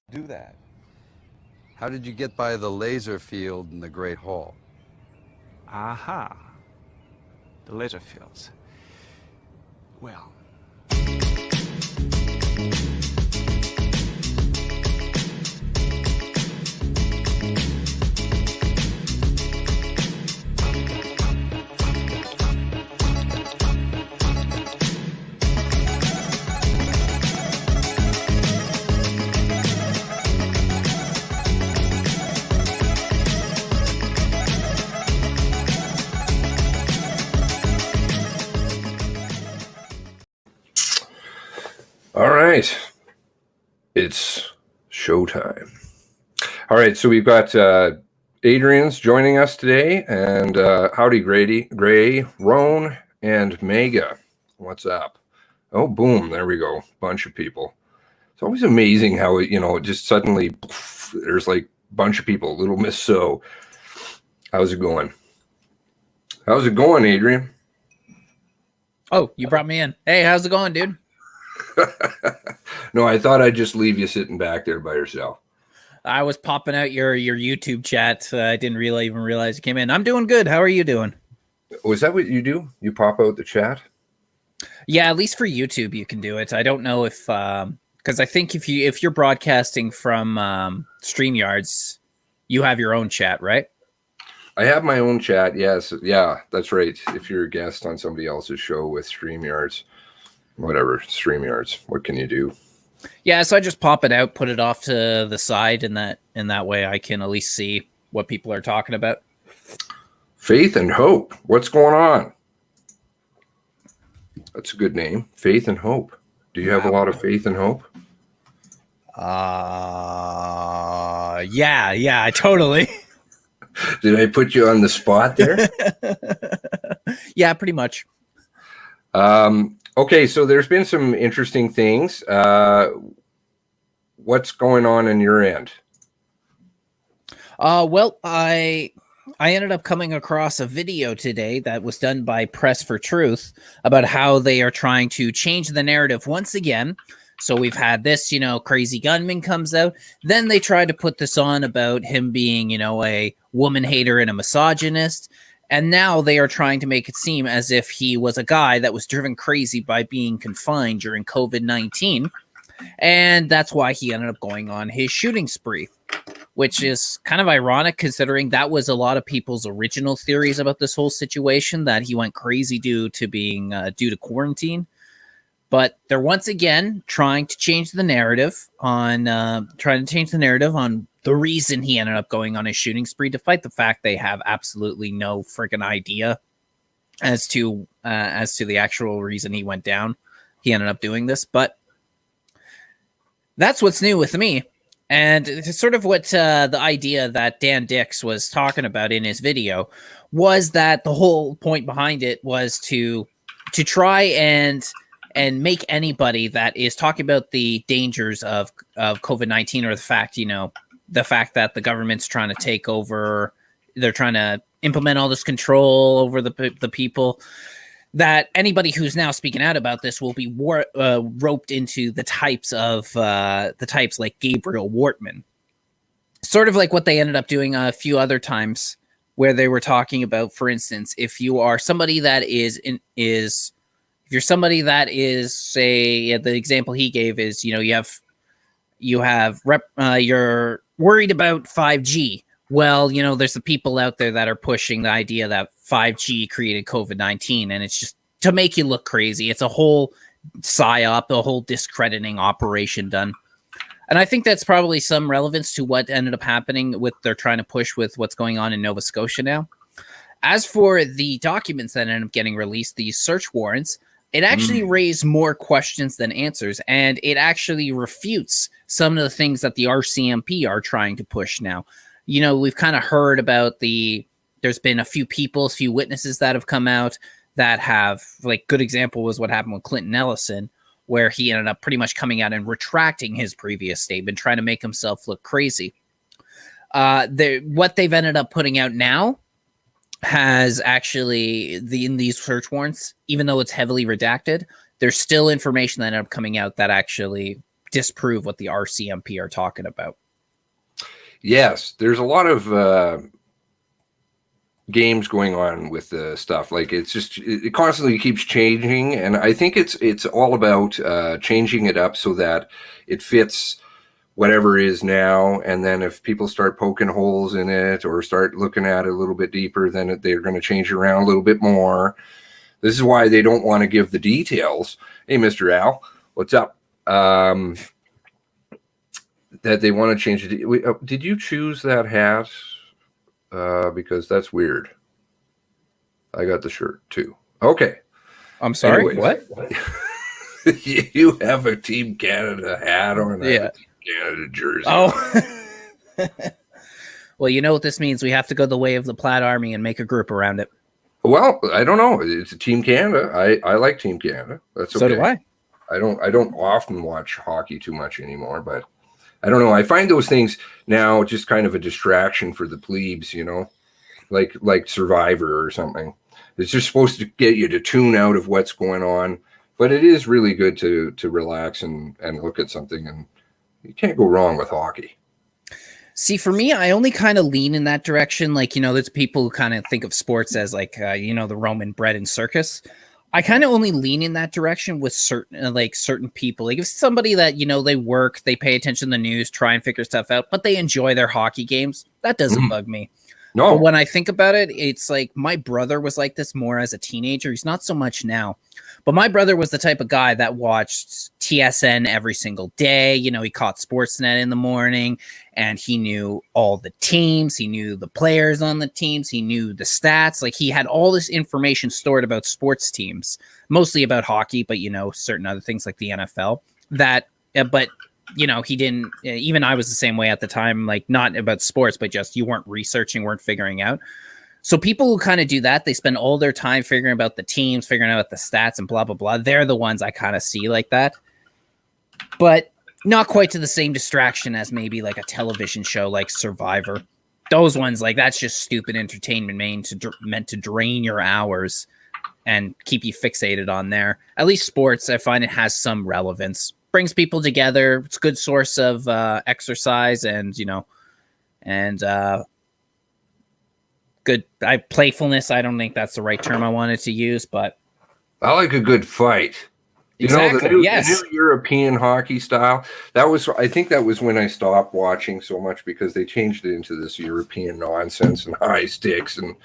do that? How did you get by the laser field in the Great Hall? Aha. The laser fields. Well. All right, it's showtime. All right, so we've got Adrian's joining us today, and howdy, Gray, Roan, and Mega. What's up? Oh, boom! There we go. Bunch of people. It's always amazing how it, just suddenly there's like a bunch of people. Little Miss So. How's it going? How's it going, Adrian? Oh, you brought me in. Hey, how's it going, dude? No, I thought I'd just leave you sitting back there by yourself. I was popping out your YouTube chat. I didn't even realize you came in. I'm doing good. How are you doing? Was that what you do? You pop out the chat? Yeah, at least for YouTube you can do it. I don't know if because I think if you're broadcasting from StreamYards, you have your own chat, right? I have my own chat. Yes, yeah, that's right. If you're a guest on somebody else's show with StreamYards. Whatever, StreamYards. What can you do? Yeah, so I just pop it out, put it off to the side, and that way I can at least see what people are talking about. Faith and Hope. What's going on? That's a good name. Faith and Hope. Do you have a lot of faith and hope? Yeah, totally. Did I put you on the spot there? Yeah, pretty much. Okay, so there's been some interesting things. What's going on in your end? Well, I ended up coming across a video today that was done by Press for Truth about how they are trying to change the narrative once again. So we've had this, crazy gunman comes out. Then they tried to put this on about him being, a woman hater and a misogynist. And now they are trying to make it seem as if he was a guy that was driven crazy by being confined during COVID-19. And that's why he ended up going on his shooting spree, which is kind of ironic considering that was a lot of people's original theories about this whole situation, that he went crazy due to quarantine. But they're once again trying to change the narrative on the reason he ended up going on his shooting spree, despite the fact they have absolutely no freaking idea as to the actual reason he went down. He ended up doing this, but that's what's new with me. And it's sort of what the idea that Dan Dix was talking about in his video was that the whole point behind it was to try and make anybody that is talking about the dangers of COVID-19 or the fact that the government's trying to take over, they're trying to implement all this control over the people, that anybody who's now speaking out about this will be roped into the types like Gabriel Wortman. Sort of like what they ended up doing a few other times where they were talking about, for instance, if you are somebody that if you're somebody that is, say, the example he gave is, you're worried about 5G. Well, there's the people out there that are pushing the idea that 5G created COVID-19, and it's just to make you look crazy. It's a whole psyop, a whole discrediting operation done. And I think that's probably some relevance to what ended up happening with they're trying to push with what's going on in Nova Scotia now. As for the documents that ended up getting released, these search warrants, it actually raised more questions than answers, and it actually refutes some of the things that the RCMP are trying to push now. We've kind of heard about there's been a few witnesses that have come out that have, like, good example was what happened with Clinton Ellison, where he ended up pretty much coming out and retracting his previous statement, trying to make himself look crazy. What they've ended up putting out now has actually, in these search warrants, even though it's heavily redacted, there's still information that ended up coming out that actually disprove what the RCMP are talking about. Yes, there's a lot of games going on with the stuff. Like it constantly keeps changing, and I think it's all about changing it up so that it fits whatever is now. And then if people start poking holes in it or start looking at it a little bit deeper, then they're going to change it around a little bit more. This is why they don't want to give the details. Hey, Mr. Al, what's up? That they want to change it. Did you choose that hat? Because that's weird. I got the shirt too. Okay. I'm sorry. Anyways, what? You have a Team Canada hat on. I have a Team Canada jersey. Oh. Well, you know what this means. We have to go the way of the Plaid Army and make a group around it. Well, I don't know. It's a Team Canada. I like Team Canada. That's okay. So do I. I don't often watch hockey too much anymore, but I don't know. I find those things now just kind of a distraction for the plebes, you know, like Survivor or something. It's just supposed to get you to tune out of what's going on, but it is really good to relax and look at something, and you can't go wrong with hockey. See, for me, I only kind of lean in that direction. Like, you know, there's people who kind of think of sports as like, you know, the Roman bread and circus. I kind of only lean in that direction with certain people. Like if somebody that, you know, they work, they pay attention to the news, try and figure stuff out, but they enjoy their hockey games. That doesn't bug me. No. But when I think about it, it's like my brother was like this more as a teenager. He's not so much now. But my brother was the type of guy that watched TSN every single day. You know, he caught Sportsnet in the morning and he knew all the teams. He knew the players on the teams. He knew the stats. Like he had all this information stored about sports teams, mostly about hockey, but, you know, certain other things like the NFL but you know, he didn't, even I was the same way at the time, like not about sports, but just you weren't researching, weren't figuring out. So people who kind of do that, they spend all their time figuring about the teams, figuring out the stats and blah, blah, blah. They're the ones I kind of see like that, but not quite to the same distraction as maybe like a television show like Survivor. Those ones, like that's just stupid entertainment meant to drain your hours and keep you fixated on there. At least sports, I find it has some relevance. Brings people together. It's a good source of exercise and, you know, and good playfulness. I don't think that's the right term I wanted to use, but I like a good fight. Exactly. You know, the new European hockey style. I think that was when I stopped watching so much because they changed it into this European nonsense and high sticks and,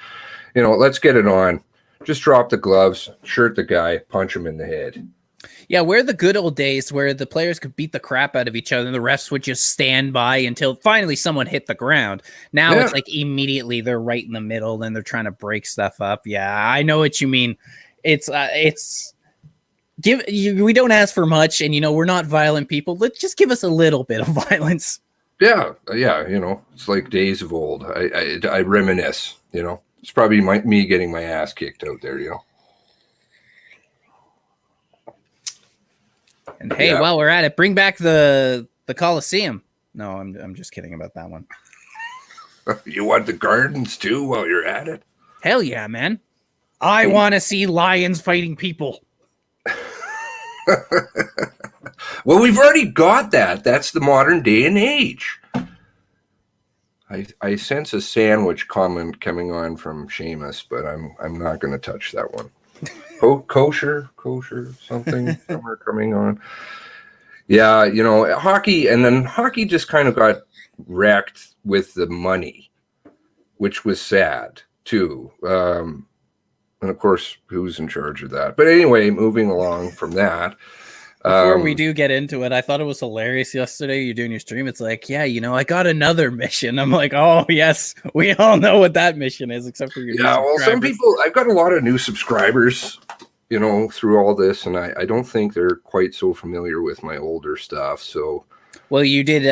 you know, let's get it on. Just drop the gloves, shirt the guy, punch him in the head. Yeah, we're the good old days where the players could beat the crap out of each other and the refs would just stand by until finally someone hit the ground. Now it's like immediately they're right in the middle and they're trying to break stuff up. Yeah, I know what you mean. We don't ask for much, and you know we're not violent people. Let's just give us a little bit of violence. Yeah, you know, it's like days of old. I reminisce. You know, it's probably me getting my ass kicked out there. You know. And hey, while we're at it, bring back the Coliseum. No, I'm just kidding about that one. You want the gardens too while you're at it? Hell yeah, man! I want to see lions fighting people. Well, we've already got that. That's the modern day and age. I sense a sandwich comment coming on from Seamus, but I'm not going to touch that one. Kosher, something somewhere coming on. Yeah, you know, hockey just kind of got wrecked with the money, which was sad too. And of course, who's in charge of that? But anyway, moving along from that. Before we do get into it, I thought it was hilarious yesterday. You're doing your stream. It's like, yeah, you know, I got another mission. I'm like, oh, yes, we all know what that mission is, except for your new well, some people, I've got a lot of new subscribers, you know, through all this, and I don't think they're quite so familiar with my older stuff. So, well, you did,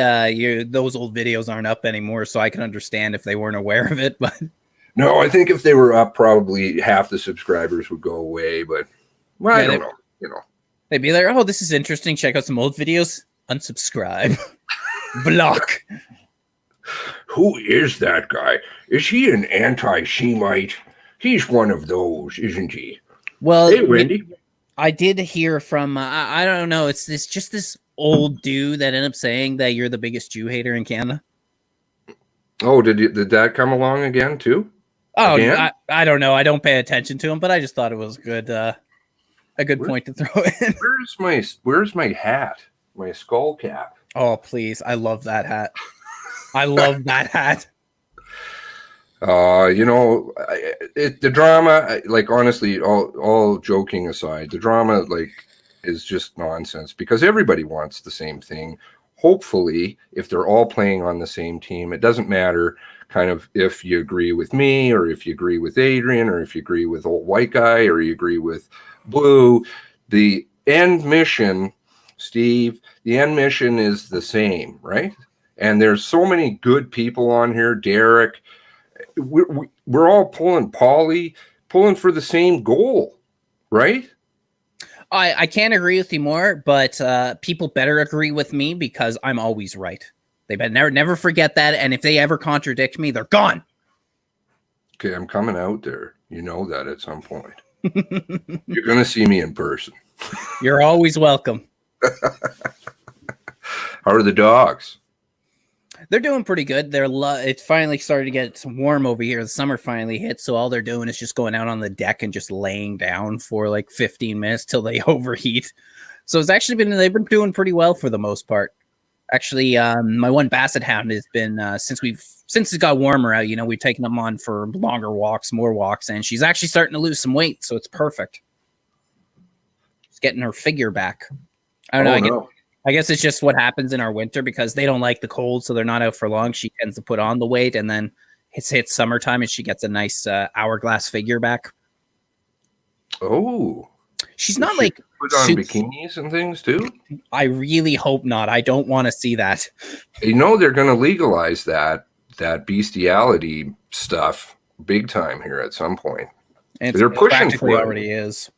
those old videos aren't up anymore, so I can understand if they weren't aware of it, but. No, I think if they were up, probably half the subscribers would go away, but well, I don't know, you know. They'd be like, oh, this is interesting. Check out some old videos. Unsubscribe. Block. Who is that guy? Is he an anti-Semite? He's one of those, isn't he? Well, hey, Wendy. I did hear from, I don't know, it's just this old dude that ended up saying that you're the biggest Jew hater in Canada? Oh, did that come along again too? Oh, Again? I don't know. I don't pay attention to him, but I just thought it was good. A good point to throw in. Where's my hat? My skull cap. Oh, please. I love that hat. I love that hat. The drama, like, honestly, all joking aside, the drama, like, is just nonsense because everybody wants the same thing. Hopefully, if they're all playing on the same team, it doesn't matter kind of if you agree with me or if you agree with Adrian or if you agree with old white guy or you agree with Blue. The end mission, Steve, the end mission is the same, right? And there's so many good people on here, Derek. We're all pulling for the same goal, right? I can't agree with you more, but people better agree with me because I'm always right. They better never forget that. And if they ever contradict me, they're gone. Okay, I'm coming out there. You know that at some point. You're going to see me in person. You're always welcome. How are the dogs? They're doing pretty good. It's finally started to get warm over here. The summer finally hit, so all they're doing is just going out on the deck and just laying down for like 15 minutes till they overheat. So it's actually they've been doing pretty well for the most part. Actually, my one basset hound has been since it got warmer out. We've taken them on for longer walks, more walks, and she's actually starting to lose some weight. So it's perfect. She's getting her figure back. I don't know. I guess it's just what happens in our winter because they don't like the cold, so they're not out for long. She tends to put on the weight, and then it's summertime, and she gets a nice hourglass figure back. Oh, she's not like put on bikinis and things too. I really hope not. I don't want to see that. They're going to legalize that bestiality stuff big time here at some point. They're pushing for it. Already is.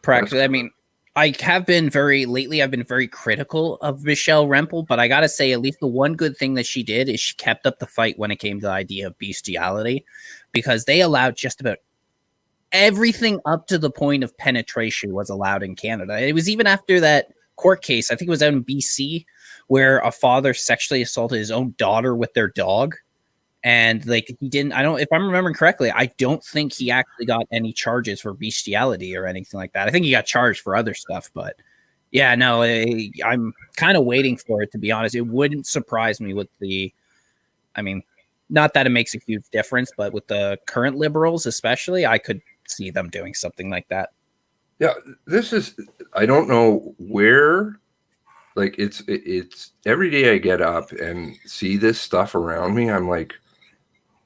Practically, I mean. I've been very critical of Michelle Rempel, but I got to say, at least the one good thing that she did is she kept up the fight when it came to the idea of bestiality, because they allowed just about everything up to the point of penetration was allowed in Canada. It was even after that court case, I think it was out in BC, where a father sexually assaulted his own daughter with their dog. And like he didn't, if I'm remembering correctly, I don't think he actually got any charges for bestiality or anything like that. I think he got charged for other stuff, but yeah, no, I'm kind of waiting for it, to be honest. It wouldn't surprise me with not that it makes a huge difference, but with the current liberals, especially, I could see them doing something like that. Yeah, I don't know where, like it's every day I get up and see this stuff around me. I'm like,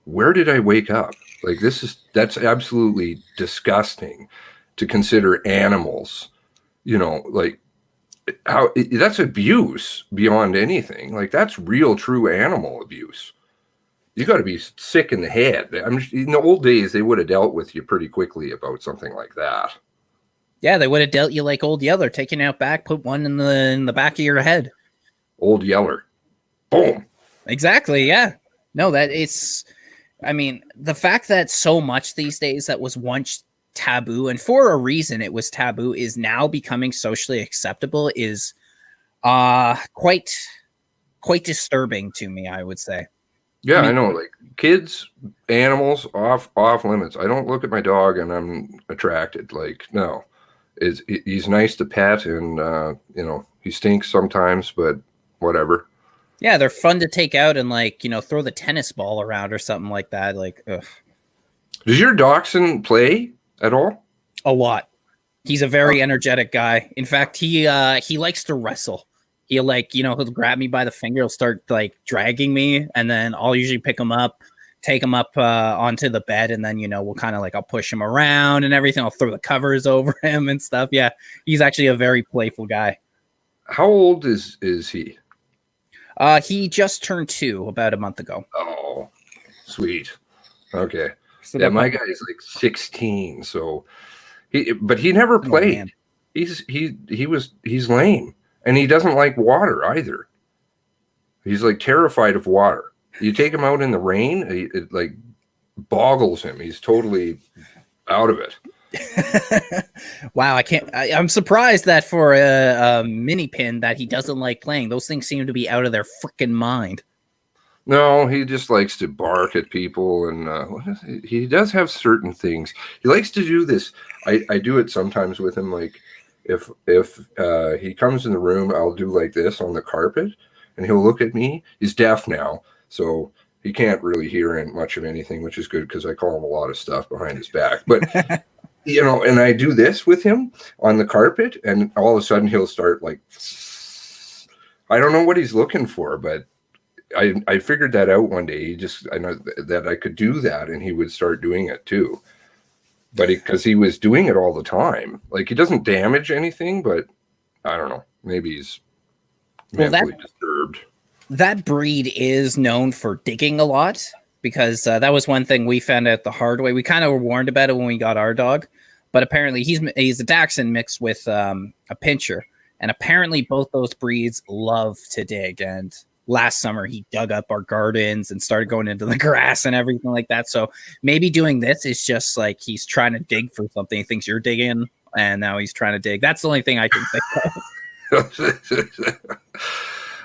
where did I wake up? Like that's absolutely disgusting to consider animals, like how that's abuse beyond anything. Like that's real, true animal abuse. You got to be sick in the head. In the old days, they would have dealt with you pretty quickly about something like that. Yeah, they would have dealt you like Old Yeller, taken out back, put one in the back of your head. Old Yeller. Boom. Exactly, yeah. No, the fact that so much these days that was once taboo, and for a reason it was taboo, is now becoming socially acceptable is quite disturbing to me, I would say. Yeah, I know. Like kids, animals, off limits. I don't look at my dog and I'm attracted. Like, no. He's nice to pet, and he stinks sometimes, but whatever. Yeah, they're fun to take out and throw the tennis ball around or something like that. Like, ugh. Does your dachshund play at all? A lot. He's a very energetic guy. In fact, he likes to wrestle. He'll he'll grab me by the finger. He'll start dragging me, and then I'll usually pick him up, take him up onto the bed, and then we'll kind of I'll push him around and everything. I'll throw the covers over him and stuff. Yeah, he's actually a very playful guy. How old is he? He just turned 2 about a month ago. Oh, sweet. Okay. So yeah, my guy is 16, so he never played. He's lame, and he doesn't like water either. He's terrified of water. You take him out in the rain, it boggles him. He's totally out of it. Wow, I'm surprised that for a mini pin that he doesn't like playing. Those things seem to be out of their freaking mind. No, he just likes to bark at people, and he does have certain things. He likes to do this. I do it sometimes with him. Like if he comes in the room, I'll do like this on the carpet, and he'll look at me. He's deaf now, so he can't really hear much of anything, which is good because I call him a lot of stuff behind his back. But and I do this with him on the carpet, and all of a sudden he'll start like, I don't know what he's looking for, but I figured that out one day. I know that I could do that, and he would start doing it too. But because he was doing it all the time, like he doesn't damage anything, but I don't know. Maybe he's mentally disturbed. That breed is known for digging a lot, because that was one thing we found out the hard way. We kind of were warned about it when we got our dog, but apparently he's a Dachshund mixed with a Pinscher, and apparently both those breeds love to dig. And last summer he dug up our gardens and started going into the grass and everything like that. So maybe doing this is just like he's trying to dig for something. He thinks you're digging, and now he's trying to dig. That's the only thing I can think of.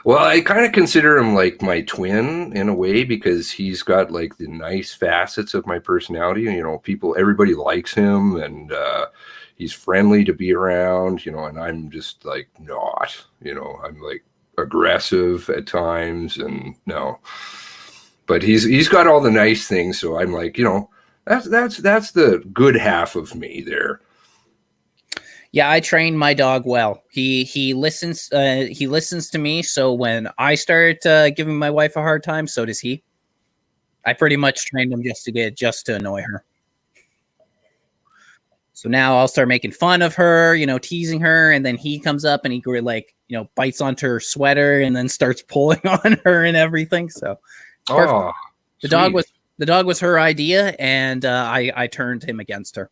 Well, I kind of consider him like my twin in a way, because he's got like the nice facets of my personality. Everybody likes him, and he's friendly to be around, and I'm just like not, I'm like aggressive at times, and no, but he's got all the nice things. So I'm like, that's the good half of me there. Yeah, I trained my dog well. He listens. He listens to me. So when I start giving my wife a hard time, so does he. I pretty much trained him just to annoy her. So now I'll start making fun of her, teasing her, and then he comes up and he bites onto her sweater and then starts pulling on her and everything. So the dog was her idea, and I turned him against her.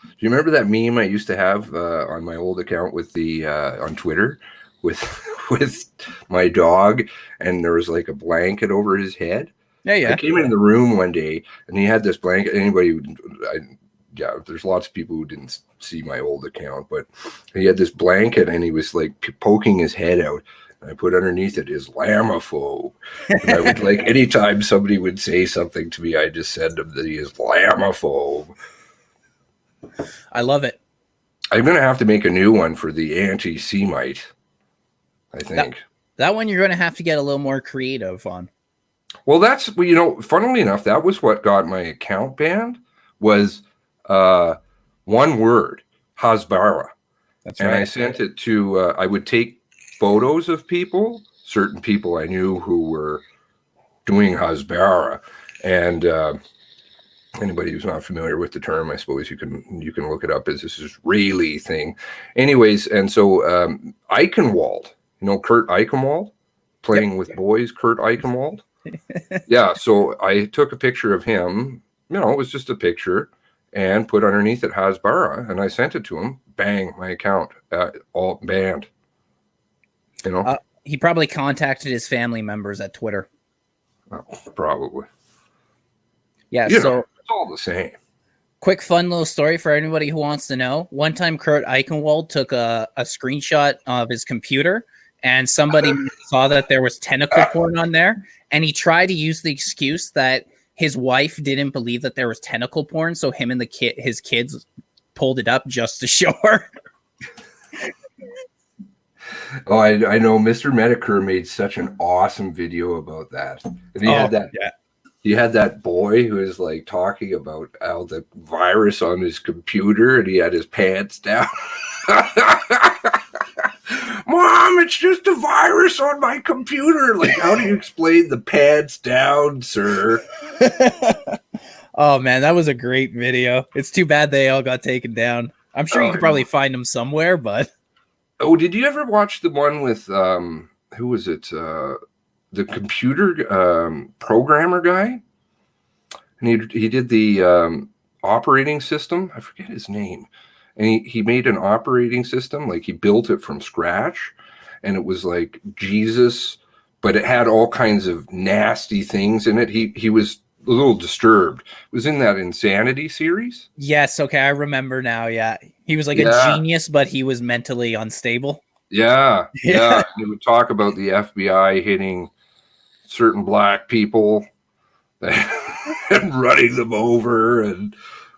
Do you remember that meme I used to have on my old account with on Twitter with my dog, and there was like a blanket over his head? Yeah. I came in the room one day, and he had this blanket. There's lots of people who didn't see my old account, but he had this blanket, and he was like poking his head out. And I put underneath it Islamophobe. And I would anytime somebody would say something to me, I just said to them that he is Islamophobe. I love it. I'm going to have to make a new one for the anti-Semite, I think. That one you're going to have to get a little more creative on. Well, funnily enough, that was what got my account banned, was one word, Hasbara. That's right. And I sent it to, I would take photos of people, certain people I knew who were doing Hasbara, and anybody who's not familiar with the term, I suppose you can look it up as this Israeli thing. Anyways, and so Eichenwald, Kurt Eichenwald, playing with boys, Kurt Eichenwald. Yeah, so I took a picture of him, it was just a picture, and put underneath it Hasbara, and I sent it to him. Bang, my account, all banned. He probably contacted his family members at Twitter. Oh, probably. Yeah, so it's all the same. Quick fun little story for anybody who wants to know. One time Kurt Eichenwald took a screenshot of his computer, and somebody saw that there was tentacle porn on there, and he tried to use the excuse that his wife didn't believe that there was tentacle porn, so him and his kids pulled it up just to show her. Oh, I know Mr. Medicare made such an awesome video about that. And he had that. Yeah. He had that boy who was like talking about how the virus on his computer, and he had his pants down. Mom, it's just a virus on my computer. Like, how do you explain the pants down, sir? Oh man, that was a great video. It's too bad they all got taken down. I'm sure you could probably find them somewhere, but. Oh, did you ever watch the one with who was it? The computer programmer guy, and he did the operating system. I forget his name, and he made an operating system, like he built it from scratch, and it was like Jesus, but it had all kinds of nasty things in it. He was little disturbed. Was in that Insanity series. Yes, okay, I remember now. Yeah, he was like a Yeah. genius, but he was mentally unstable. Yeah, Yeah. yeah. They would talk about the FBI hitting certain black people and running them over, and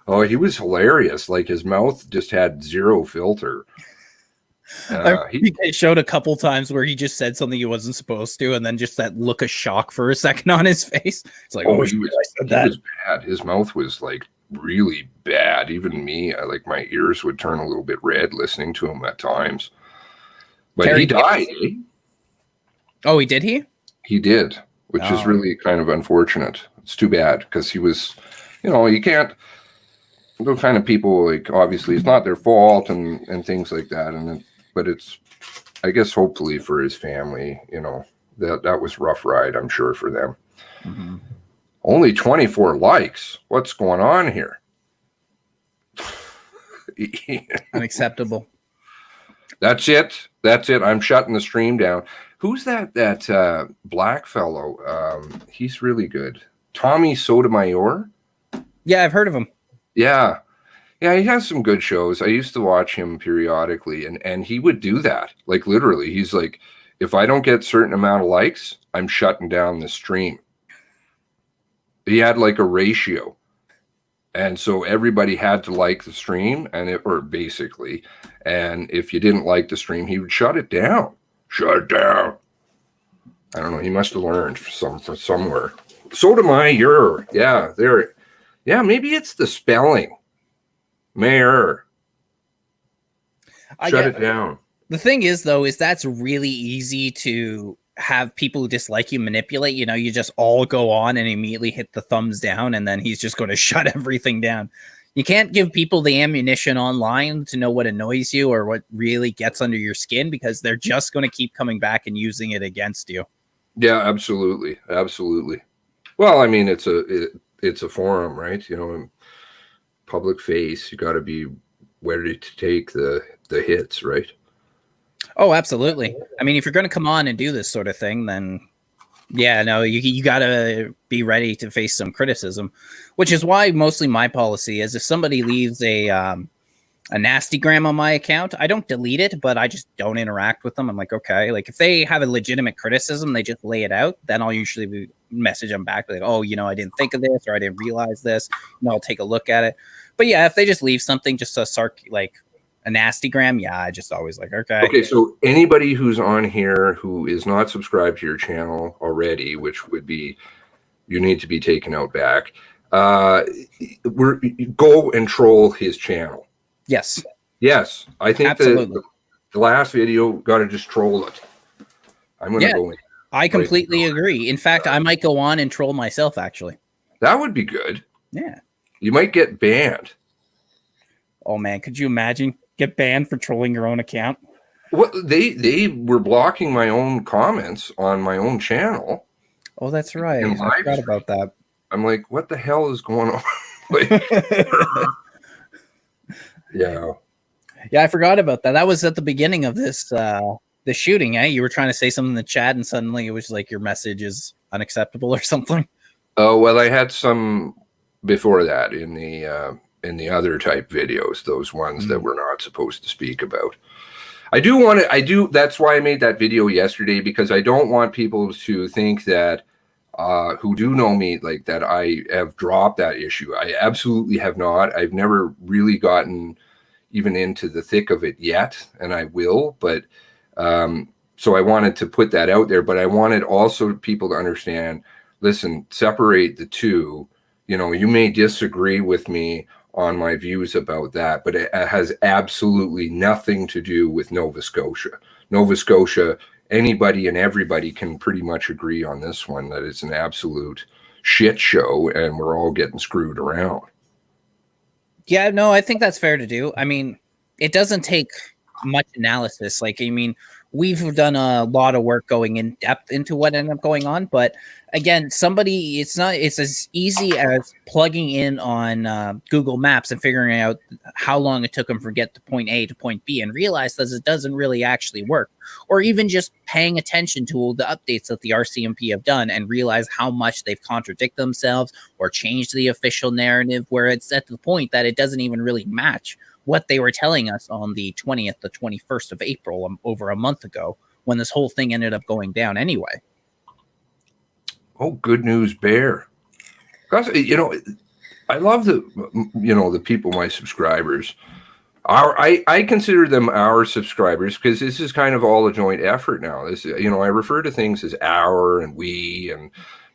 oh, he was hilarious. Like his mouth just had zero filter. He showed a couple times where he just said something he wasn't supposed to, and then just that look of shock for a second on his face. It's like, oh, shit, he was bad. His mouth was like really bad. Even me, like my ears would turn a little bit red listening to him at times. But Terry he died. Eh? Oh, he did. He did, which is really kind of unfortunate. It's too bad because he was, you can't. Those kind of people, like obviously, it's not their fault and things like that. But it's, I guess, hopefully for his family, that was a rough ride. I'm sure for them. Mm-hmm. Only 24 likes. What's going on here? Unacceptable. That's it. I'm shutting the stream down. Who's that black fellow? He's really good. Tommy Sotomayor? Yeah, I've heard of him. Yeah. Yeah, he has some good shows. I used to watch him periodically, and he would do that. Like literally, he's like, if I don't get a certain amount of likes, I'm shutting down the stream. He had like a ratio. And so everybody had to like the stream, and if you didn't like the stream, he would shut it down. Shut it down. I don't know. He must have learned from somewhere. Sotomayor. Yeah, there. Yeah, maybe it's the spelling. Mayor. Shut it down. The thing is, though, is that's really easy to have people who dislike you manipulate. You just all go on and immediately hit the thumbs down, and then he's just going to shut everything down. You can't give people the ammunition online to know what annoys you or what really gets under your skin, because they're just going to keep coming back and using it against you. Yeah, absolutely. Absolutely. Well, I mean, it's a forum, right? In public face, you got to be ready to take the hits, right? Oh, absolutely. I mean, if you're going to come on and do this sort of thing, then yeah, no, you got to be ready to face some criticism, which is why mostly my policy is if somebody leaves a nasty gram on my account, I don't delete it, but I just don't interact with them. I'm like, okay, like if they have a legitimate criticism, they just lay it out, then I'll usually message them back like, oh, I didn't think of this, or I didn't realize this, I'll take a look at it. But yeah, if they just leave something, just a nasty gram, yeah, I just always like, okay. Okay, so anybody who's on here who is not subscribed to your channel already, which would be, you need to be taken out back, go and troll his channel. Yes. Yes, I think absolutely. The last video got to just troll it. I'm going to go in. I completely agree. In fact, I might go on and troll myself, actually. That would be good. Yeah. You might get banned. Oh, man. Could you imagine? Get banned for trolling your own account? Well, they were blocking my own comments on my own channel. Oh, that's right. I forgot about that. I'm like, what the hell is going on? Yeah. Yeah, I forgot about that. That was at the beginning of this the shooting, eh? You were trying to say something in the chat, and suddenly it was like your message is unacceptable or something. Oh, well, I had some before that in the other type videos, those ones that we're not supposed to speak about. That's why I made that video yesterday, because I don't want people to think that who do know me, like that I have dropped that issue. I absolutely have not. I've never really gotten even into the thick of it yet, and I will, but so I wanted to put that out there, but I wanted also people to understand, listen, separate the two. You may disagree with me on my views about that, but it has absolutely nothing to do with Nova Scotia. Nova Scotia, anybody and everybody can pretty much agree on this one, that it's an absolute shit show and we're all getting screwed around. Yeah, no, I think that's fair to do. I mean, it doesn't take much analysis. Like, I mean, we've done a lot of work going in depth into what ended up going on. But again, it's as easy as plugging in on Google Maps and figuring out how long it took them from get to point A to point B and realize that it doesn't really actually work. Or even just paying attention to the updates that the RCMP have done and realize how much they've contradicted themselves or changed the official narrative, where it's at the point that it doesn't even really match what they were telling us on the 20th, the 21st of April, over a month ago, when this whole thing ended up going down anyway. Oh, good news bear. Because, I love the people, my subscribers. I consider them our subscribers because this is kind of all a joint effort now. This, I refer to things as our and we and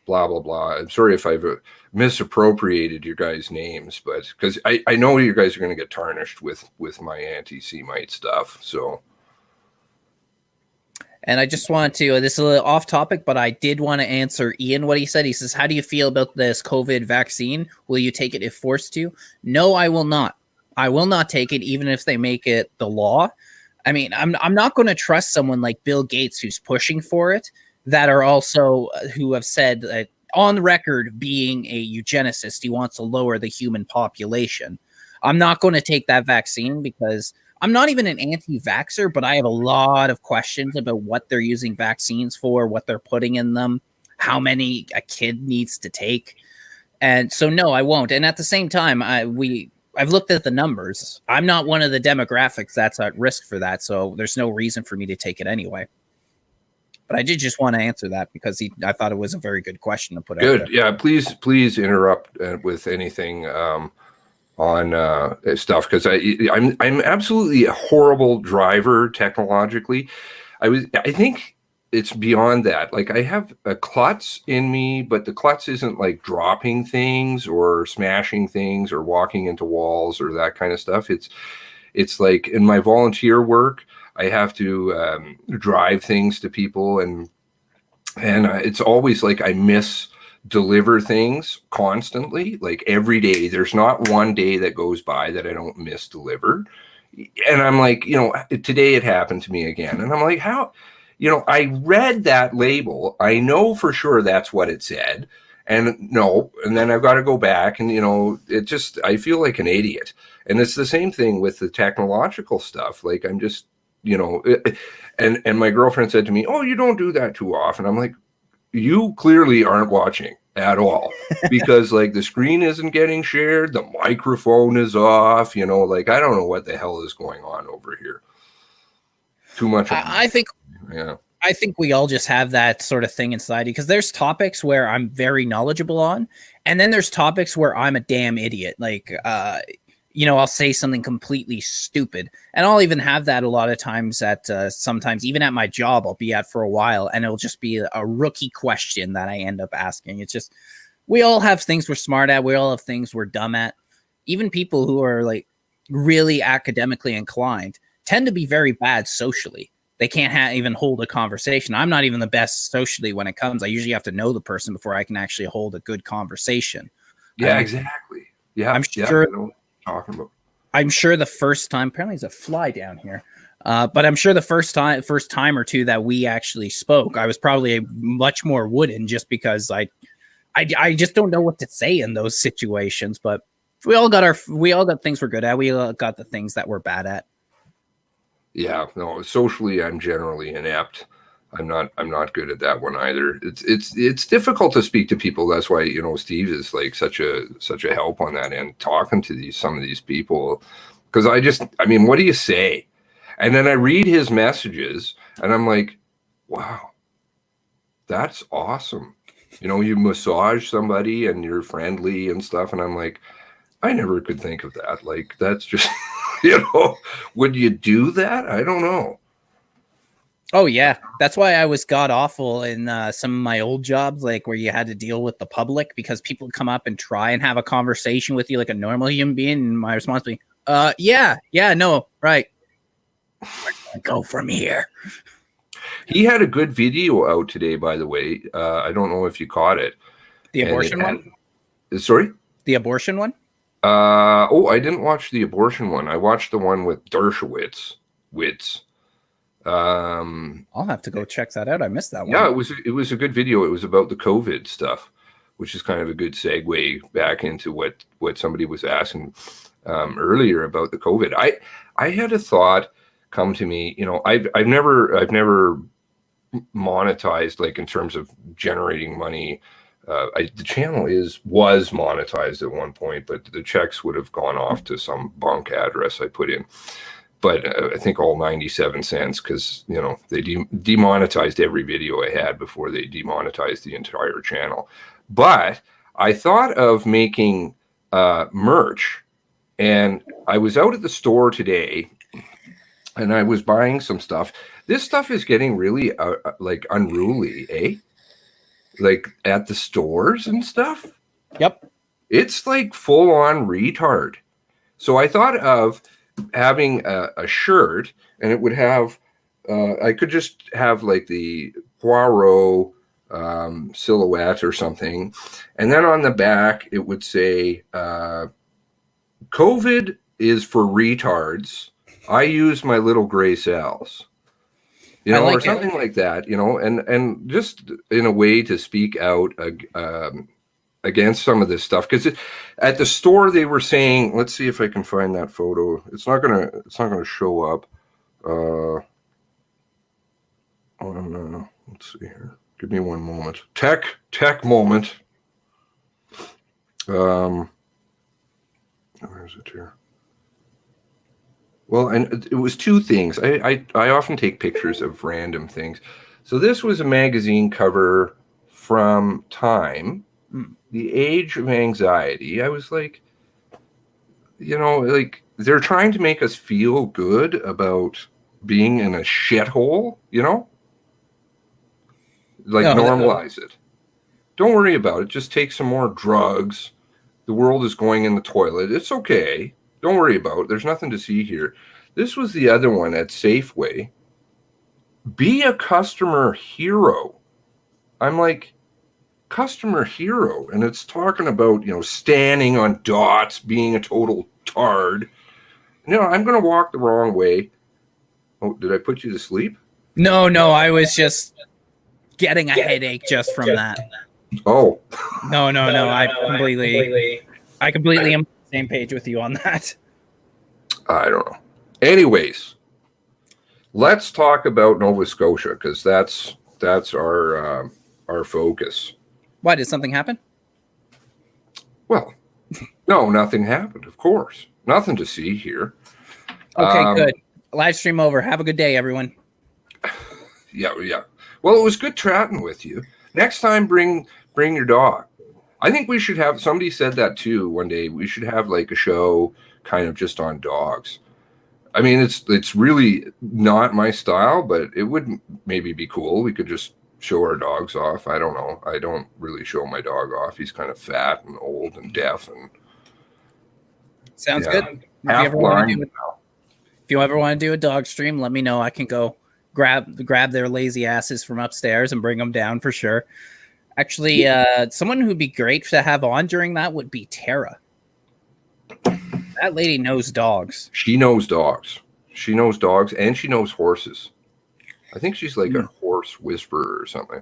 blah, blah, blah. I'm sorry if I've misappropriated your guys' names, but because I know you guys are going to get tarnished with my anti-Semite stuff. So. And I just want to, this is a little off topic, but I did want to answer Ian what he said. He says, how do you feel about this COVID vaccine? Will you take it if forced to? No, I will not. I will not take it, even if they make it the law. I mean, I'm not going to trust someone like Bill Gates who's pushing for it, that are also, who have said that on the record being a eugenicist, he wants to lower the human population. I'm not going to take that vaccine because I'm not even an anti-vaxxer, but I have a lot of questions about what they're using vaccines for, what they're putting in them, how many a kid needs to take. And so, no, I won't. And at the same time, I've looked at the numbers. I'm not one of the demographics that's at risk for that. So there's no reason for me to take it anyway. But I did just want to answer that because I thought it was a very good question to put out there. Good. Yeah, please interrupt with anything on stuff, because I'm absolutely a horrible driver technologically. I think it's beyond that. Like, I have a klutz in me, but the klutz isn't like dropping things or smashing things or walking into walls or that kind of stuff. It's like in my volunteer work, I have to drive things to people, and it's always like I deliver things constantly, like every day. There's not one day that goes by that I don't misdeliver. And I'm like, today it happened to me again. And I'm like, how, I read that label. I know for sure that's what it said. And then I've got to go back and, I feel like an idiot. And it's the same thing with the technological stuff. Like, I'm just, and my girlfriend said to me, oh, you don't do that too often. I'm like, you clearly aren't watching at all, because like the screen isn't getting shared, the microphone is off, like I don't know what the hell is going on over here. Too much. I think we all just have that sort of thing inside, because there's topics where I'm very knowledgeable on, and then there's topics where I'm a damn idiot. Like, I'll say something completely stupid, and I'll even have that a lot of times sometimes even at my job I'll be at for a while, and it'll just be a rookie question that I end up asking. It's just, we all have things we're smart at. We all have things we're dumb at. Even people who are like really academically inclined tend to be very bad socially. They can't even hold a conversation. I'm not even the best socially when it comes. I usually have to know the person before I can actually hold a good conversation. Yeah, exactly. Yeah, I'm sure. I know what you're talking about. I'm sure the first time, apparently there's a fly down here, but I'm sure the first time or two that we actually spoke, I was probably much more wooden, just because I just don't know what to say in those situations. But we all got things we're good at. We all got the things that we're bad at. Yeah, no, socially I'm generally inept. I'm not good at that one either. It's difficult to speak to people. That's why, Steve is like such a help on that end, talking to some of these people, because what do you say? And then I read his messages and I'm like, wow, that's awesome. You massage somebody and you're friendly and stuff, and I'm like, I never could think of that. Like, that's just would you do that? I don't know. Oh yeah, that's why I was god awful in some of my old jobs, like where you had to deal with the public, because people come up and try and have a conversation with you like a normal human being, and my response would be, yeah, no, right. Go from here. He had a good video out today, by the way. I don't know if you caught it. The abortion one? Sorry? The abortion one? I didn't watch the abortion one. I watched the one with Dershowitz. I'll have to go check that out. I missed that one. Yeah, it was a good video. It was about the COVID stuff, which is kind of a good segue back into what somebody was asking earlier about the COVID. I had a thought come to me. You know, I've never monetized, like, in terms of generating money. The channel was monetized at one point, but the checks would have gone off to some bunk address I put in. But I think all 97 cents, because, you know, they demonetized every video I had before they demonetized the entire channel. But I thought of making merch, and I was out at the store today, and I was buying some stuff. This stuff is getting really like unruly, eh? Like at the stores and stuff. Yep. It's like full on retard. So I thought of having a shirt, and it would have, I could just have like the Poirot silhouette or something. And then on the back, it would say, COVID is for retards. I use my little gray cells. You know, like, or something like that, you know, and just in a way to speak out against some of this stuff. Because at the store they were saying, let's see if I can find that photo. It's not gonna show up. Let's see here. Give me one moment. Tech moment. Where is it here? Well, and it was two things. I often take pictures of random things. So this was a magazine cover from Time, The Age of Anxiety. I was like, you know, like, they're trying to make us feel good about being in a shithole, you know? Like, normalize it. Don't worry about it. Just take some more drugs. The world is going in the toilet. It's okay. Don't worry about it. There's nothing to see here. This was the other one at Safeway. Be a customer hero. I'm like, customer hero. And it's talking about, you know, standing on dots, being a total tard. You know, I'm going to walk the wrong way. Oh, did I put you to sleep? No, I was just getting a headache just from that. Oh. No. I completely am on the same page with you on that. I don't know. Anyways, let's talk about Nova Scotia, because that's our focus. Why, did something happen? Well, no, nothing happened. Of course, nothing to see here. Okay, good. Live stream over. Have a good day, everyone. Yeah. Well, it was good chatting with you. Next time, bring your dog. I think we should have. Somebody said that too one day. We should have like a show kind of just on dogs. I mean, it's really not my style, but it would maybe be cool. We could just show our dogs off. I don't know. I don't really show my dog off. He's kind of fat and old and deaf. And sounds good. If you ever want to do a dog stream, let me know. I can go grab their lazy asses from upstairs and bring them down for sure. Actually, someone who'd be great to have on during that would be Tara. That lady knows dogs. She knows dogs. She knows dogs, and she knows horses. I think she's like a horse whisperer or something.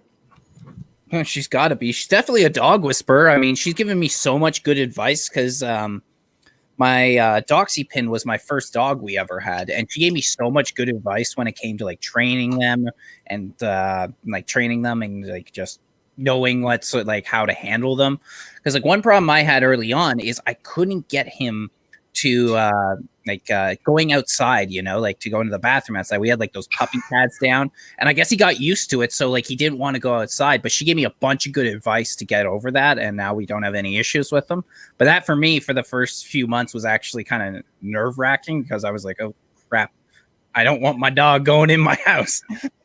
She's got to be. She's definitely a dog whisperer. I mean, she's given me so much good advice because my Doxy Pin was my first dog we ever had, and she gave me so much good advice when it came to like training them and just knowing what's like how to handle them. Because like one problem I had early on is I couldn't get him to going outside, you know, like to go into the bathroom outside. We had like those puppy pads down, and I guess he got used to it, so like he didn't want to go outside. But she gave me a bunch of good advice to get over that, and now we don't have any issues with them. But that for me for the first few months was actually kind of nerve-wracking because I was like, oh crap, I don't want my dog going in my house.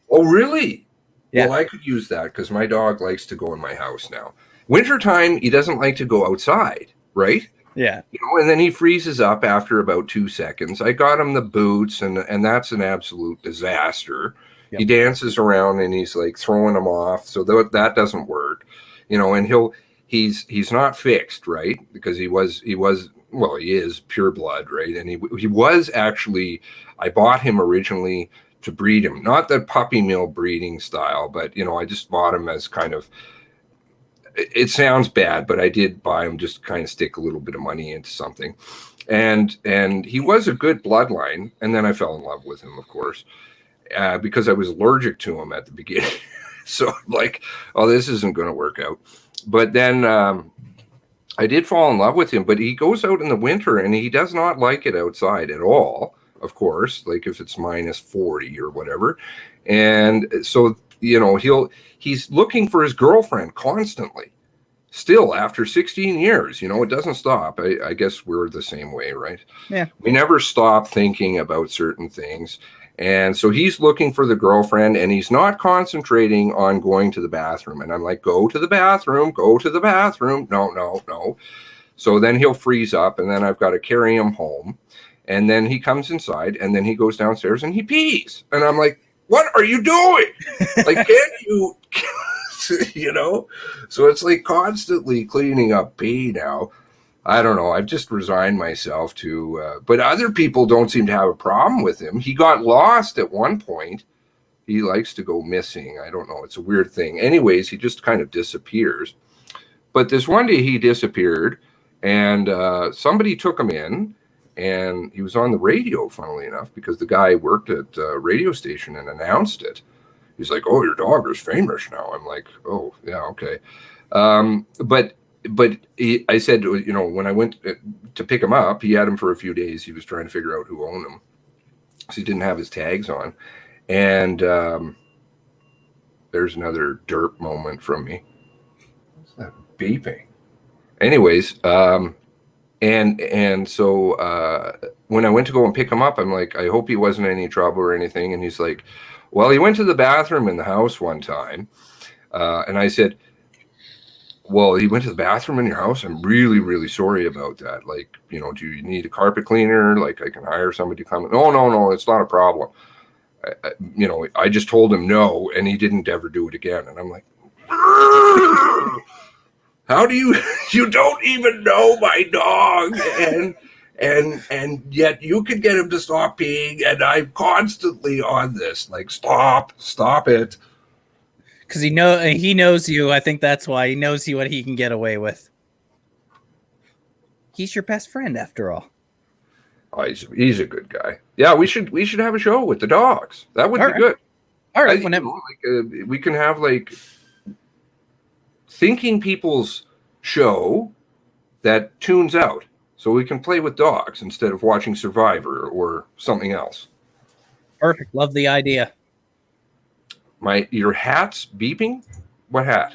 Oh really? Yeah. Well, I could use that because my dog likes to go in my house now. Wintertime, he doesn't like to go outside, right? Yeah. You know, and then he freezes up after about 2 seconds. I got him the boots, and that's an absolute disaster. Yep. He dances around and he's like throwing them off, so that doesn't work. You know, and he's not fixed, right? Because he is pure blood, right? And he was actually, I bought him originally to breed him. Not the puppy mill breeding style, but, you know, I just bought him as kind of, it sounds bad, but I did buy him just kind of stick a little bit of money into something. And he was a good bloodline. And then I fell in love with him, of course, because I was allergic to him at the beginning. So I'm like, oh, this isn't going to work out. But then I did fall in love with him, but he goes out in the winter and he does not like it outside at all, of course, like if it's minus 40 or whatever. And so, you know, he's looking for his girlfriend constantly. Still, after 16 years, you know, it doesn't stop. I guess we're the same way, right? Yeah. We never stop thinking about certain things. And so he's looking for the girlfriend, and he's not concentrating on going to the bathroom. And I'm like, go to the bathroom, go to the bathroom. No. So then he'll freeze up, and then I've got to carry him home. And then he comes inside, and then he goes downstairs and he pees. And I'm like, what are you doing? Like, can't you... You know, so it's like constantly cleaning up pee now. I don't know. I've just resigned myself to, but other people don't seem to have a problem with him. He got lost at one point. He likes to go missing. I don't know. It's a weird thing. Anyways, he just kind of disappears. But this one day he disappeared, and somebody took him in, and he was on the radio, funnily enough, because the guy worked at a radio station and announced it. He's like, oh, your dog is famous now. I'm like, oh, yeah, okay. But I said, you know, when I went to pick him up, he had him for a few days. He was trying to figure out who owned him. So he didn't have his tags on. And there's another derp moment from me. What's that beeping? Anyways, and so when I went to go and pick him up, I'm like, I hope he wasn't in any trouble or anything. And he's like, well, he went to the bathroom in the house one time. And I said, well, he went to the bathroom in your house? I'm really, really sorry about that. Like, you know, do you need a carpet cleaner? Like, I can hire somebody to come. No, it's not a problem. You know, I just told him no, and he didn't ever do it again. And I'm like, how do you don't even know my dog, and yet you can get him to stop peeing, and I'm constantly on this, like, stop it. Because he knows you. I think that's why he knows what he can get away with. He's your best friend, after all. Oh, he's a good guy. Yeah, we should have a show with the dogs. That would be good. All right, we can have like thinking people's show that tunes out, so we can play with dogs instead of watching Survivor or something else. Perfect. Love the idea. Your hat's beeping? What hat?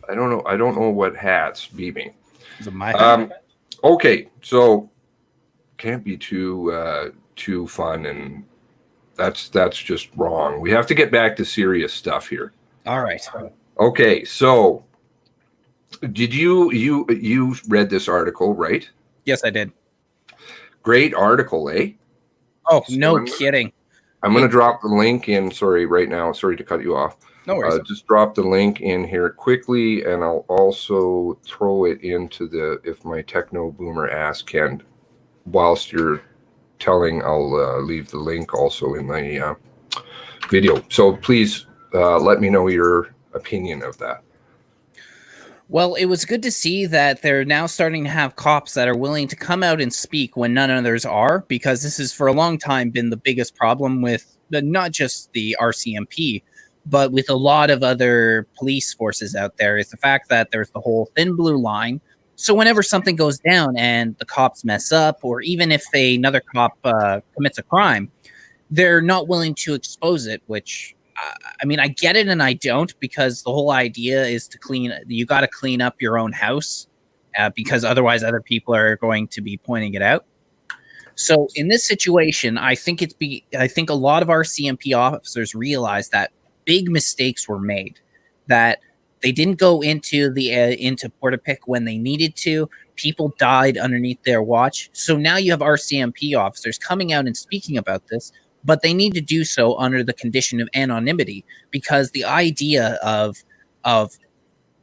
I don't know what hat's beeping. Is it my hat? Okay, so can't be too fun, and that's just wrong. We have to get back to serious stuff here. All right. Okay, so did you read this article, right? Yes, I did. Great article, eh? Oh, no kidding. I'm going to drop the link in. Sorry, right now. Sorry to cut you off. No worries. Just drop the link in here quickly, and I'll also throw it into the If My Techno Boomer Ass Can. Whilst you're telling, I'll leave the link also in the video. So please let me know your opinion of that. Well, it was good to see that they're now starting to have cops that are willing to come out and speak when none others are, because this has for a long time been the biggest problem with not just the RCMP, but with a lot of other police forces out there, is the fact that there's the whole thin blue line. So whenever something goes down and the cops mess up, or even if another cop commits a crime, they're not willing to expose it, which... I mean, I get it and I don't, because the whole idea is you got to clean up your own house because otherwise other people are going to be pointing it out. So in this situation, I think a lot of our CMP officers realize that big mistakes were made, that they didn't go into Portapic when they needed to. People died underneath their watch. So now you have RCMP officers coming out and speaking about this, but they need to do so under the condition of anonymity, because the idea of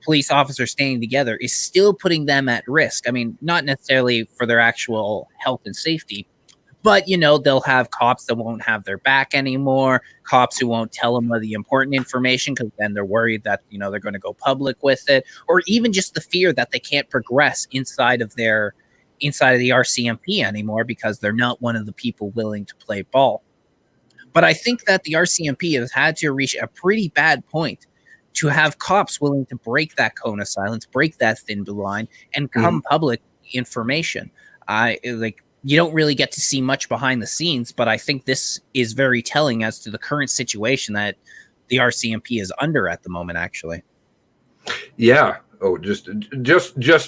police officers staying together is still putting them at risk. I mean, not necessarily for their actual health and safety, But, you know, they'll have cops that won't have their back anymore, cops who won't tell them the important information because then they're worried that, you know, they're going to go public with it, or even just the fear that they can't progress inside of the RCMP anymore because they're not one of the people willing to play ball. But I think that the RCMP has had to reach a pretty bad point to have cops willing to break that cone of silence, break that thin blue line, and come public information. You don't really get to see much behind the scenes, but I think this is very telling as to the current situation that the RCMP is under at the moment, actually. Yeah. Oh, just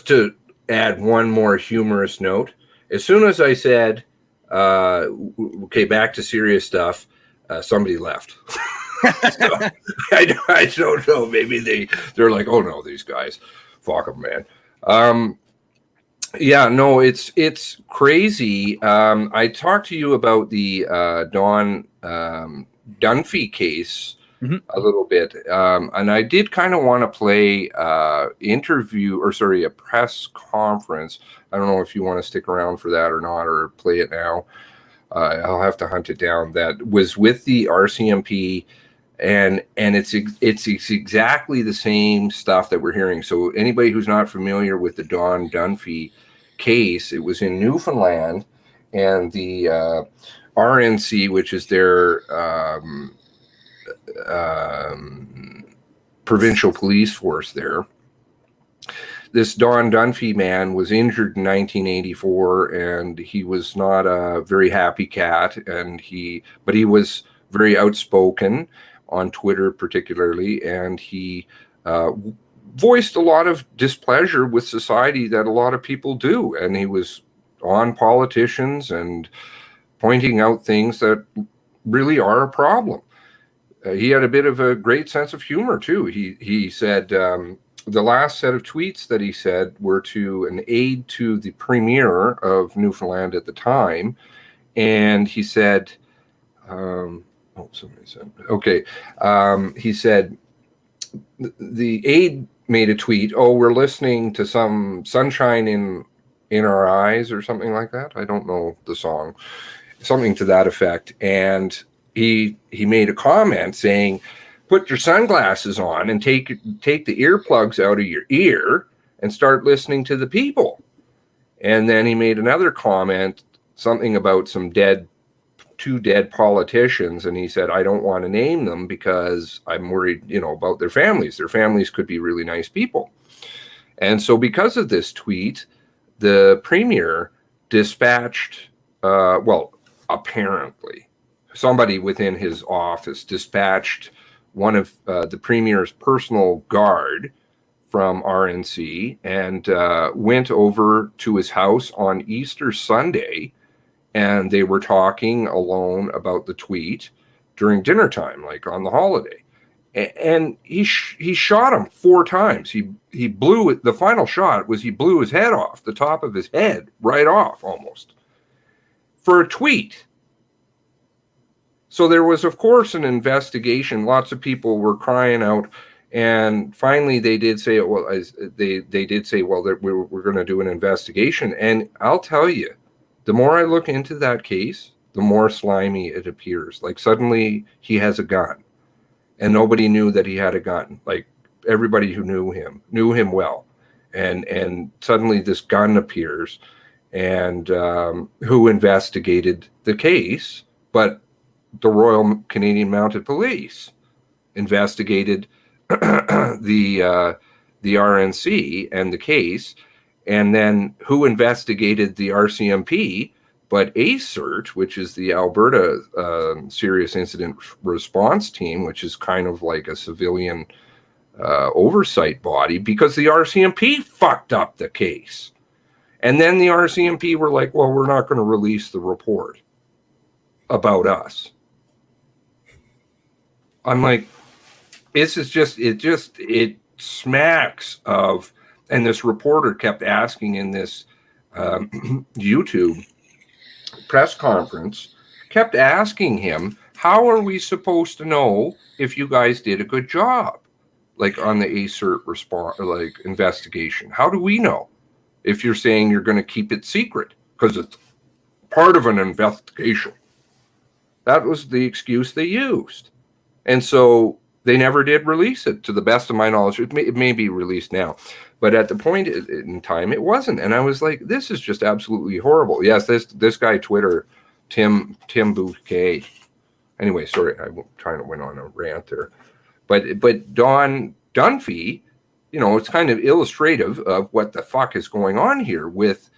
to add one more humorous note. As soon as I said, okay, back to serious stuff, somebody left. So, I don't know. Maybe they're like, oh no, these guys, fuck them, man. Yeah, no, it's crazy. I talked to you about the Don Dunphy case a little bit, and I did kind of want to play a press conference. I don't know if you want to stick around for that or not, or play it now. I'll have to hunt it down. That was with the RCMP, and it's exactly the same stuff that we're hearing. So anybody who's not familiar with the Don Dunphy case, it was in Newfoundland, and the RNC, which is their provincial police force there. This Don Dunphy man was injured in 1984, and he was not a very happy cat, but he was very outspoken on Twitter particularly, and he voiced a lot of displeasure with society that a lot of people do, and he was on politicians and pointing out things that really are a problem. He had a bit of a great sense of humor too. He said the last set of tweets that he said were to an aide to the premier of Newfoundland at the time, and he said, he said the aide made a tweet, oh, we're listening to some Sunshine in Our Eyes or something like that. I don't know the song, something to that effect. And he made a comment saying, put your sunglasses on and take the earplugs out of your ear and start listening to the people. And then he made another comment, something about two dead politicians, and he said, I don't want to name them because I'm worried, about their families. Their families could be really nice people. And so because of this tweet, the premier dispatched, apparently somebody within his office dispatched one of the premier's personal guard from RNC and went over to his house on Easter Sunday, and they were talking alone about the tweet during dinner time, like on the holiday. And he shot him 4 times. He blew it. The final shot was he blew his head off, the top of his head, right off almost, for a tweet. So there was, of course, an investigation. Lots of people were crying out, and finally they did say, well, we're going to do an investigation. And I'll tell you, the more I look into that case, the more slimy it appears. Like suddenly he has a gun, and nobody knew that he had a gun. Like everybody who knew him well, and suddenly this gun appears, and who investigated the case? But the Royal Canadian Mounted Police investigated the RNC and the case. And then who investigated the RCMP but ACERT, which is the Alberta Serious Incident Response Team, which is kind of like a civilian oversight body, because the RCMP fucked up the case. And then the RCMP were like, well, we're not going to release the report about us. I'm like, it smacks of, and this reporter kept asking in this YouTube press conference, kept asking him, how are we supposed to know if you guys did a good job? Like on the ACERT investigation. How do we know if you're saying you're going to keep it secret? Because it's part of an investigation. That was the excuse they used. And so they never did release it, to the best of my knowledge. It may be released now. But at the point in time, it wasn't. And I was like, this is just absolutely horrible. Yes, this guy, Twitter, Tim Bouquet. Anyway, sorry, I'm trying to went on a rant there. But Don Dunphy, you know, it's kind of illustrative of what the fuck is going on here with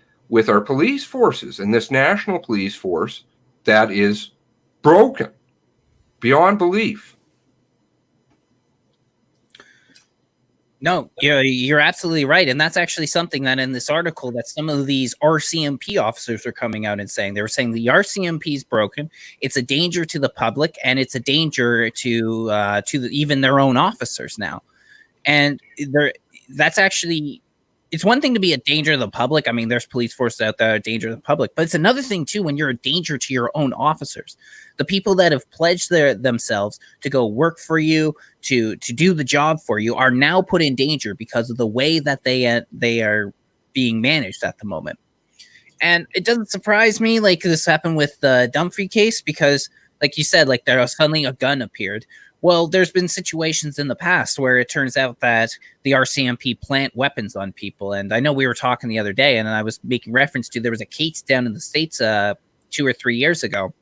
our police forces and this national police force that is broken beyond belief. No, you're absolutely right. And that's actually something that in this article that some of these RCMP officers are coming out and saying. They were saying the RCMP is broken. It's a danger to the public, and it's a danger to even their own officers now. And that's actually, it's one thing to be a danger to the public. I mean, there's police forces out there that are a danger to the public, but it's another thing too when you're a danger to your own officers. The people that have pledged themselves to go work for you, to do the job for you, are now put in danger because of the way that they are being managed at the moment. And it doesn't surprise me, like this happened with the Dunphy case, because like you said, like there was suddenly a gun appeared. Well, there's been situations in the past where it turns out that the RCMP plant weapons on people. And I know we were talking the other day, and I was making reference to, there was a case down in the States 2 or 3 years ago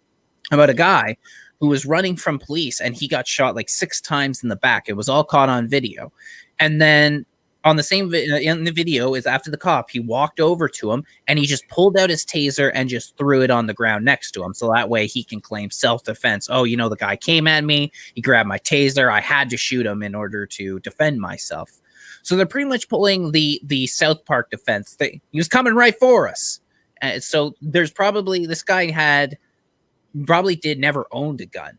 about a guy who was running from police, and he got shot like 6 times in the back. It was all caught on video. And then on the same in the video is after the cop, he walked over to him and he just pulled out his taser and just threw it on the ground next to him. So that way he can claim self-defense. Oh, you know, the guy came at me, he grabbed my taser, I had to shoot him in order to defend myself. So they're pretty much pulling the South Park defense thing. He was coming right for us. So there's probably, this guy never owned a gun,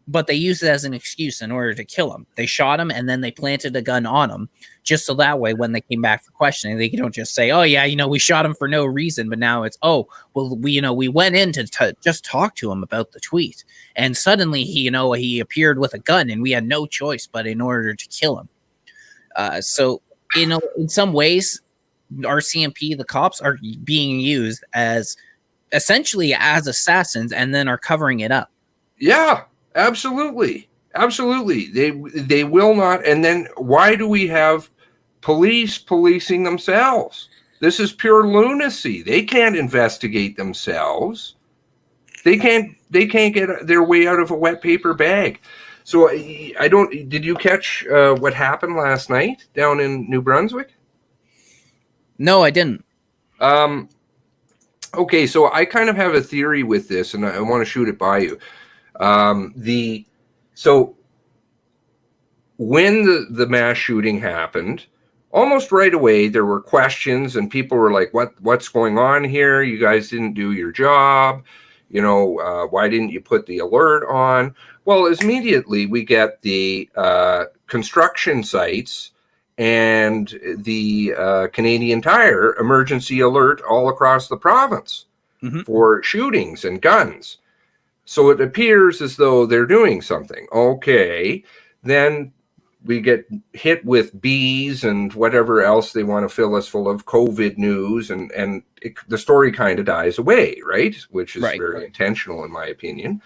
but they used it as an excuse in order to kill him. They shot him and then they planted a gun on him, just so that way when they came back for questioning, they don't just say, oh yeah, you know, we shot him for no reason, but now it's, oh, well, we went in to just talk to him about the tweet, and suddenly he appeared with a gun and we had no choice but in order to kill him. So, you know, in some ways, RCMP, the cops, are being used as essentially as assassins and then are covering it up. Yeah. Absolutely. They will not. And then why do we have police policing themselves? This is pure lunacy. They can't investigate themselves. They can't get their way out of a wet paper bag. So did you catch what happened last night down in New Brunswick? No, I didn't. Okay. So I kind of have a theory with this, and I want to shoot it by you. So when the mass shooting happened, almost right away there were questions, and people were like, what's going on here? You guys didn't do your job. You know, why didn't you put the alert on? Well, immediately we get the construction sites and the Canadian Tire emergency alert all across the province for shootings and guns. So it appears as though they're doing something. Okay, then we get hit with bees and whatever else they want to fill us full of COVID news, and the story kind of dies away, right? Which is very intentional in my opinion.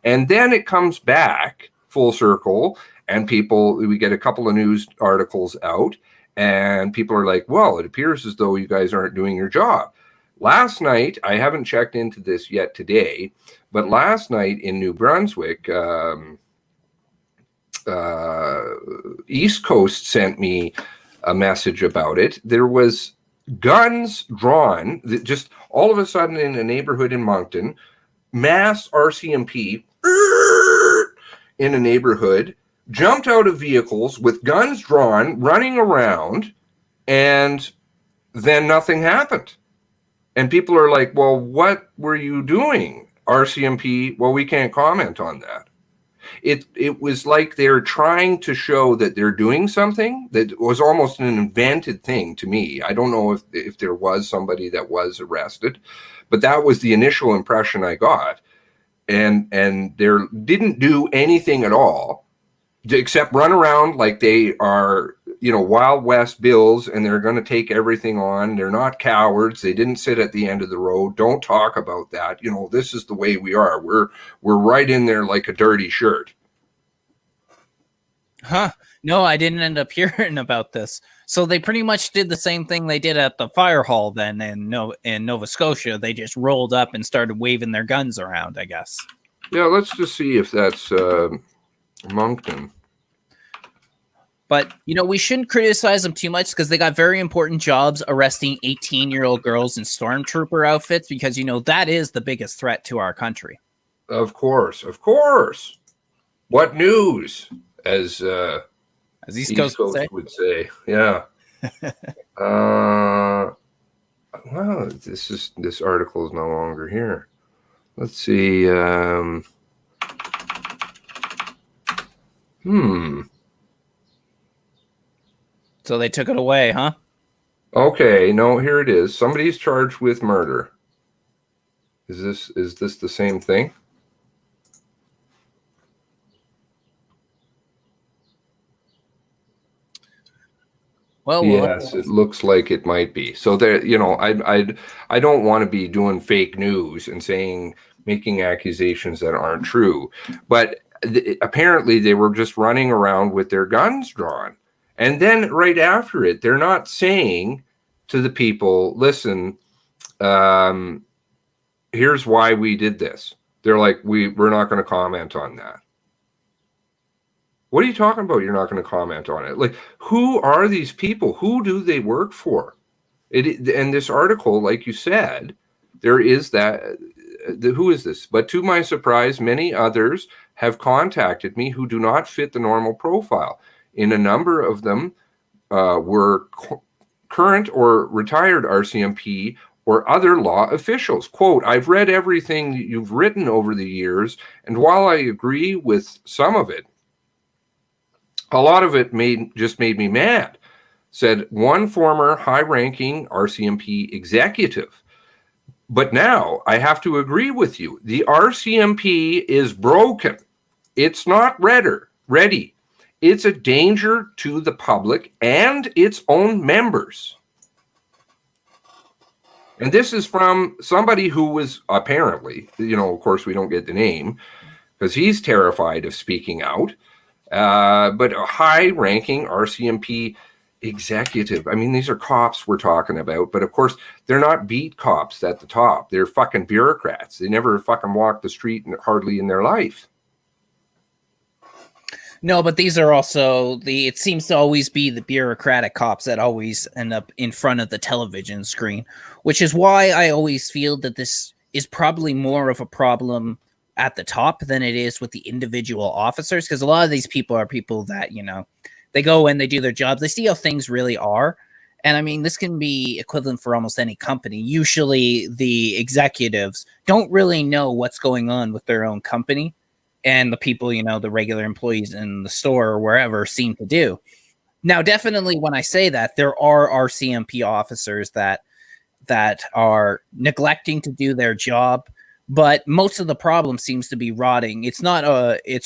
And then it comes back full circle, and we get a couple of news articles out, and people are like, well, it appears as though you guys aren't doing your job. Last night, I haven't checked into this yet today, but last night in New Brunswick, East Coast sent me a message about it. There was guns drawn, just all of a sudden in a neighborhood in Moncton, mass RCMP in a neighborhood, jumped out of vehicles with guns drawn, running around, and then nothing happened. And people are like, well, what were you doing, RCMP? Well, we can't comment on that. It was like they're trying to show that they're doing something that was almost an invented thing to me. I don't know if there was somebody that was arrested, but that was the initial impression I got. And they didn't do anything at all except run around like they are, Wild West bills, and they're going to take everything on. They're not cowards. They didn't sit at the end of the road. Don't talk about that. This is the way we are. We're right in there like a dirty shirt. Huh. No, I didn't end up hearing about this. So they pretty much did the same thing they did at the fire hall then in Nova Scotia. They just rolled up and started waving their guns around, I guess. Yeah, let's just see if that's Moncton. But, we shouldn't criticize them too much because they got very important jobs arresting 18-year-old girls in stormtrooper outfits because, that is the biggest threat to our country. Of course. What news, as East Coast would say. Yeah. Well, this article is no longer here. Let's see. So they took it away, huh? Okay, no, here it is. Somebody's charged with murder. Is this the same thing? Well, yes, it looks like it might be. So there, I don't want to be doing fake news and making accusations that aren't true. But apparently they were just running around with their guns drawn. And then right after it, they're not saying to the people, listen, here's why we did this. They're like, we're not going to comment on that. What are you talking about? You're not going to comment on it. Like, who are these people? Who do they work for? And this article, like you said, there is who is this? But to my surprise, many others have contacted me who do not fit the normal profile. In a number of them were current or retired RCMP or other law officials. Quote, I've read everything you've written over the years, and while I agree with some of it, a lot of it just made me mad, said one former high-ranking RCMP executive. But now I have to agree with you. The RCMP is broken. It's not ready. It's a danger to the public and its own members. And this is from somebody who was apparently, of course, we don't get the name because he's terrified of speaking out, but a high-ranking RCMP executive. I mean, these are cops we're talking about, but of course, they're not beat cops at the top. They're fucking bureaucrats. They never fucking walk the street hardly in their life. No, but these are also it seems to always be the bureaucratic cops that always end up in front of the television screen, which is why I always feel that this is probably more of a problem at the top than it is with the individual officers. Because a lot of these people are people that, they go and they do their jobs. They see how things really are. And I mean, this can be equivalent for almost any company. Usually the executives don't really know what's going on with their own company. And the people, the regular employees in the store or wherever seem to do. Now, definitely when I say that, there are RCMP officers that are neglecting to do their job, but most of the problem seems to be rotting. It's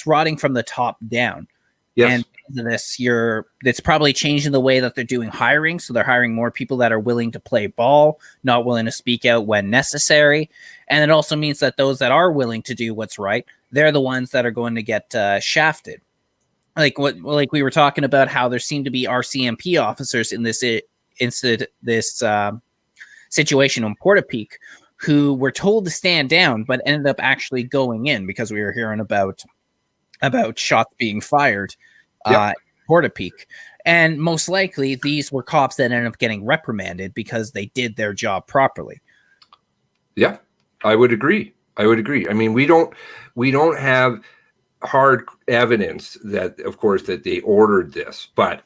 rotting from the top down. Yes. And it's probably changing the way that they're doing hiring. So they're hiring more people that are willing to play ball, not willing to speak out when necessary. And it also means that those that are willing to do what's right, they're the ones that are going to get shafted. Like we were talking about how there seem to be RCMP officers in this situation on Portapique who were told to stand down, but ended up actually going in because we were hearing about shots being fired at Portapique. And most likely these were cops that ended up getting reprimanded because they did their job properly. Yeah, I would agree. I mean, we don't have hard evidence that, of course, that they ordered this, but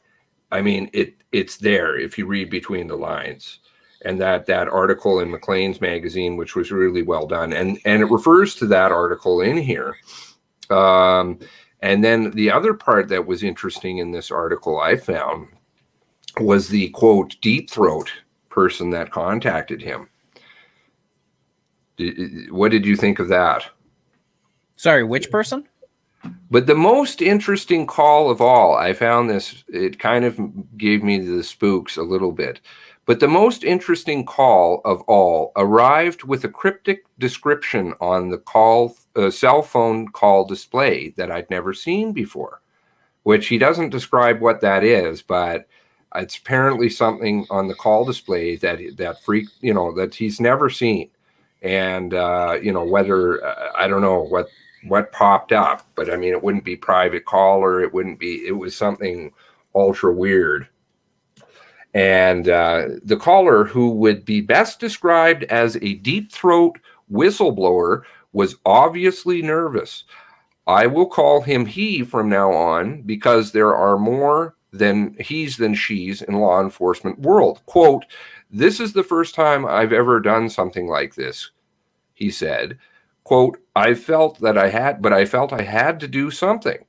I mean, it's there if you read between the lines. And that article in Maclean's magazine, which was really well done, and it refers to that article in here. And then the other part that was interesting in this article I found was the, quote, deep throat person that contacted him. What did you think of that? Sorry, which person? But the most interesting call of all, I found this, it kind of gave me the spooks a little bit. But the most interesting call of all arrived with a cryptic description on the cell phone call display that I'd never seen before, which he doesn't describe what that is, but it's apparently something on the call display that he's never seen. And, whether, I don't know what popped up, but I mean, it wouldn't be private caller. It was something ultra weird. And the caller, who would be best described as a deep throat whistleblower, was obviously nervous. I will call him he from now on because there are more than he's than she's in law enforcement world. Quote, "This is the first time I've ever done something like this," he said. Quote, I felt I had to do something.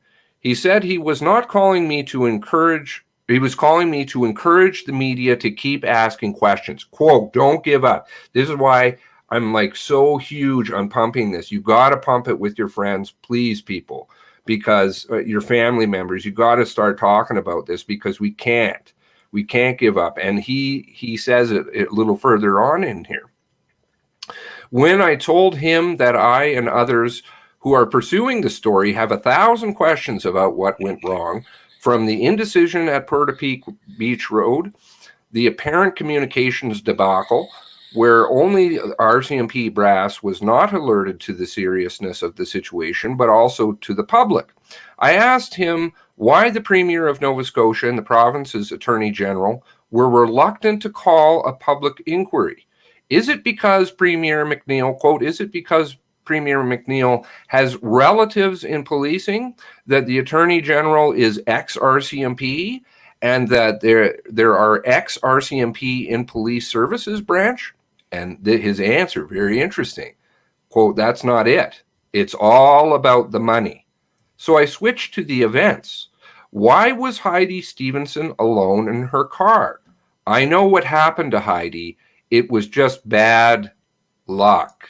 He said he was not calling me to encourage, he was calling me to encourage the media to keep asking questions. Quote, "Don't give up." This is why I'm like so huge on pumping this. You got to pump it with your friends, please, people, because your family members, you got to start talking about this because we can't give up. And he says it a little further on in here. When I told him that I and others who are pursuing the story have 1,000 questions about what went wrong, from the indecision at Purta Beach Road, the apparent communications debacle, where only RCMP brass was not alerted to the seriousness of the situation, but also to the public. I asked him why the Premier of Nova Scotia and the province's Attorney General were reluctant to call a public inquiry. Is it because Premier McNeil, quote, "Is it because Premier McNeil has relatives in policing, that the Attorney General is ex-RCMP, and that there are ex-RCMP in police services branch?" And his answer, very interesting, quote, "That's not it. It's all about the money." So I switched to the events. Why was Heidi Stevenson alone in her car? I know what happened to Heidi. It was just bad luck.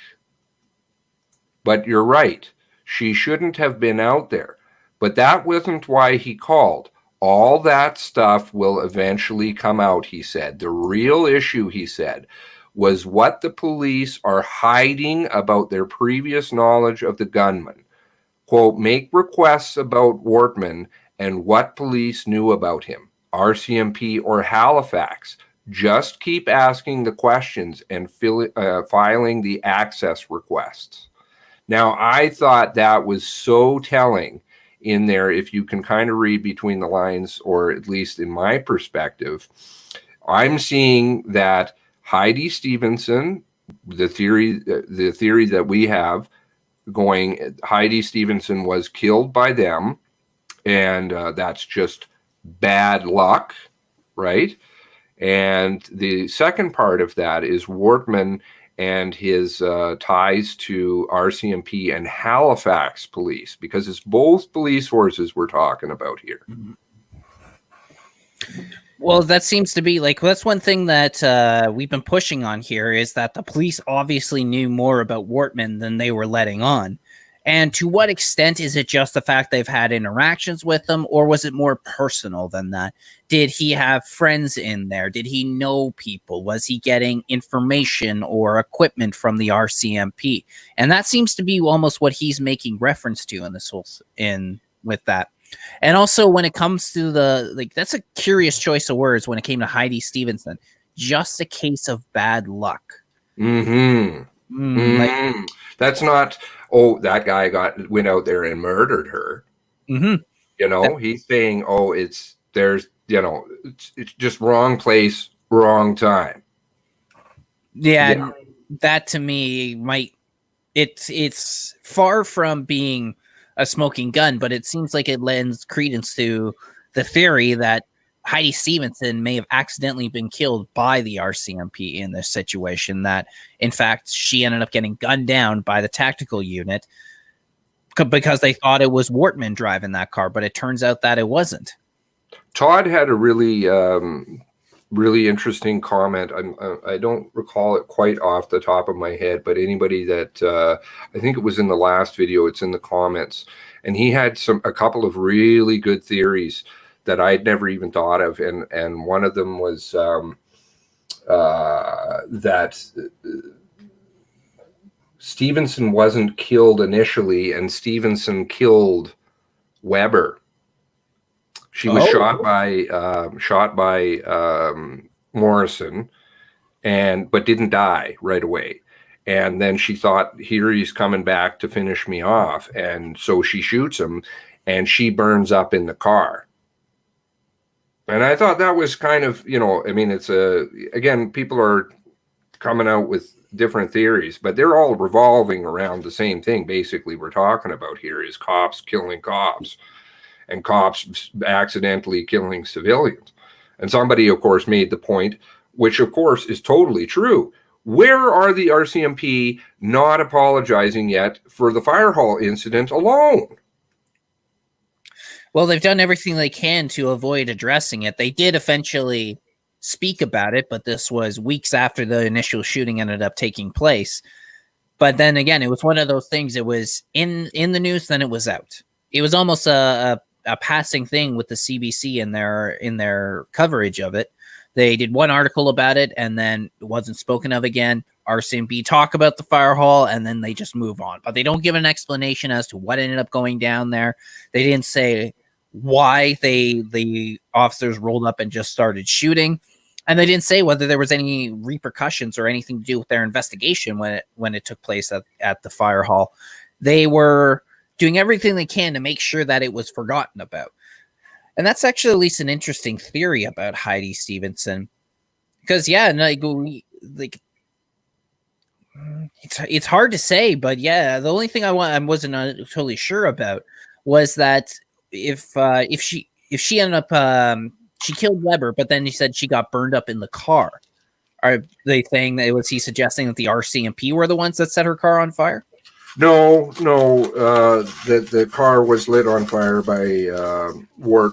But you're right. She shouldn't have been out there. But that wasn't why he called. All that stuff will eventually come out, he said. The real issue, he said, was what the police are hiding about their previous knowledge of the gunman. Quote, "Make requests about Wortman and what police knew about him, RCMP or Halifax. Just keep asking the questions and filing the access requests." Now, I thought that was so telling in there, if you can kind of read between the lines, or at least in my perspective. I'm seeing that Heidi Stevenson, the theory that we have going, Heidi Stevenson was killed by them, and that's just bad luck, right? And the second part of that is Wortman and his ties to RCMP and Halifax police, because it's both police forces we're talking about here. Well, that seems to be like, that's one thing that we've been pushing on here, is that the police obviously knew more about Wortman than they were letting on. And to what extent is it just the fact they've had interactions with them, or was it more personal than that? Did he have friends in there? Did he know people? Was he getting information or equipment from the RCMP? And that seems to be almost what he's making reference to in this whole with that. And also when it comes to that's a curious choice of words when it came to Heidi Stevenson. Just a case of bad luck. That's not, oh, that guy went out there and murdered her. He's saying, oh, it's just wrong place, wrong time. Yeah. That to me it's far from being a smoking gun, but it seems like it lends credence to the theory that Heidi Stevenson may have accidentally been killed by the RCMP in this situation, that in fact she ended up getting gunned down by the tactical unit because they thought it was Wortman driving that car, but it turns out that it wasn't. Todd had a really interesting comment. I don't recall it quite off the top of my head, but anybody that I think it was in the last video, it's in the comments. and he had a couple of really good theories that I'd never even thought of, and one of them was that Stevenson wasn't killed initially, and Stevenson killed Weber. She was shot by Morrison, but didn't die right away. And then she thought, here he's coming back to finish me off, and so she shoots him, and she burns up in the car. And I thought that was kind of, I mean, it's again, people are coming out with different theories, but they're all revolving around the same thing. Basically, we're talking about here is cops killing cops and cops accidentally killing civilians. And somebody, of course, made the point, which, of course, is totally true. Where are the RCMP not apologizing yet for the fire hall incident alone? Well, they've done everything they can to avoid addressing it. They did eventually speak about it, but this was weeks after the initial shooting ended up taking place. But then again, it was one of those things. It was in the news, then it was out. It was almost a passing thing with the CBC in their coverage of it. They did one article about it, and then it wasn't spoken of again. RCMP talk about the fire hall, and then they just move on. But they don't give an explanation as to what ended up going down there. They didn't say why the officers rolled up and just started shooting. And they didn't say whether there was any repercussions or anything to do with their investigation when it took place at the fire hall. They were doing everything they can to make sure that it was forgotten about. And that's actually at least an interesting theory about Heidi Stevenson. Because, yeah, it's hard to say, but yeah, the only thing I wasn't totally sure about was that if she ended up she killed Weber, but then he said she got burned up in the car. Are they saying that was he suggesting that the RCMP were the ones that set her car on fire? No. The car was lit on fire by Wart.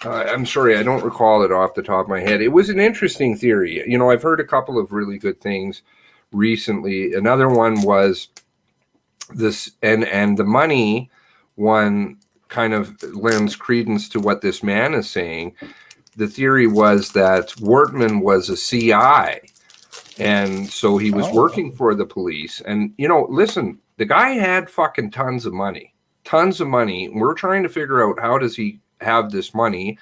I'm sorry, I don't recall it off the top of my head. It was an interesting theory. I've heard a couple of really good things recently. Another one was this, and the money one kind of lends credence to what this man is saying. The theory was that Wortman was a CI, and so he was working for the police. And, listen, the guy had fucking tons of money. We're trying to figure out, how does he have this money?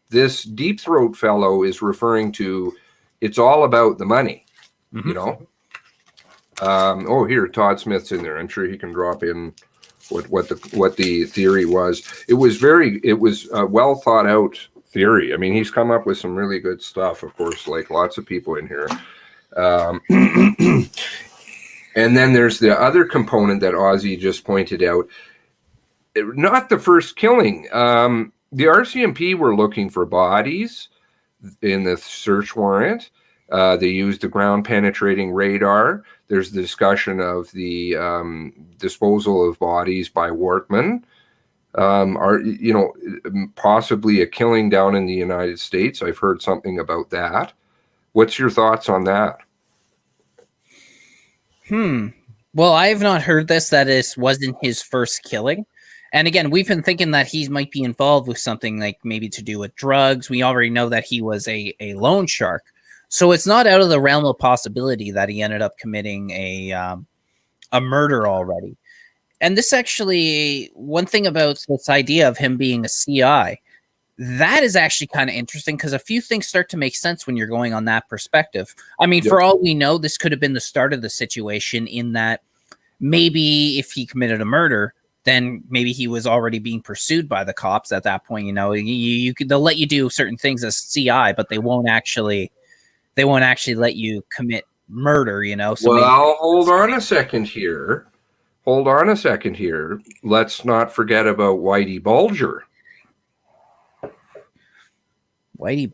This Deep Throat fellow is referring to, it's all about the money, here, Todd Smith's in there. I'm sure he can drop in what the theory was. It was a well thought out theory. I mean, he's come up with some really good stuff, of course, like lots of people in here. And then there's the other component that Ozzy just pointed out. Not the first killing. The RCMP were looking for bodies in the search warrant. They used the ground penetrating radar. There's the discussion of the disposal of bodies by Wortman. Possibly a killing down in the United States. I've heard something about that. What's your thoughts on that? Well, I have not heard that this wasn't his first killing. And again, we've been thinking that he might be involved with something like maybe to do with drugs. We already know that he was a loan shark. So it's not out of the realm of possibility that he ended up committing a murder already. And this actually, one thing about this idea of him being a CI, that is actually kind of interesting because a few things start to make sense when you're going on that perspective. I mean, for all we know, this could have been the start of the situation in that maybe if he committed a murder, then maybe he was already being pursued by the cops at that point. They'll let you do certain things as CI, but they won't actually let you commit murder, So hold on a second here. Let's not forget about Whitey Bulger. Whitey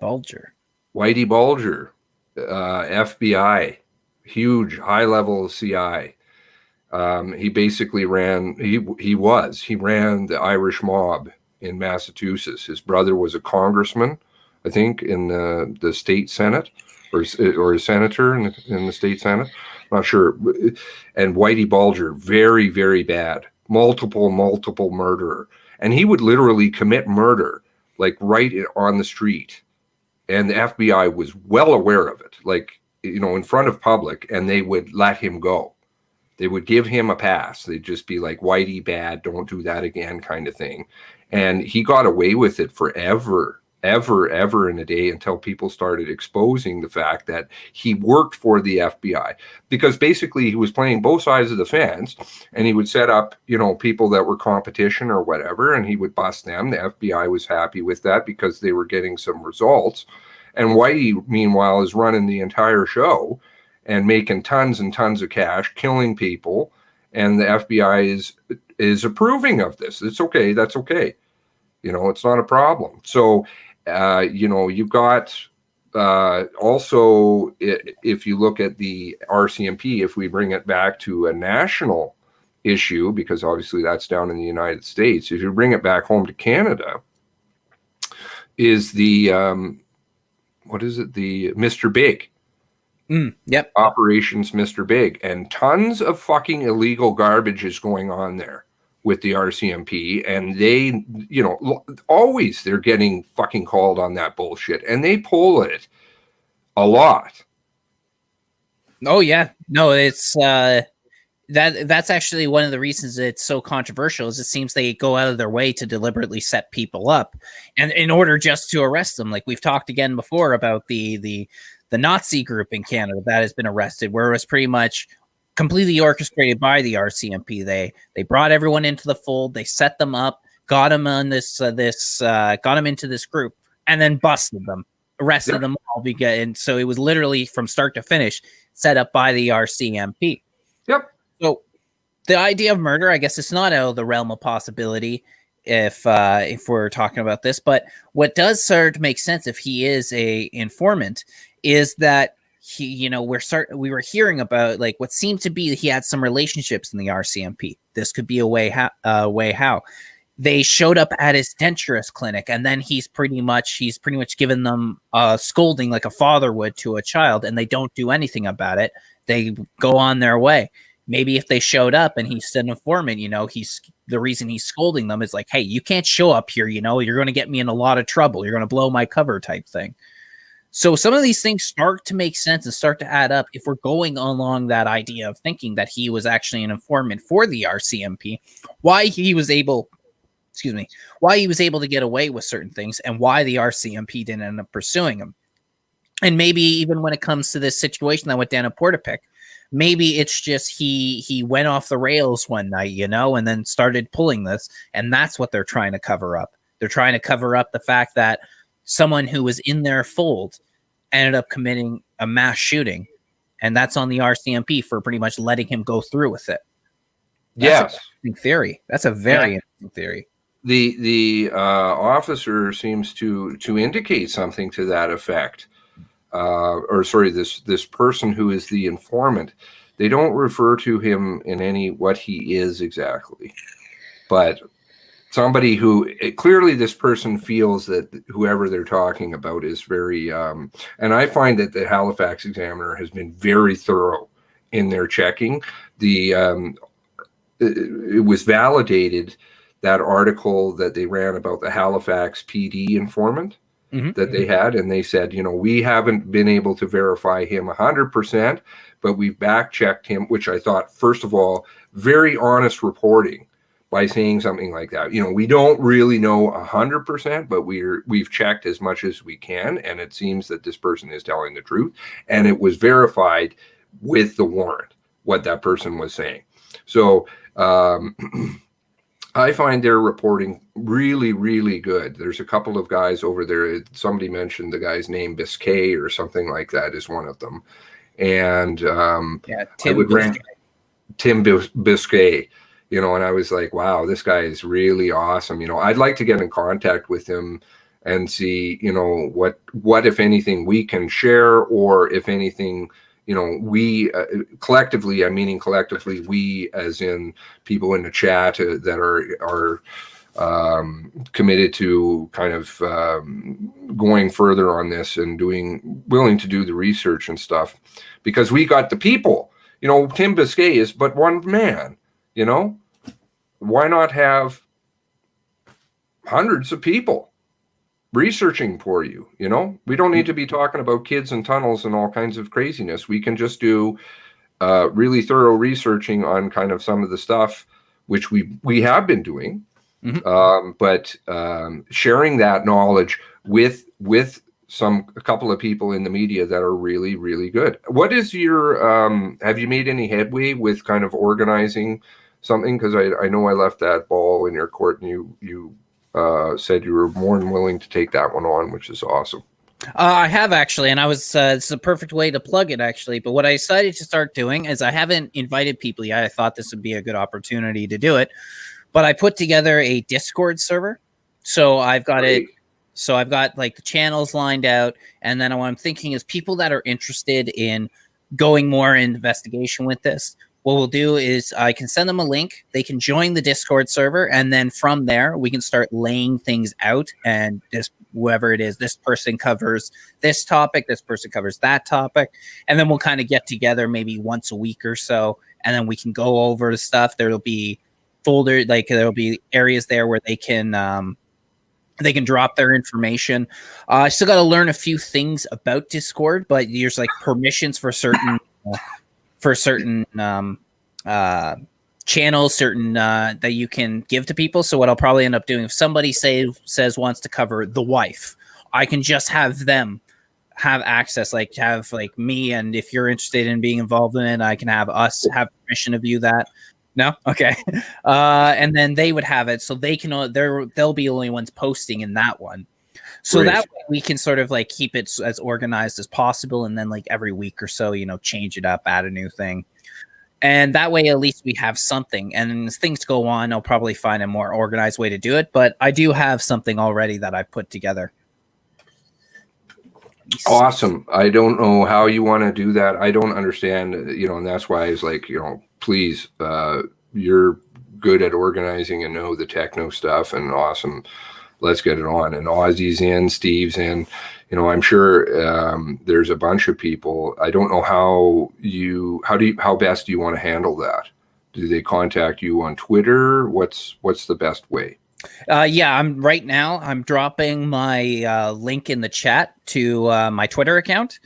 Bulger, FBI, huge, high-level CI. He basically ran the Irish mob in Massachusetts. His brother was a congressman, I think, in the state Senate, or a senator in the state Senate. I'm not sure. And Whitey Bulger, very, very bad. multiple murderer. And he would literally commit murder, like right on the street. And the FBI was well aware of it, like, you know, in front of public, and they would let him go. They would give him a pass. They'd just be like, Whitey bad, don't do that again kind of thing. And he got away with it forever, ever in a day, until people started exposing the fact that he worked for the FBI, because basically he was playing both sides of the fence, and he would set up, you know, people that were competition or whatever, and he would bust them. The FBI was happy with that because they were getting some results. And Whitey, meanwhile, is running the entire show and making tons and tons of cash, killing people. And the FBI is approving of this. It's okay. That's okay. You know, it's not a problem. So, you know, you've got also, if you look at the RCMP, if we bring it back to a national issue, because obviously that's down in the United States, if you bring it back home to Canada, is the, what is it? The Mr. Big. Yep. Operations Mr. Big. And tons of fucking illegal garbage is going on there with the RCMP. And they, you know, always they're getting fucking called on that bullshit. And they pull it a lot. Oh, yeah. No, it's that's actually one of the reasons it's so controversial, is it seems they go out of their way to deliberately set people up, and in order just to arrest them. Like we've talked again before about the Nazi group in Canada that has been arrested, where it was pretty much completely orchestrated by the RCMP. They brought everyone into the fold, they set them up, got them on got them into this group, and then busted them, arrested them all. And so it was literally from start to finish set up by the RCMP. Yep. So the idea of murder, I guess, it's not out of the realm of possibility if we're talking about this. But what does start to make sense if he is a informant is that he, you know, we were hearing about like what seemed to be he had some relationships in the RCMP. This could be a way how they showed up at his denturist clinic, and then he's pretty much given them a scolding like a father would to a child, and they don't do anything about it. They go on their way. Maybe if they showed up and he's an informant, you know, the reason he's scolding them is like, hey, you can't show up here, you know, you're going to get me in a lot of trouble. You're going to blow my cover type thing. So some of these things start to make sense and start to add up if we're going along that idea of thinking that he was actually an informant for the RCMP, why he was able to get away with certain things, and why the RCMP didn't end up pursuing him. And maybe even when it comes to this situation that went down at Portapic, maybe it's just he went off the rails one night, you know, and then started pulling this, and that's what they're trying to cover up. They're trying to cover up the fact that someone who was in their fold ended up committing a mass shooting, and that's on the RCMP for pretty much letting him go through with it. That's an interesting theory. That's a very interesting theory. The officer seems to indicate something to that effect. This person who is the informant, they don't refer to him in any what he is exactly, but somebody who clearly this person feels that whoever they're talking about is very, and I find that the Halifax Examiner has been very thorough in their checking. It was validated, that article that they ran about the Halifax PD informant that they had, and they said, you know, we haven't been able to verify him 100%, but we've back checked him, which I thought, first of all, very honest reporting by saying something like that. You know, we don't really know 100%, but we've checked as much as we can, and it seems that this person is telling the truth, and it was verified with the warrant what that person was saying. So I find their reporting really, really good. There's a couple of guys over there. Somebody mentioned the guy's name, Biscay or something like that, is one of them. And Tim Biscay, you know, and I was like, wow, this guy is really awesome. You know, I'd like to get in contact with him and see, you know, what if anything we can share, or if anything, you know, we collectively, I'm meaning collectively, we as in people in the chat that are committed to kind of going further on this and willing to do the research and stuff, because we got the people. You know, Tim Biscay is but one man, you know, why not have hundreds of people researching for you? You know, we don't need to be talking about kids and tunnels and all kinds of craziness. We can just do really thorough researching on kind of some of the stuff which we have been doing, but sharing that knowledge with a couple of people in the media that are really, really good. What is your have you made any headway with kind of organizing something? Because I know I left that ball in your court, and you said you were more than willing to take that one on, which is awesome. I have actually, and I was, it's a perfect way to plug it actually. But what I decided to start doing is I haven't invited people yet. I thought this would be a good opportunity to do it, but I put together a Discord server. So I've got it. So I've got like the channels lined out. And then what I'm thinking is people that are interested in going more in investigation with this, what we'll do is I can send them a link. They can join the Discord server. And then from there, we can start laying things out. And this, whoever it is, this person covers this topic. This person covers that topic. And then we'll kind of get together maybe once a week or so. And then we can go over the stuff. There'll be folder, like there'll be areas there where they can drop their information. I still got to learn a few things about Discord, but there's like permissions for certain channels, certain that you can give to people. So what I'll probably end up doing, if somebody says wants to cover the wife, I can just have them have access, like have like me, and if you're interested in being involved in it, I can have us have permission to view that. No? Okay. And then they would have it, so they can, they'll be the only ones posting in that one. So that way we can sort of like keep it as organized as possible. And then like every week or so, you know, change it up, add a new thing. And that way, at least we have something. And as things go on, I'll probably find a more organized way to do it. But I do have something already that I put together. Awesome. I don't know how you want to do that. I don't understand, you know, and that's why it's like, you know, please, you're good at organizing and know the techno stuff, and awesome. Let's get it on. And Ozzy's in, Steve's in, you know, I'm sure there's a bunch of people. I don't know how best do you want to handle that? Do they contact you on Twitter? What's the best way? Yeah, I'm dropping my link in the chat to my Twitter account,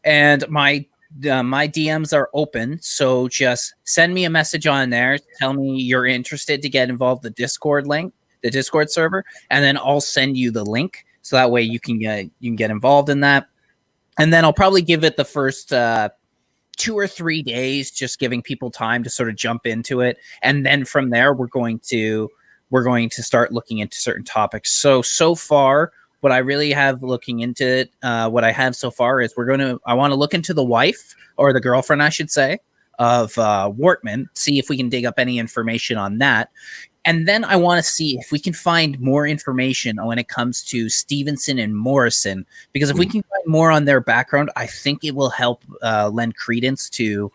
and my DMs are open. So just send me a message on there. Tell me you're interested to get involved in the Discord link, the Discord server, and then I'll send you the link. So that way you can get involved in that. And then I'll probably give it the first 2 or 3 days, just giving people time to sort of jump into it. And then from there, we're going to start looking into certain topics. So far, what I really have looking into it, what I have so far is I want to look into the wife, or the girlfriend, I should say, of Wortman, see if we can dig up any information on that. And then I want to see if we can find more information when it comes to Stevenson and Morrison, because if we can find more on their background, I think it will help lend credence to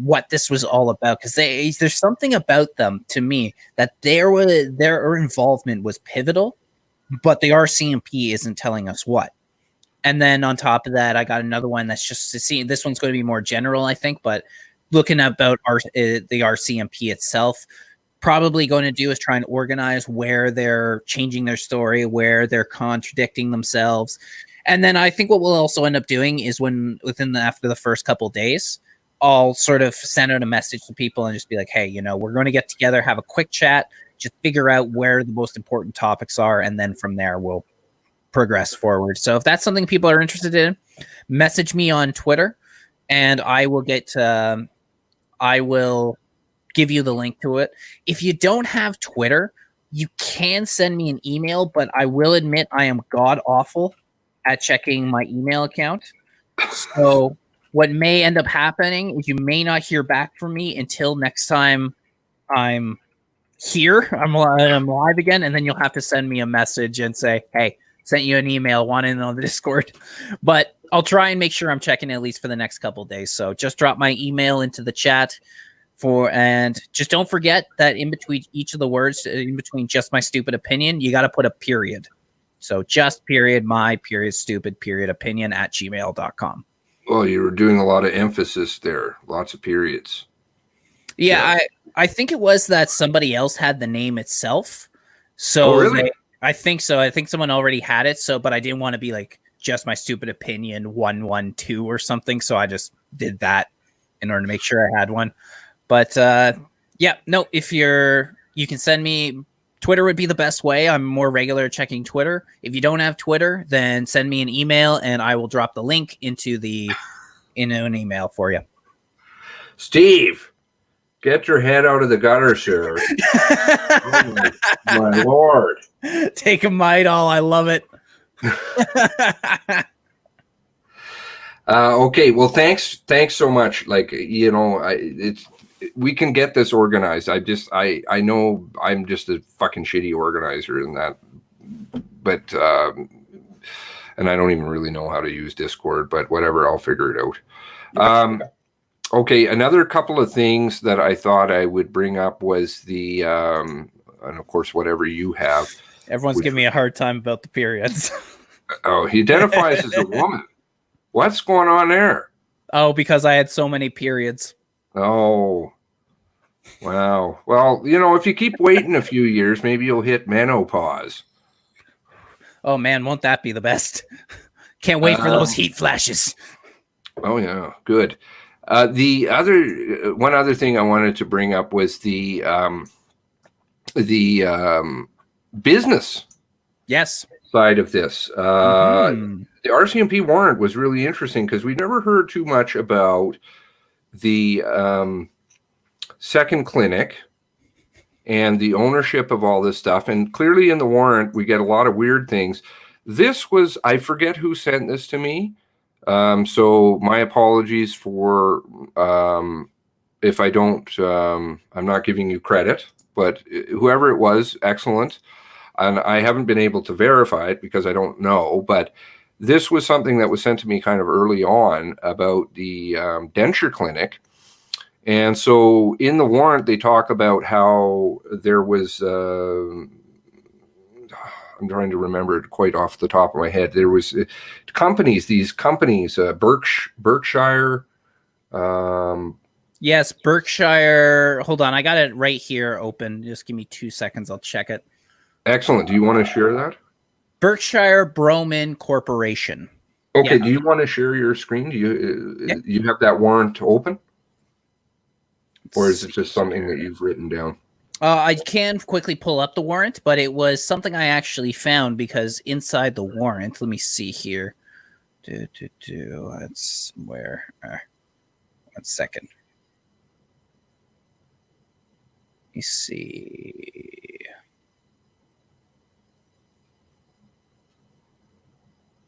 what this was all about. Because there's something about them, to me, that their involvement was pivotal, but the RCMP isn't telling us what. And then on top of that, I got another one that's just to see. This one's going to be more general, I think, but looking about the RCMP itself. Probably going to do is try and organize where they're changing their story, where they're contradicting themselves. And then I think what we'll also end up doing is after the first couple of days, I'll sort of send out a message to people and just be like, hey, you know, we're going to get together, have a quick chat, just figure out where the most important topics are. And then from there, we'll progress forward. So if that's something people are interested in, message me on Twitter and I will give you the link to it. If you don't have Twitter, you can send me an email, but I will admit I am god awful at checking my email account. So what may end up happening is you may not hear back from me until next time I'm here. I'm live again, and then you'll have to send me a message and say, hey, sent you an email, want in on the Discord. But I'll try and make sure I'm checking at least for the next couple of days. So just drop my email into the chat. And just don't forget that in between each of the words, in between just my stupid opinion, you got to put a period. So just period, my period, stupid period opinion @gmail.com. Well, you were doing a lot of emphasis there. Lots of periods. Yeah. I think it was that somebody else had the name itself. So Oh, really? I think so. I think someone already had it. So, but I didn't want to be like just my stupid opinion 112 or something. So I just did that in order to make sure I had one. But yeah, no, if you can send me. Twitter would be the best way. I'm more regular checking Twitter. If you don't have Twitter, then send me an email and I will drop the link into an email for you. Steve, get your head out of the gutter, sir. Oh, my Lord. Take a mite all. I love it. Okay. Well, thanks so much. Like, you know, we can get this organized. I know I'm just a fucking shitty organizer in that, but, and I don't even really know how to use Discord, but whatever, I'll figure it out. Okay. Another couple of things that I thought I would bring up was the, and of course, whatever you have. Everyone's giving me a hard time about the periods. Oh, he identifies as a woman. What's going on there? Oh, because I had so many periods. Oh, wow. Well, you know, if you keep waiting a few years, maybe you'll hit menopause. Oh, man, won't that be the best? Can't wait for those heat flashes. Oh, yeah. Good. One other thing I wanted to bring up was the business side of this. The RCMP warrant was really interesting because we never heard too much about the second clinic and the ownership of all this stuff. And clearly in the warrant, we get a lot of weird things. This was, I forget who sent this to me. So my apologies for if I don't, I'm not giving you credit, but whoever it was, excellent. And I haven't been able to verify it because I don't know, but this was something that was sent to me kind of early on about the denture clinic. And so in the warrant, they talk about how there was, I'm trying to remember it quite off the top of my head. There was these companies, Berkshire. Yes, Berkshire. Hold on. I got it right here open. Just give me 2 seconds. I'll check it. Excellent. Do you want to share that? Berkshire Broman Corporation. Okay. Yeah. Do you want to share your screen? Do you have that warrant open? Or is it just something that you've written down? I can quickly pull up the warrant, but it was something I actually found because inside the warrant, let me see here. That's where. 1 second. Let me see.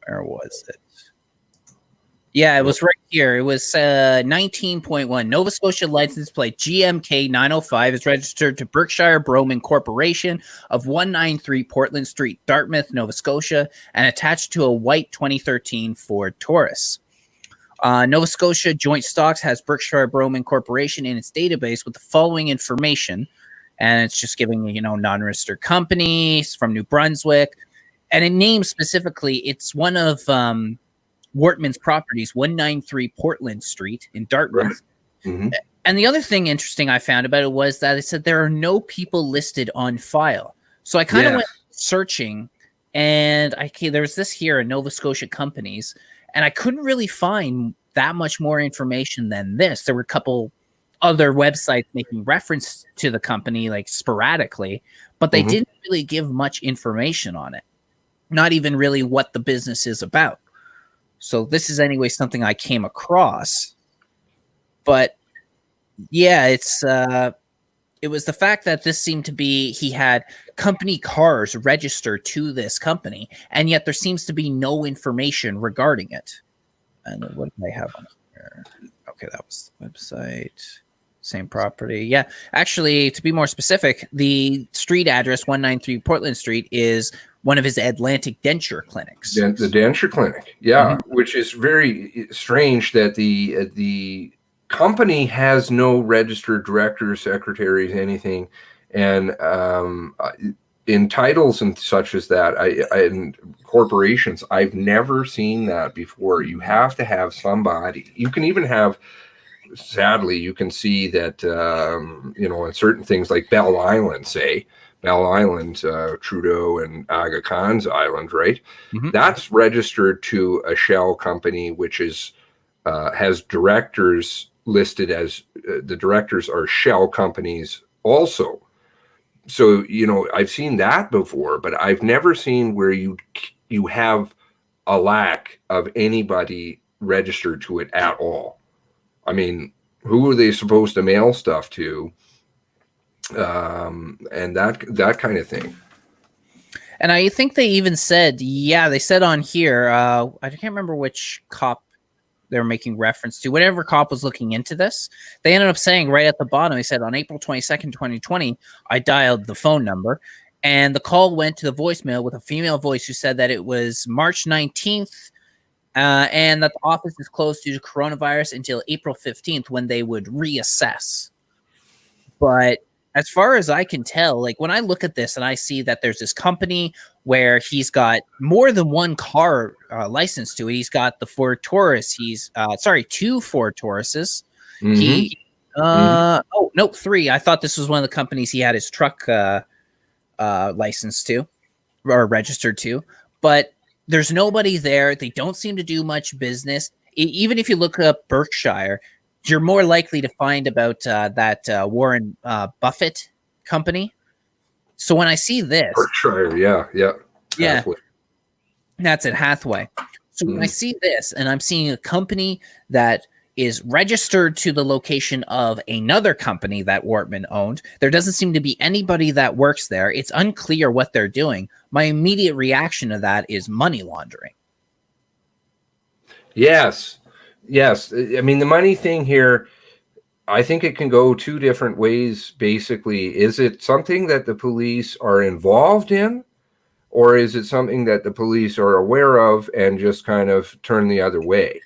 Where was it? Yeah, it was right here. It was 19.1. Nova Scotia license plate GMK 905 is registered to Berkshire Broman Corporation of 193 Portland Street, Dartmouth, Nova Scotia, and attached to a white 2013 Ford Taurus. Nova Scotia Joint Stocks has Berkshire Broman Corporation in its database with the following information, and it's just giving, non-registered companies from New Brunswick, and it names specifically it's one of Wortman's properties, 193 Portland Street in Dartmouth. Right. Mm-hmm. And the other thing interesting I found about it was that it said there are no people listed on file. So I kind of went searching, and there was this here in Nova Scotia companies, and I couldn't really find that much more information than this. There were a couple other websites making reference to the company, like sporadically, but they didn't really give much information on it. Not even really what the business is about. So this is anyway something I came across. But yeah, it was the fact that this seemed to be, he had company cars registered to this company, and yet there seems to be no information regarding it. And what do they have on here? Okay, that was the website. Same property. Yeah, actually, to be more specific, the street address, 193 Portland Street, is one of his Atlantic denture clinics. The denture clinic, yeah, which is very strange that the company has no registered directors, secretaries, anything, and in titles and such as that, in corporations, I've never seen that before. You have to have somebody. You can even have sadly, you can see that, in certain things like Bell Island, Trudeau and Aga Khan's island, right? Mhm. That's registered to a shell company, which is has directors listed as the directors are shell companies also. So, I've seen that before, but I've never seen where you have a lack of anybody registered to it at all. I mean, who are they supposed to mail stuff to? And that kind of thing. And I think they even said, they said on here, I can't remember which cop they're making reference to. Whatever cop was looking into this, they ended up saying right at the bottom, they said on April 22nd, 2020, I dialed the phone number, and the call went to the voicemail with a female voice who said that it was March 19th, and that the office is closed due to coronavirus until April 15th when they would reassess. But as far as I can tell, like when I look at this and I see that there's this company where he's got more than one car license to it. He's got the Ford Taurus. He's 2 Ford Tauruses. Mm-hmm. 3. I thought this was one of the companies he had his truck licensed to or registered to, but there's nobody there. They don't seem to do much business. Even if you look up Berkshire, you're more likely to find about that Warren Buffett company. So when I see this, Berkshire, yeah, Hathaway. That's at Hathaway. So when I see this, and I'm seeing a company that is registered to the location of another company that Wortman owned, there doesn't seem to be anybody that works there. It's unclear what they're doing. My immediate reaction to that is money laundering. Yes. I mean, the money thing here, I think it can go two different ways, basically. Is it something that the police are involved in, or is it something that the police are aware of and just kind of turn the other way?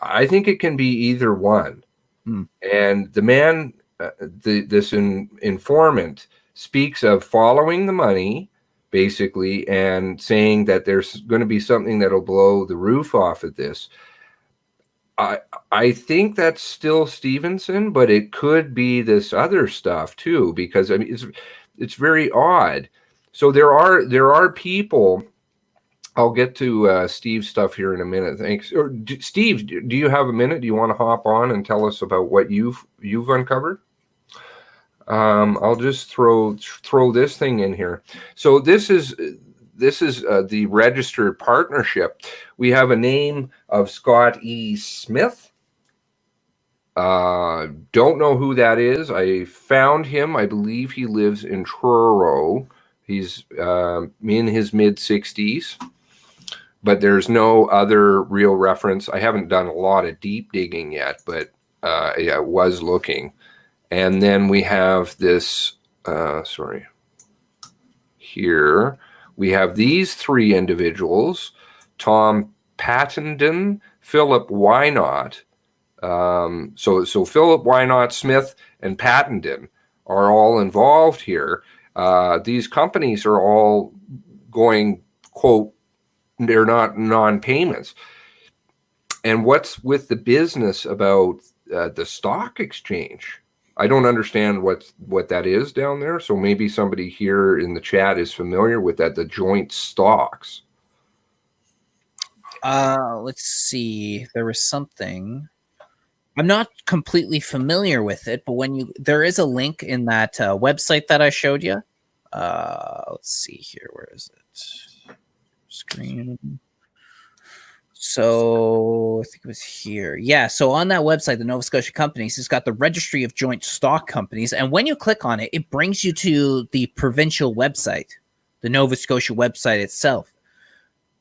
I think it can be either one. And the man, this informant, speaks of following the money, basically, and saying that there's going to be something that'll blow the roof off of this. I think that's still Stevenson, but it could be this other stuff too, because I mean it's very odd. So there are people. I'll get to Steve's stuff here in a minute. Thanks. Or Steve, do you have a minute? Do you want to hop on and tell us about what you've uncovered? I'll just throw this thing in here. So this is the registered partnership. We have a name of Scott E. Smith. Don't know who that is. I found him. I believe he lives in Truro. He's in his mid-60s. But there's no other real reference. I haven't done a lot of deep digging yet, but I was looking. And then we have this, here. We have these three individuals, Tom Pattenden, Philip Wynot. So Philip Wynot, Smith, and Pattenden are all involved here. These companies are all going, quote, they're not non-payments. And what's with the business about the stock exchange? I don't understand what that is down there. So maybe somebody here in the chat is familiar with that, the joint stocks. Let's see. There was something. I'm not completely familiar with it, but there is a link in that website that I showed you. Let's see here. Where is it? Screen. So I think it was here. Yeah. So on that website, the Nova Scotia companies, it's got the registry of joint stock companies. And when you click on it, it brings you to the provincial website, the Nova Scotia website itself.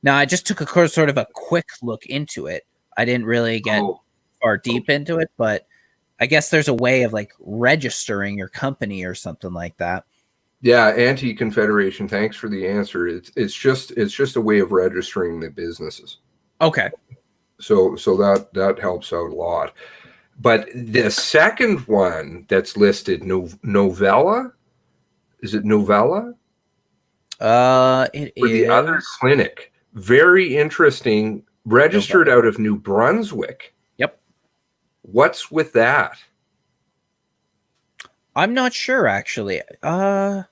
Now, I just took sort of a quick look into it. I didn't really get far deep into it, but I guess there's a way of like registering your company or something like that. Yeah, Anti-Confederation. Thanks for the answer. It's just a way of registering the businesses. Okay. So that helps out a lot. But the second one that's listed, Novella, is it Novella? It For is the other clinic. Very interesting. Registered out of New Brunswick. Yep. What's with that? I'm not sure, actually. The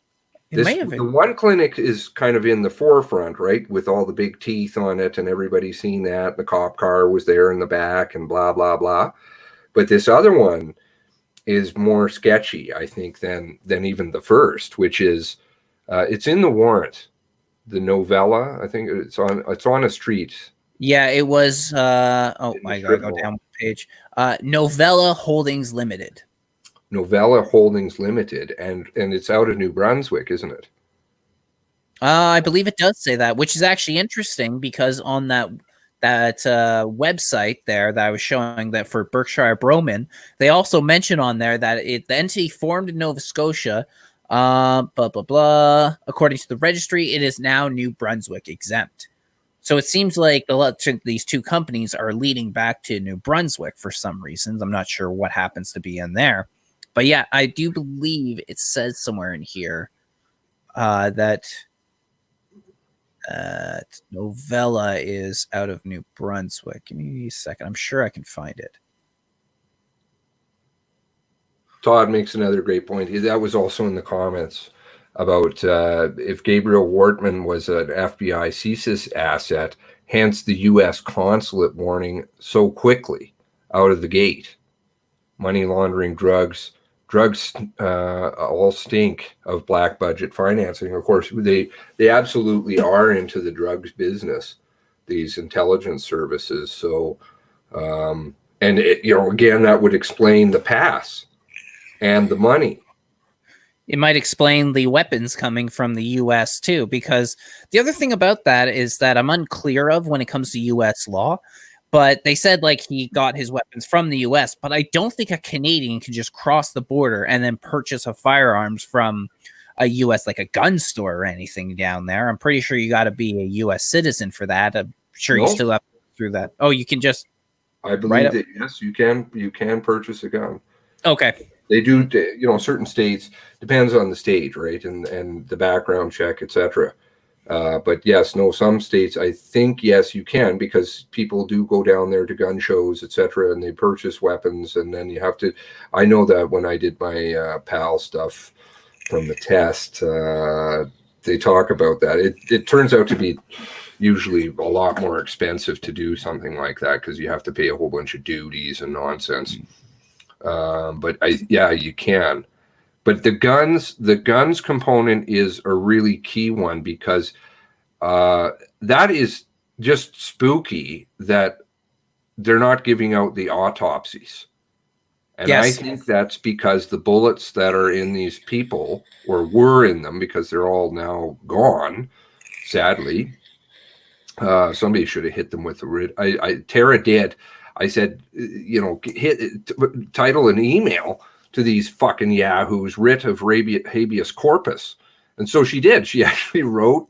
one clinic is kind of in the forefront, right? With all the big teeth on it and everybody seeing that. The cop car was there in the back and blah, blah, blah. But this other one is more sketchy, I think, than even the first, which is, it's in the warrant. The novella, I think it's on a street. Yeah, it was, I gotta go down one page. Novella Holdings Limited. Novella Holdings Limited, and it's out of New Brunswick, isn't it? I believe it does say that, which is actually interesting because on that website there that I was showing that for Berkshire Broman, they also mention on there that the entity formed in Nova Scotia, blah blah blah. According to the registry, it is now New Brunswick exempt. So it seems like these two companies are leading back to New Brunswick for some reasons. I'm not sure what happens to be in there. But yeah, I do believe it says somewhere in here that Novella is out of New Brunswick. Give me a second. I'm sure I can find it. Todd makes another great point. That was also in the comments about if Gabriel Wortman was an FBI CSIS asset, hence the U.S. consulate warning so quickly out of the gate. Money laundering, drugs all stink of black budget financing. Of course, they absolutely are into the drugs business, these intelligence services. So, and again, that would explain the pass and the money. It might explain the weapons coming from the U.S. too, because the other thing about that is that I'm unclear of when it comes to U.S. law. But they said like he got his weapons from the U.S., but I don't think a Canadian can just cross the border and then purchase a firearms from a U.S. like a gun store or anything down there. I'm pretty sure you got to be a U.S. citizen for that. I'm sure you still have to go through that. Oh, you can just. I believe that yes, you can purchase a gun. Okay. They do, certain states, depends on the state, right, and the background check, etc. But yes, some states, I think, yes, you can, because people do go down there to gun shows, etc., and they purchase weapons, and then you have to. I know that when I did my PAL stuff from the test, they talk about that. It turns out to be usually a lot more expensive to do something like that because you have to pay a whole bunch of duties and nonsense. But you can. But the guns component is a really key one because that is just spooky that they're not giving out the autopsies. And yes. I think that's because the bullets that are in these people, or were in them, because they're all now gone, sadly. Somebody should have hit them with the Tara did. I said, title an email to these fucking yahoos, writ of habeas corpus. And so she did. She actually wrote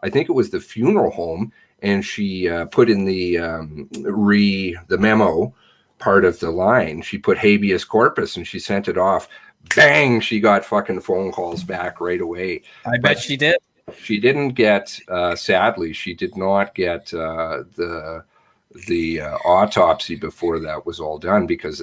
I think it was the funeral home, and she put in the memo part of the line. She put habeas corpus and she sent it off. Bang! She got fucking phone calls back right away. I bet she did. She didn't get, sadly, she did not get the autopsy before that was all done, because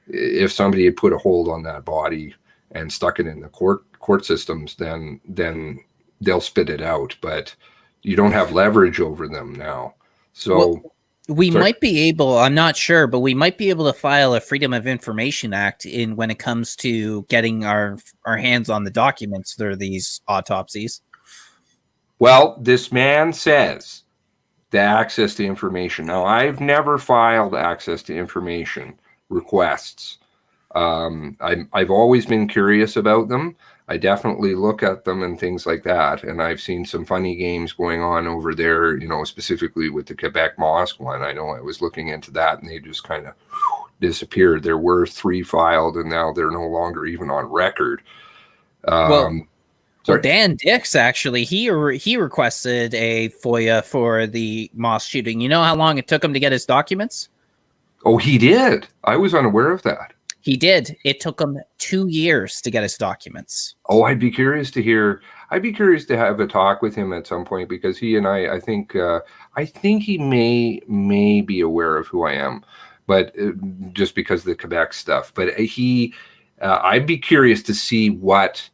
if somebody had put a hold on that body and stuck it in the court systems, then they'll spit it out, but you don't have leverage over them now. So might be able, I'm not sure, but we might be able to file a Freedom of Information Act when it comes to getting our hands on the documents for these autopsies. Well, this man says the access to information. Now, I've never filed access to information requests. I've always been curious about them. I definitely look at them and things like that. And I've seen some funny games going on over there, specifically with the Quebec Mosque one. I know I was looking into that and they just kind of disappeared. There were 3 filed and now they're no longer even on record. Well, Dan Dix, actually, he requested a FOIA for the mosque shooting. You know how long it took him to get his documents? Oh, he did? I was unaware of that. He did. It took him 2 years to get his documents. Oh, I'd be curious to hear. I'd be curious to have a talk with him at some point, because he and I think he may be aware of who I am. but just because of the Quebec stuff. But I'd be curious to see which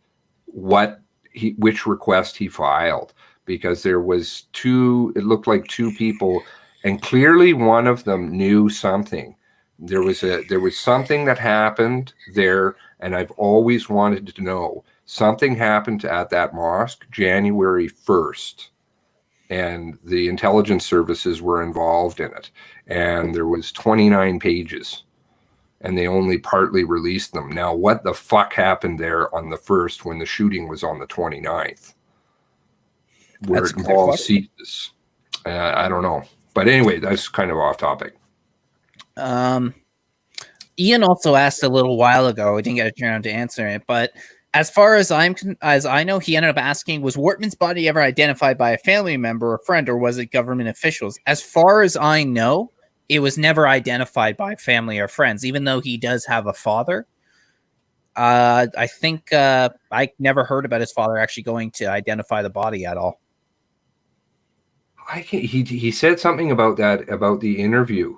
request he filed, because there was it looked like two people, and clearly one of them knew something. There was something that happened there, and I've always wanted to know. Something happened at that mosque January 1st, and the intelligence services were involved in it. And there was 29 pages, and they only partly released them. Now, what the fuck happened there on the 1st when the shooting was on the 29th? Where it involved Seamus. I don't know. But anyway, that's kind of off topic. Ian also asked a little while ago. I didn't get a chance to answer it, but as far as I know, he ended up asking, was Wortman's body ever identified by a family member or friend, or was it government officials? As far as I know, it was never identified by family or friends, even though he does have a father. I think I never heard about his father actually going to identify the body at all. He said something about that, about the interview.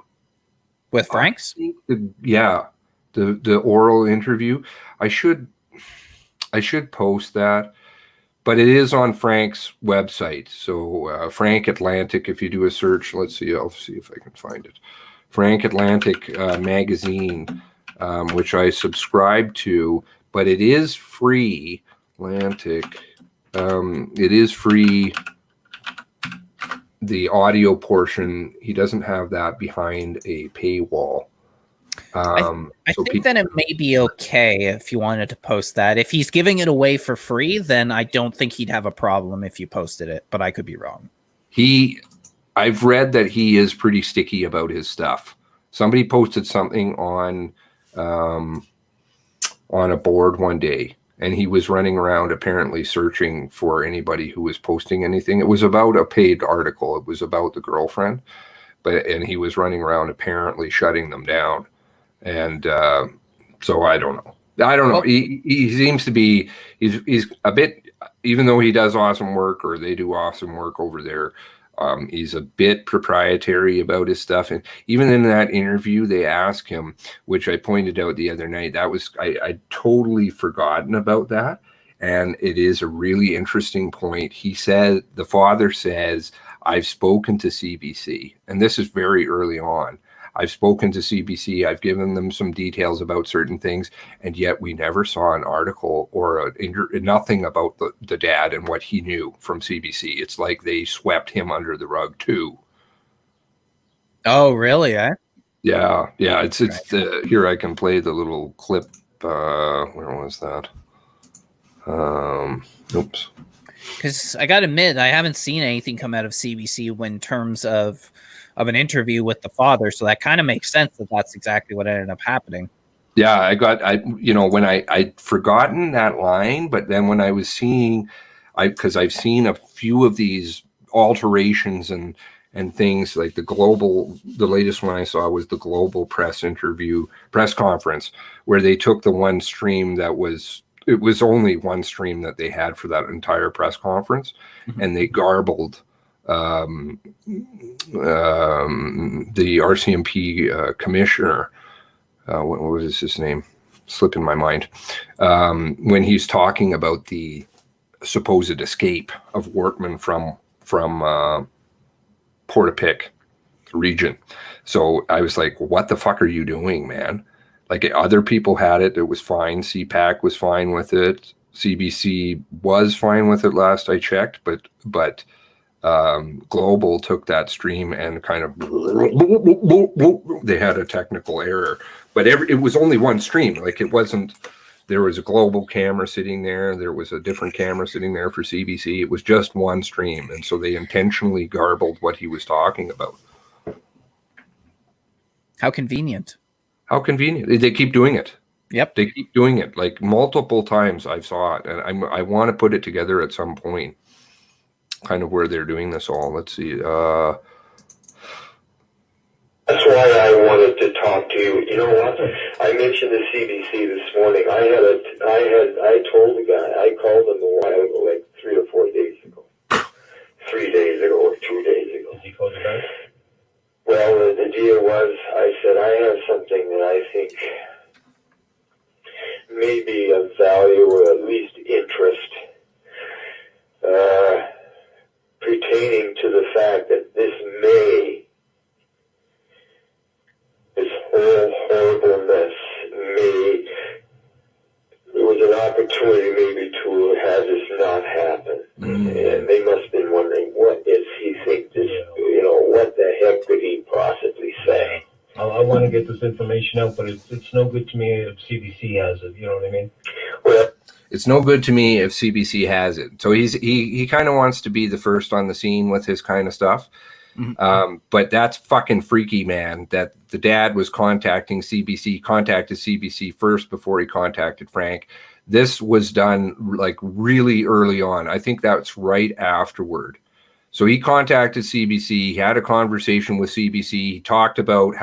With Frank's? The oral interview. I should post that, but it is on Frank's website. So Frank Atlantic, if you do a search, let's see, I'll see if I can find it. Frank Atlantic magazine, which I subscribe to, but it is free. Atlantic, it is free. The audio portion, he doesn't have that behind a paywall. I think that it may be okay if you wanted to post that. If he's giving it away for free, then I don't think he'd have a problem if you posted it, but I could be wrong. I've read that he is pretty sticky about his stuff. Somebody posted something on a board one day, and he was running around apparently searching for anybody who was posting anything. It was about a paid article. It was about the girlfriend, and he was running around apparently shutting them down. And so I don't know. Well, he seems to be, he's a bit, even though he does awesome work, or they do awesome work over there, he's a bit proprietary about his stuff. And even in that interview, they asked him, which I pointed out the other night, I'd totally forgotten about that. And it is a really interesting point. He said, the father says, I've spoken to CBC, and this is very early on. I've spoken to CBC. I've given them some details about certain things, and yet we never saw an article or nothing about the dad and what he knew from CBC. It's like they swept him under the rug too. Oh, really? Yeah. It's here. I can play the little clip. Where was that? Oops. Because I got to admit, I haven't seen anything come out of CBC in terms of an interview with the father, so that kind of makes sense that that's exactly what ended up happening. Yeah, when I'd forgotten that line, but then when I was seeing, because I've seen a few of these alterations and things like the latest one I saw was the global press conference, where they took the one stream it was only one stream that they had for that entire press conference, and they garbled the RCMP commissioner, what was his name? Slipping my mind. When he's talking about the supposed escape of Wortman from Portapique region. So I was like, what the fuck are you doing, man? Like, other people had it. It was fine. CPAC was fine with it. CBC was fine with it last I checked, but Global took that stream and kind of they had a technical error, but it was only one stream. Like, it wasn't, there was a Global camera sitting there, there was a different camera sitting there for CBC. It was just one stream, and so they intentionally garbled what he was talking about. How convenient. They keep doing it. Yep. They keep doing it, like, multiple times. I saw it, and I want to put it together at some point, kind of where they're doing this all. Let's see. That's why I wanted to talk to you. You know what? I mentioned the CBC this morning. I told the guy, I called him a while ago, like 3 or 4 days ago. 3 days ago or 2 days ago. Did he call you back? Well, the deal was, I said, I to the fact that this whole horribleness it was an opportunity maybe to have this not happen. And they must have been wondering, what does he think this, what the heck could he possibly say? I want to get this information out, but it's no good to me if CBC has it. You know what I mean? Well, It's no good to me if CBC has it. So he kind of wants to be the first on the scene with his kind of stuff. Mm-hmm. But that's fucking freaky, man, that the dad was contacted CBC first before he contacted Frank. This was done like really early on. I think that's right afterward. So he contacted CBC. He had a conversation with CBC. He talked about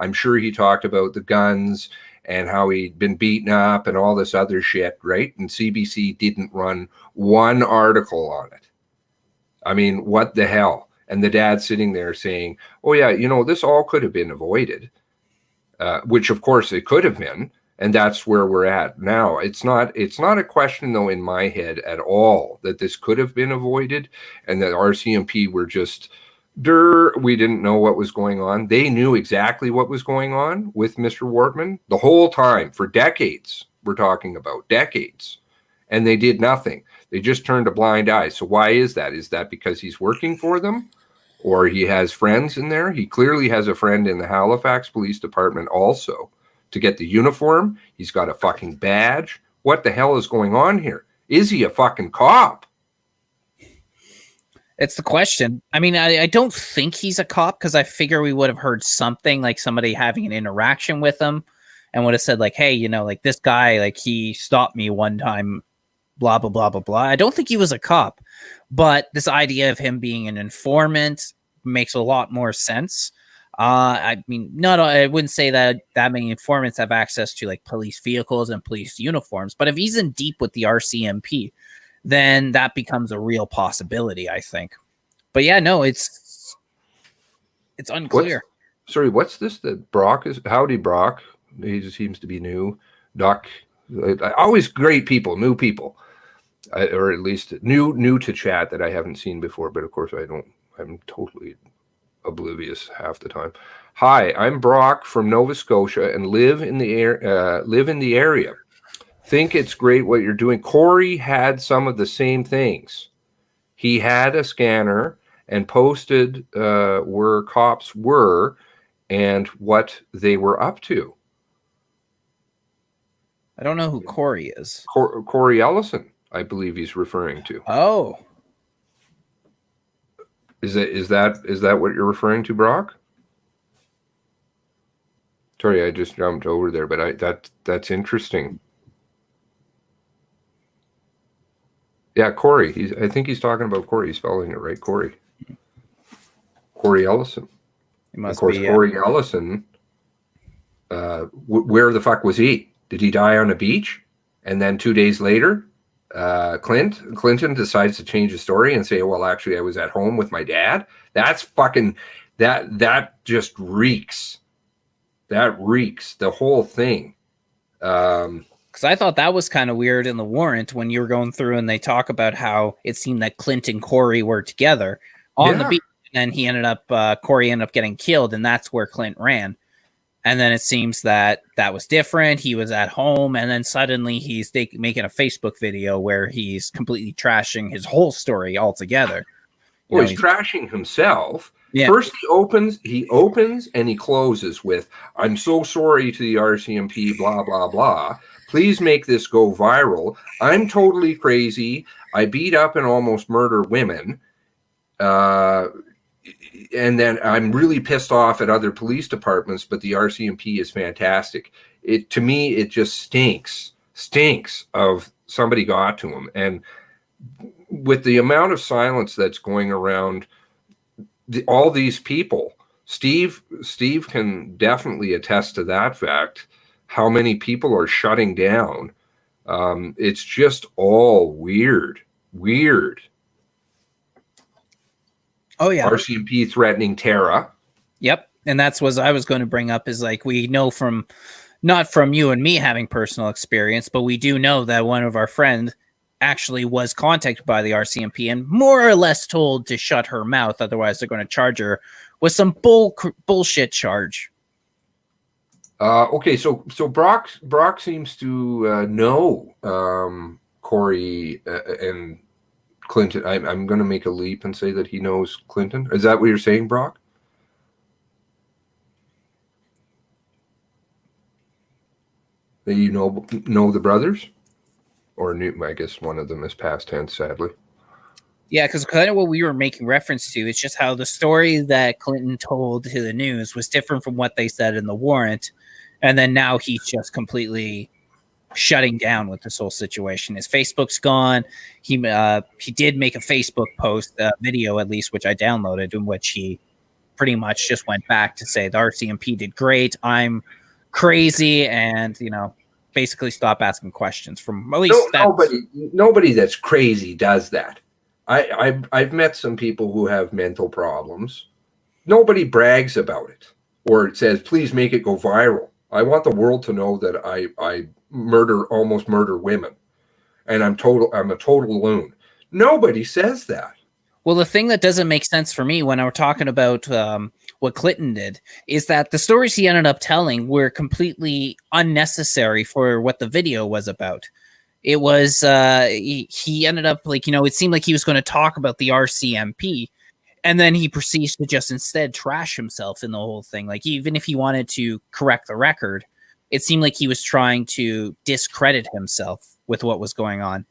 I'm sure he talked about the guns and how he'd been beaten up and all this other shit, right? And CBC didn't run one article on it. I mean, what the hell? And the dad sitting there saying, oh yeah, this all could have been avoided, which of course it could have been. And that's where we're at now. It's not a question though in my head at all that this could have been avoided and that RCMP were just, we didn't know what was going on. They knew exactly what was going on with Mr. Wortman the whole time for decades. We're talking about decades. And they did nothing. They just turned a blind eye. So why is that? Is that because he's working for them? Or he has friends in there? He clearly has a friend in the Halifax Police Department also. To get the uniform, he's got a fucking badge. What the hell is going on here? Is he a fucking cop? It's the question. I mean, I don't think he's a cop because I figure we would have heard something like somebody having an interaction with him and would have said like, hey, like this guy, like he stopped me one time, blah, blah, blah, blah, blah. I don't think he was a cop, but this idea of him being an informant makes a lot more sense. I mean, I wouldn't say that many informants have access to like police vehicles and police uniforms, but if he's in deep with the RCMP, then that becomes a real possibility, I think. But yeah, no, it's unclear. What's this that Brock is? Howdy, Brock. He just seems to be new. Doc, always great people, new people, or at least new to chat that I haven't seen before. But of course, I'm totally oblivious half the time. Hi, I'm Brock from Nova Scotia and live in the area. Think it's great what you're doing. Corey had some of the same things. He had a scanner and posted where cops were and what they were up to. I don't know who Corey is. Corey Ellison, I believe he's referring to. Oh. Is that what you're referring to, Brock? Sorry, I just jumped over there, but that's interesting. Yeah, Corey. I think he's talking about Corey. He's spelling it right, Corey. Corey Ellison. It must of course, be, Corey Ellison. Where the fuck was he? Did he die on a beach? And then 2 days later, Clinton decides to change the story and say, well, actually, I was at home with my dad. That's fucking, that just reeks. That reeks, the whole thing. Because I thought that was kind of weird in the warrant when you were going through and they talk about how it seemed that Clint and Corey were together on the beach. And then Corey ended up getting killed, and that's where Clint ran. And then it seems that was different. He was at home, and then suddenly he's making a Facebook video where he's completely trashing his whole story altogether. Well, he's trashing himself. Yeah. First, he opens and he closes with, "I'm so sorry to the RCMP, blah, blah, blah. Please make this go viral. I'm totally crazy. I beat up and almost murder women. And then I'm really pissed off at other police departments, but the RCMP is fantastic." To me, it just stinks of somebody got to him. And with the amount of silence that's going around all these people, Steve can definitely attest to that fact, how many people are shutting down. It's just all weird. Oh, yeah. RCMP threatening Tara. Yep. And that's what I was going to bring up is like, we know not from you and me having personal experience, but we do know that one of our friends actually was contacted by the RCMP and more or less told to shut her mouth, otherwise they're going to charge her with some bullshit charge. Okay, so Brock seems to know Corey and Clinton. I'm going to make a leap and say that he knows Clinton. Is that what you're saying, Brock? That you know the brothers, or knew? I guess one of them is past tense, sadly. Yeah, because kind of what we were making reference to is just how the story that Clinton told to the news was different from what they said in the warrant, and then now he's just completely shutting down with this whole situation. His Facebook's gone. He did make a Facebook post, video at least, which I downloaded, in which he pretty much just went back to say the RCMP did great. I'm crazy, and basically stop asking questions. From at least nobody that's crazy does that. I've met some people who have mental problems. Nobody brags about it or says, please make it go viral. I want the world to know that I almost murder women, and I'm a total loon. Nobody says that. Well, the thing that doesn't make sense for me when we're talking about what Clinton did is that the stories he ended up telling were completely unnecessary for what the video was about. It was he ended up it seemed like he was going to talk about the RCMP, and then he proceeds to just instead trash himself in the whole thing. Like, even if he wanted to correct the record, it seemed like he was trying to discredit himself with what was going on.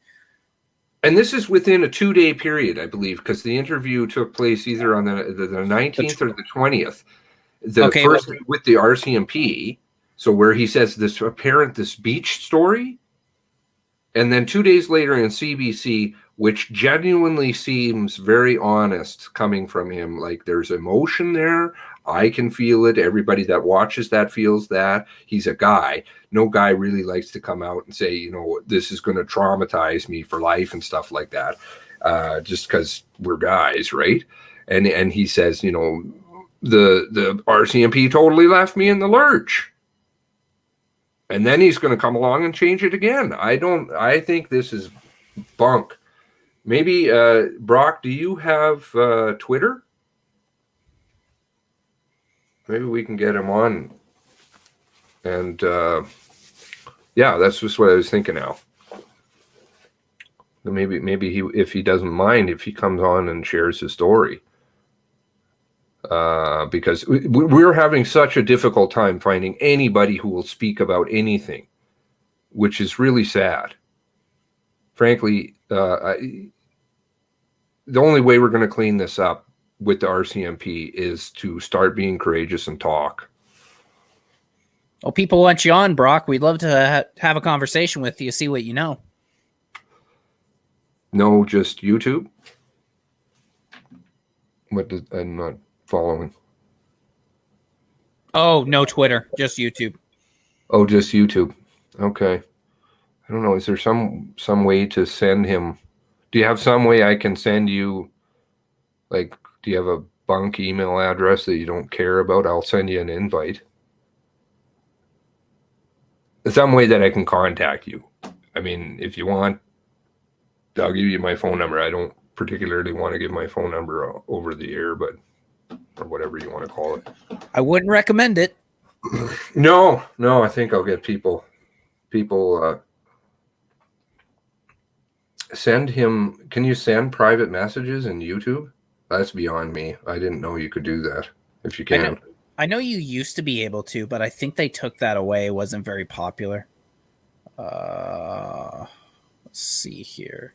And this is within a 2-day period, I believe, because the interview took place either on the 19th or the 20th. First with the RCMP, so where he says this beach story, and then 2 days later in CBC, which genuinely seems very honest coming from him. Like, there's emotion there. I can feel it. Everybody that watches that feels that. He's a guy. No guy really likes to come out and say, this is going to traumatize me for life and stuff like that, just because we're guys, right? And he says, the RCMP totally left me in the lurch. And then he's going to come along and change it again. I think this is bunk. Maybe, Brock, do you have Twitter? Maybe we can get him on. And that's just what I was thinking now. Maybe he, if he doesn't mind, if he comes on and shares his story. Because we're having such a difficult time finding anybody who will speak about anything, which is really sad. Frankly, the only way we're going to clean this up with the RCMP is to start being courageous and talk. Well, people want you on, Brock. We'd love to have a conversation with you, see what you know. No, just YouTube? I'm not following. Oh, no Twitter, just YouTube. Oh, just YouTube. Okay. I don't know. Is there some way to send him? Do you have some way I can send you, do you have a bunk email address that you don't care about? I'll send you an invite. Some way that I can contact you. I mean, if you want, I'll give you my phone number. I don't particularly want to give my phone number over the air, or whatever you want to call it. I wouldn't recommend it. No, I think I'll get people send him. Can you send private messages in YouTube? That's beyond me. I didn't know you could do that. If you can. I know you used to be able to, but I think they took that away. It wasn't very popular. Let's see here.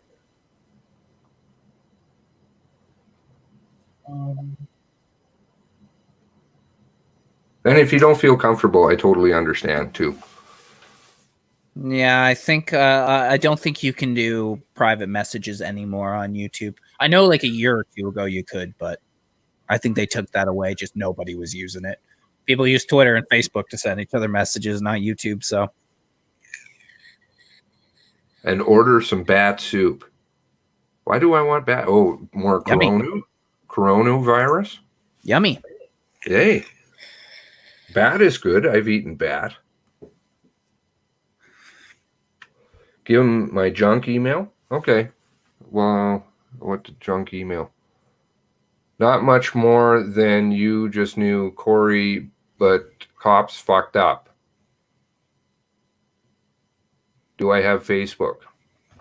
And if you don't feel comfortable, I totally understand too. Yeah, I think I don't think you can do private messages anymore on YouTube. I know like a year or two ago you could, but I think they took that away. Just nobody was using it. People use Twitter and Facebook to send each other messages, not YouTube. So, and order some bat soup. Why do I want bat? Oh, more coronavirus. Yummy. Hey, bat is good. I've eaten bat. Give him my junk email. Okay. Well, what the junk email? Not much more than you just knew Corey, but cops fucked up. Do I have Facebook?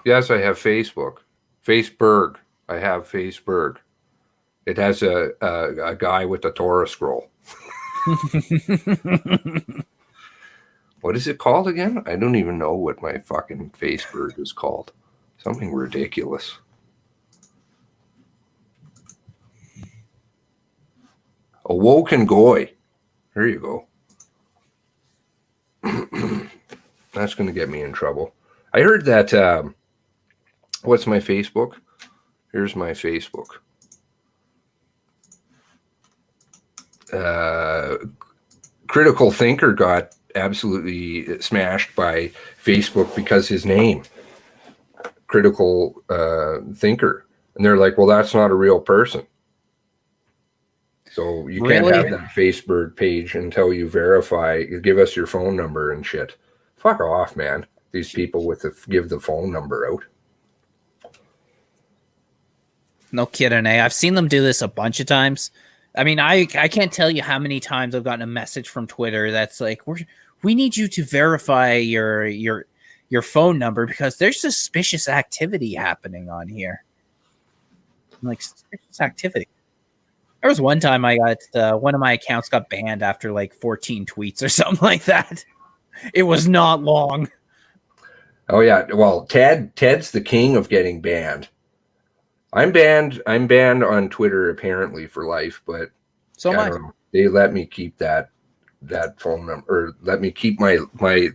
Yes, I have Facebook. Faceberg. I have Faceberg. It has a guy with the Torah scroll. What is it called again? I don't even know what my fucking Faceberg is called. Something ridiculous. Awoken Goy. There you go. That's going to get me in trouble. I heard that. What's my Facebook? Here's my Facebook. Critical Thinker got absolutely smashed by Facebook because his name, Critical Thinker. And they're like, well, that's not a real person. So you can't have that Facebook page until you verify, you give us your phone number and shit. Fuck off, man. These people with the give the phone number out. No kidding, eh? I've seen them do this a bunch of times. I mean, I can't tell you how many times I've gotten a message from Twitter that's like, we need you to verify your phone number because there's suspicious activity happening on here. I'm like, suspicious activity. There was one time I got one of my accounts got banned after like 14 tweets or something like that. It was not long. Oh yeah, well, Ted's the king of getting banned. I'm banned on Twitter apparently for life, but So I don't know. They let me keep that phone number, or let me keep my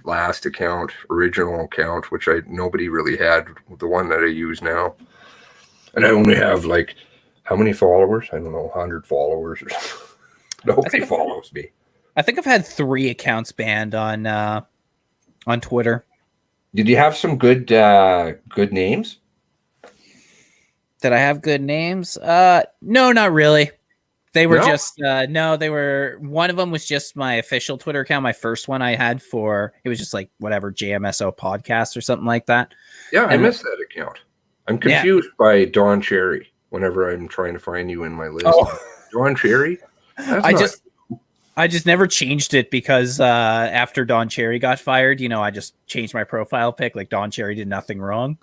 last account, original account, which nobody really had, the one that I use now. And I only have like how many followers? I don't know, 100 followers or something. Nobody follows me. I think I've had 3 accounts banned on Twitter. Did you have some good names? Did I have good names? No, not really. They were just they were, one of them was just my official Twitter account, my first one I had it was just like whatever, JMSO podcast or something like that. Yeah, I missed that account. I'm confused by Don Cherry whenever I'm trying to find you in my list. Oh. Don Cherry? I just never changed it because after Don Cherry got fired, I just changed my profile pic. Like Don Cherry did nothing wrong.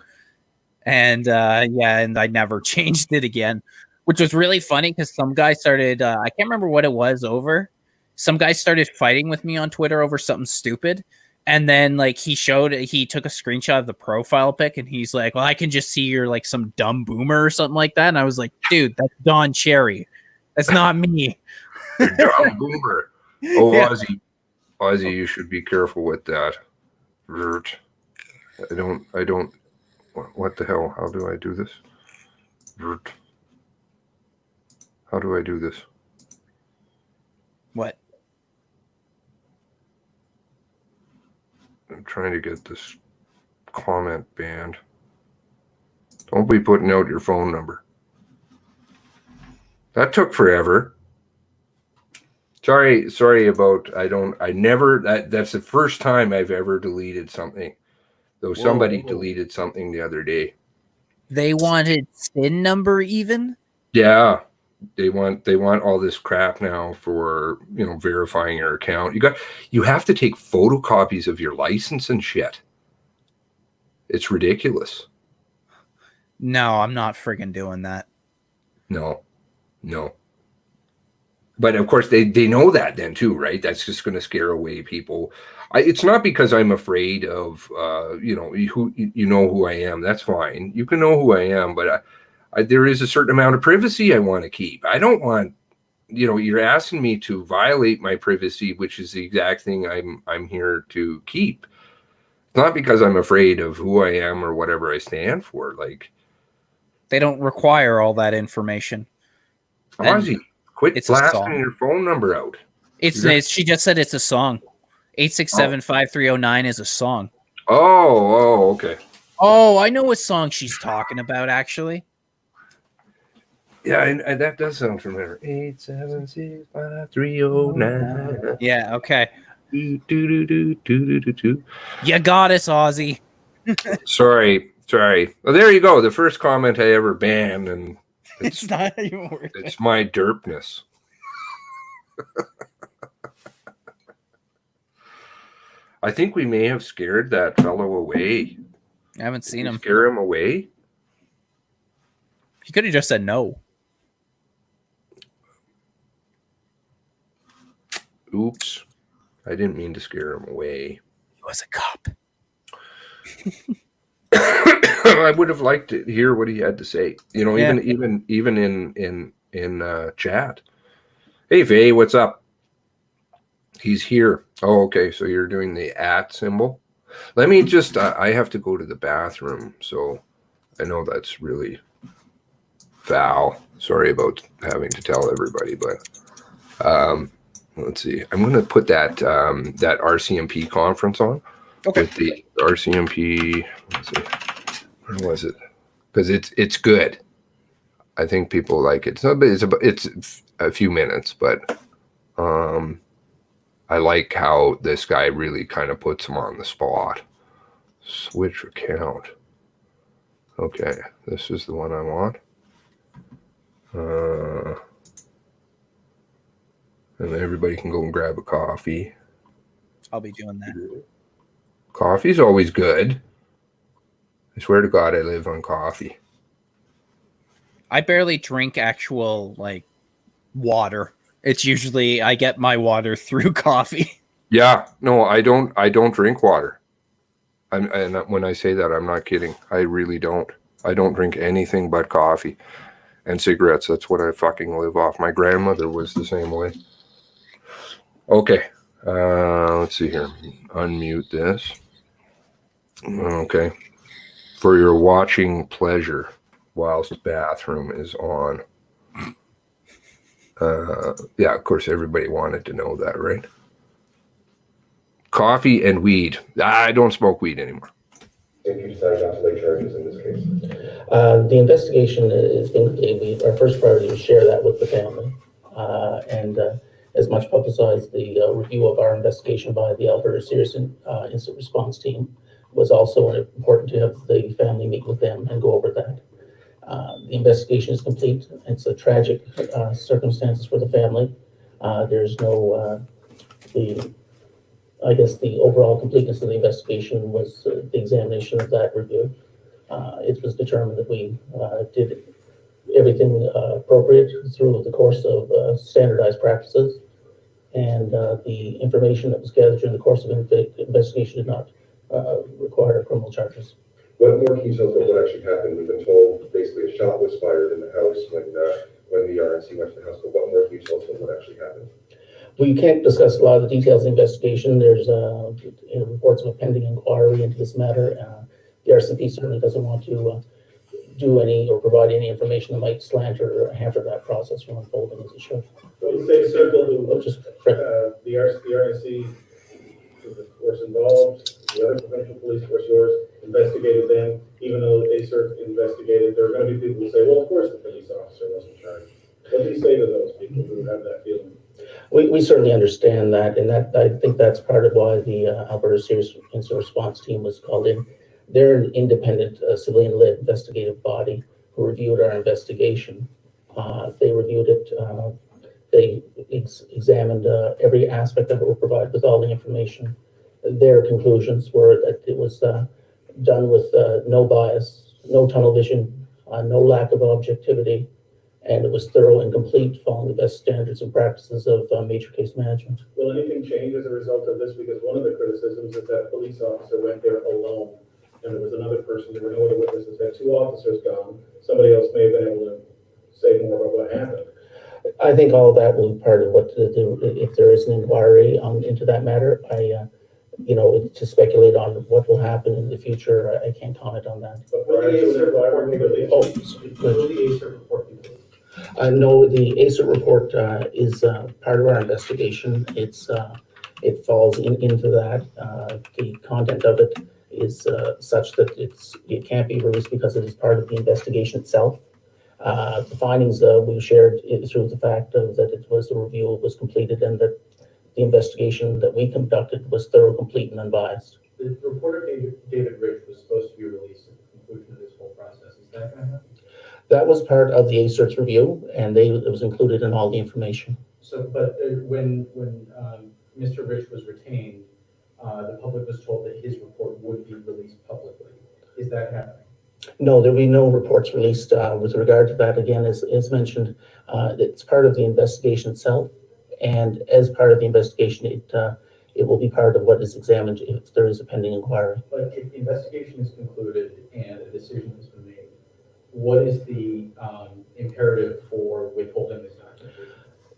And and I never changed it again, which was really funny because some guy started, I can't remember what it was over. Some guy started fighting with me on Twitter over something stupid. And then like he took a screenshot of the profile pic and he's like, well, I can just see you're like some dumb boomer or something like that. And I was like, dude, that's Don Cherry. That's not me. Dumb boomer. Oh, yeah. Ozzy, you should be careful with that. I don't. What the hell? How do I do this? How do I do this? What? I'm trying to get this comment banned. Don't be putting out your phone number. That took forever. Sorry about, that's the first time I've ever deleted something. Though somebody deleted something the other day. They wanted SIN number even? Yeah. They want all this crap now for, verifying your account. You have to take photocopies of your license and shit. It's ridiculous. No, I'm not friggin' doing that. No. But of course they know that then too, right? That's just going to scare away people. It's not because I'm afraid of, who I am. That's fine. You can know who I am, but there is a certain amount of privacy I want to keep. I don't want, you're asking me to violate my privacy, which is the exact thing I'm here to keep. It's not because I'm afraid of who I am or whatever I stand for. Like, they don't require all that information. Ozzy, quit blasting your phone number out. She just said it's a song. 867-5309 is a song. Oh, okay. Oh, I know what song she's talking about, actually. Yeah, and that does sound familiar. 8765309. Yeah, okay. Do. You got us, Ozzy. Sorry, Sorry. Well, there you go. The first comment I ever banned, and It's not even worth it. it's my derpness. I think we may have scared that fellow away. I haven't seen him. Scare him away? He could have just said no. Oops. I didn't mean to scare him away. He was a cop. I would have liked to hear what he had to say. You know, Yeah. even in chat. Hey Faye, what's up? He's here. Oh, okay. So you're doing the @ symbol. Let me just. I have to go to the bathroom, so I know that's really foul. Sorry about having to tell everybody, but let's see. I'm going to put that that RCMP conference on. Okay. With the RCMP. Let's see. Where was it? Because it's good. I think people like it. It's a few minutes, but I like how this guy really kind of puts him on the spot. Switch account. Okay, this is the one I want. And everybody can go and grab a coffee. I'll be doing that. Coffee's always good. I swear to God, I live on coffee. I barely drink actual like water. It's usually I get my water through coffee. Yeah, no, I don't drink water. And when I say that, I'm not kidding. I really don't. I don't drink anything but coffee and cigarettes. That's what I fucking live off. My grandmother was the same way. Okay, let's see here. Unmute this. Okay. For your watching pleasure whilst bathroom is on. Yeah, of course, everybody wanted to know that, right? Coffee and weed. I don't smoke weed anymore. If you decide not to lay charges in this case. The investigation is being, our first priority is share that with the family. And as much publicized, the review of our investigation by the Alberta Serious Incident Response Team was also important to have the family meet with them and go over that. The investigation is complete. It's a tragic circumstances for the family. There's no, I guess the overall completeness of the investigation was the examination of that review. It was determined that we did everything appropriate through the course of standardized practices, and the information that was gathered during the course of investigation did not require criminal charges. What more details of what actually happened? We've been told basically a shot was fired in the house when the RNC went to the house, but what more details of what actually happened? We can't discuss a lot of the details of the investigation. There's reports of a pending inquiry into this matter. The RCMP certainly doesn't want to do any or provide any information that might slant or hamper that process from unfolding as it should. Well, say simple to the RNC was involved, the other provincial police force, yours, investigated them. Even though ACER investigated, there are going to be people who say, well, of course the police officer wasn't charged. What do you say to those people who have that feeling? We certainly understand that, and that I think that's part of why the Alberta Serious Incident Response Team was called in. They're an independent civilian-led investigative body who reviewed our investigation. They reviewed it. They examined every aspect of it, were provided with all the information. Their conclusions were that it was done with no bias, no tunnel vision, no lack of objectivity, and it was thorough and complete, following the best standards and practices of major case management. Will anything change as a result of this? Because one of the criticisms is that a police officer went there alone, and there was another person, there were no other witnesses, had two officers gone. Somebody else may have been able to say more about what happened. I think all of that will be part of what, if there is an inquiry into that matter. To speculate on what will happen in the future, I can't comment on that. But will the ACER report be released? Will the ACER report be released? No, the ACER report is part of our investigation. It falls into that. The content of it is such that it can't be released because it is part of the investigation itself. The findings we shared through the fact of that it was the review was completed and that the investigation that we conducted was thorough, complete, and unbiased. The report of David Rich was supposed to be released conclusion of this whole process. Is that going to happen? That was part of the ACERT's review, and it was included in all the information. So, but when Mr. Rich was retained, the public was told that his report would be released publicly. Is that happening? No, there'll be no reports released with regard to that. Again, as mentioned, it's part of the investigation itself, and as part of the investigation, it will be part of what is examined if there is a pending inquiry. But if the investigation is concluded and a decision has been made, what is the imperative for withholding this documentation?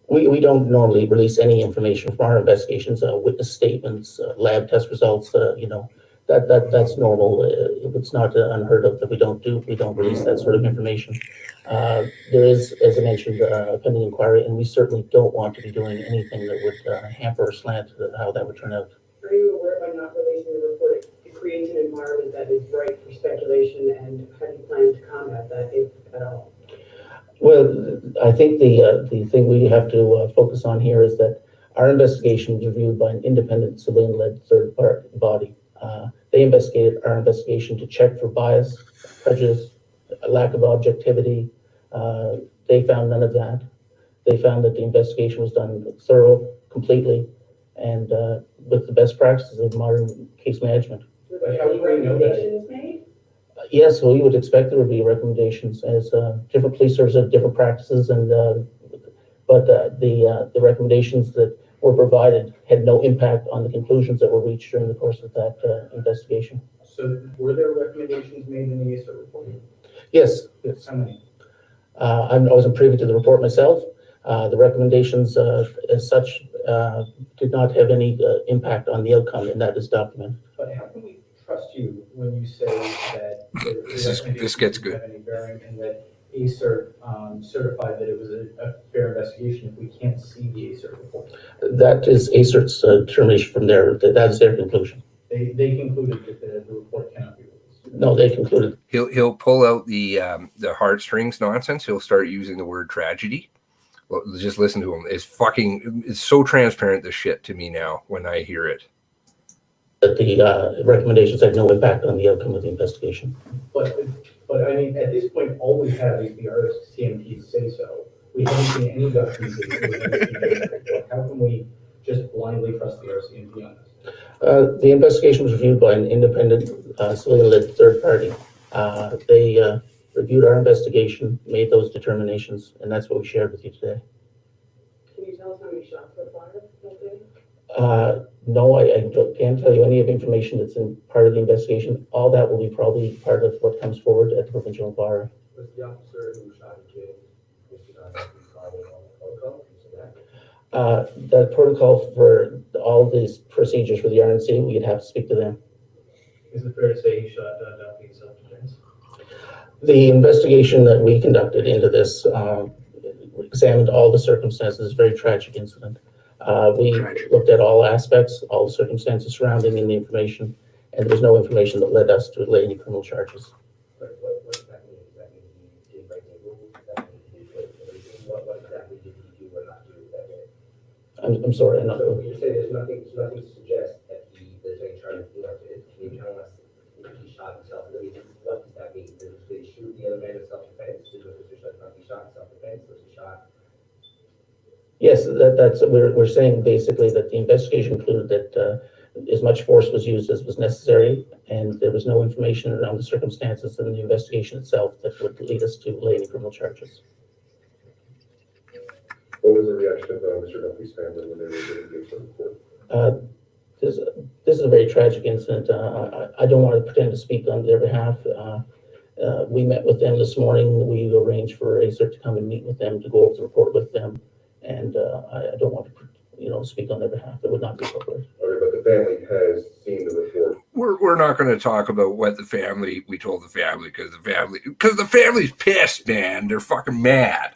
We don't normally release any information from our investigations, witness statements, lab test results, that's normal. It's not unheard of that we don't release that sort of information. There is, as I mentioned, a pending inquiry, and we certainly don't want to be doing anything that would hamper or slant how that would turn out. Are you aware by not releasing the report, it creates an environment that is ripe for speculation, and how do you plan to combat that, if at all? Well, I think the thing we have to focus on here is that our investigation was reviewed by an independent civilian-led third-party body. They investigated our investigation to check for bias, prejudice, a lack of objectivity. They found none of that. They found that the investigation was done thorough, completely, and with the best practices of modern case management. Were there any recommendations made? Yes, well, you would expect there would be recommendations, as different police services have different practices, and but the recommendations that were provided had no impact on the conclusions that were reached during the course of that investigation. So were there recommendations made in the ACERT report? Yes. How many? I wasn't privy to the report myself. The recommendations as such did not have any impact on the outcome, and that is documented. But how can we trust you when you say that This gets good. have any bearing, and that ACERT certified that it was a fair investigation if we can't see the ACERT report? That is ACERT's determination from there. That is their conclusion. They concluded that the report cannot be released. No, they concluded. He'll pull out the heartstrings nonsense. He'll start using the word tragedy. Well, just listen to him. It's so transparent, this shit, to me now when I hear it. That the recommendations had no impact on the outcome of the investigation. But I mean, at this point, all we have is the RCMP say so. We haven't seen any documentation. How can we just blindly trust the RCMP on this? The investigation was reviewed by an independent civilian-led third party. They reviewed our investigation, made those determinations, and that's what we shared with you today. Can you tell us how many shots were fired that day? No, I can't tell you any of the information that's in part of the investigation. All that will be probably part of what comes forward at the provincial inquiry. Was the officer who shot Kage The protocol for all these procedures for the RNC, we'd have to speak to them. Is it fair to say he shot Don Dunphy in self-defense? The investigation that we conducted into this examined all the circumstances. Very tragic incident. We looked at all aspects, all the circumstances surrounding the information, and there was no information that led us to lay any criminal charges. What exactly does that mean? He did break the rules? What exactly did he do or not do that day? I'm sorry. I'm not, So you say there's nothing to suggest that there's any charges connected. Can you tell us if he shot himself? I mean, what does that mean? Did he shoot the other man in self-defense? Did Mr. Dunphy shot in self-defense? Was he shot? yes, that's we're saying basically that the investigation concluded that as much force was used as was necessary, and there was no information around the circumstances in the investigation itself that would lead us to lay any criminal charges. What was the reaction of Mr. Dunphy's family when they were getting the report? This is a very tragic incident. I don't want to pretend to speak on their behalf. We met with them this morning. We arranged for ACERT to come and meet with them to go over the report with them, and I don't want to, speak on their behalf. That would not be appropriate. Okay, but the family has seen the report. We're not going to talk about what we told the family because the family's pissed, man. They're fucking mad.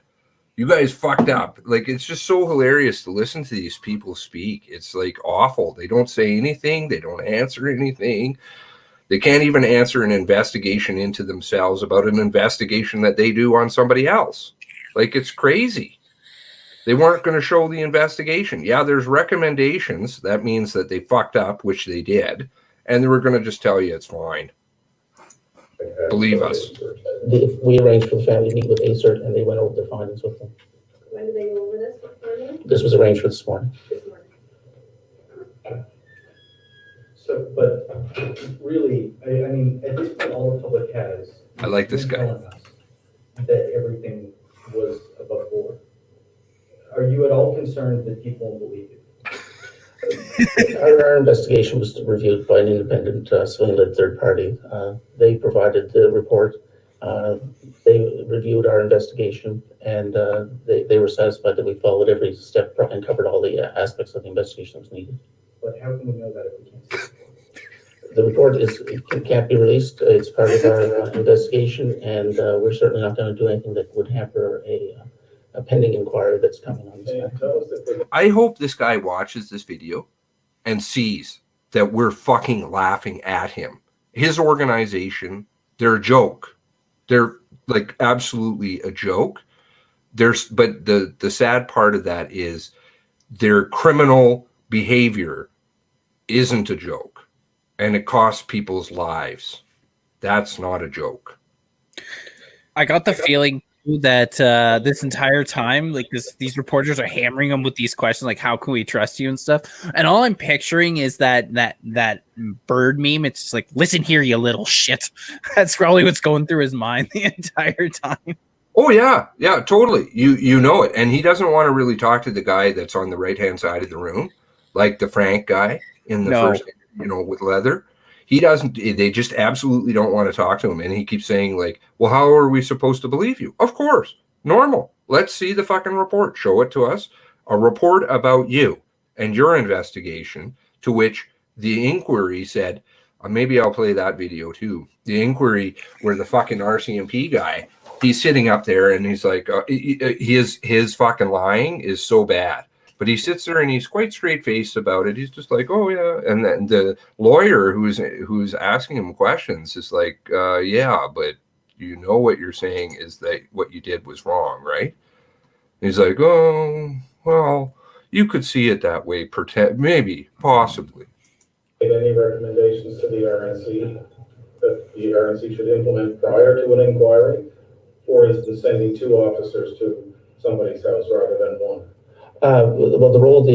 You guys fucked up. Like, it's just so hilarious to listen to these people speak. It's like awful. They don't say anything. They don't answer anything. They can't even answer an investigation into themselves about an investigation that they do on somebody else. Like, it's crazy. They weren't going to show the investigation. Yeah, there's recommendations. That means that they fucked up, which they did. And they were going to just tell you it's fine. Believe us. We arranged for the family to meet with ACERT, and they went over their findings with them. When did they go over this? What morning? This was arranged for this morning. This morning. So, but really, I mean, at this point, all the public has. I like this guy. telling us that everything was above board. Are you at all concerned that people won't believe you? Our investigation was reviewed by an independent civilian-led third party. They provided the report. They reviewed our investigation, and they were satisfied that we followed every step and covered all the aspects of the investigation that was needed. But how can we know that if we can't see it? The report can't be released. It's part of our investigation, and we're certainly not going to do anything that would hamper a pending inquiry that's coming on this matter. I hope this guy watches this video and sees that we're fucking laughing at him. His organization, they're a joke. They're like absolutely a joke. But the sad part of that is their criminal behavior isn't a joke, and it costs people's lives. That's not a joke. I got the feeling that this entire time, like these reporters are hammering him with these questions, like how can we trust you and stuff. And all I'm picturing is that bird meme. It's just like, listen here, you little shit. That's probably what's going through his mind the entire time. Oh yeah, totally. You know it, and he doesn't want to really talk to the guy that's on the right hand side of the room, like the Frank guy in the first, with leather. He doesn't. They just absolutely don't want to talk to him, and he keeps saying like, "Well, how are we supposed to believe you?" Of course, normal. Let's see the fucking report. Show it to us. A report about you and your investigation. To which the inquiry said, maybe I'll play that video too. The inquiry where the fucking RCMP guy, he's sitting up there and he's like, his fucking lying is so bad. But he sits there and he's quite straight-faced about it. He's just like, oh, yeah. And then the lawyer who's asking him questions is like, yeah, but you know what you're saying is that what you did was wrong, right? And he's like, oh, well, you could see it that way, maybe, possibly. Any recommendations to the RNC that the RNC should implement prior to an inquiry? For instance, sending 2 officers to somebody's house rather than 1? Well, the role of the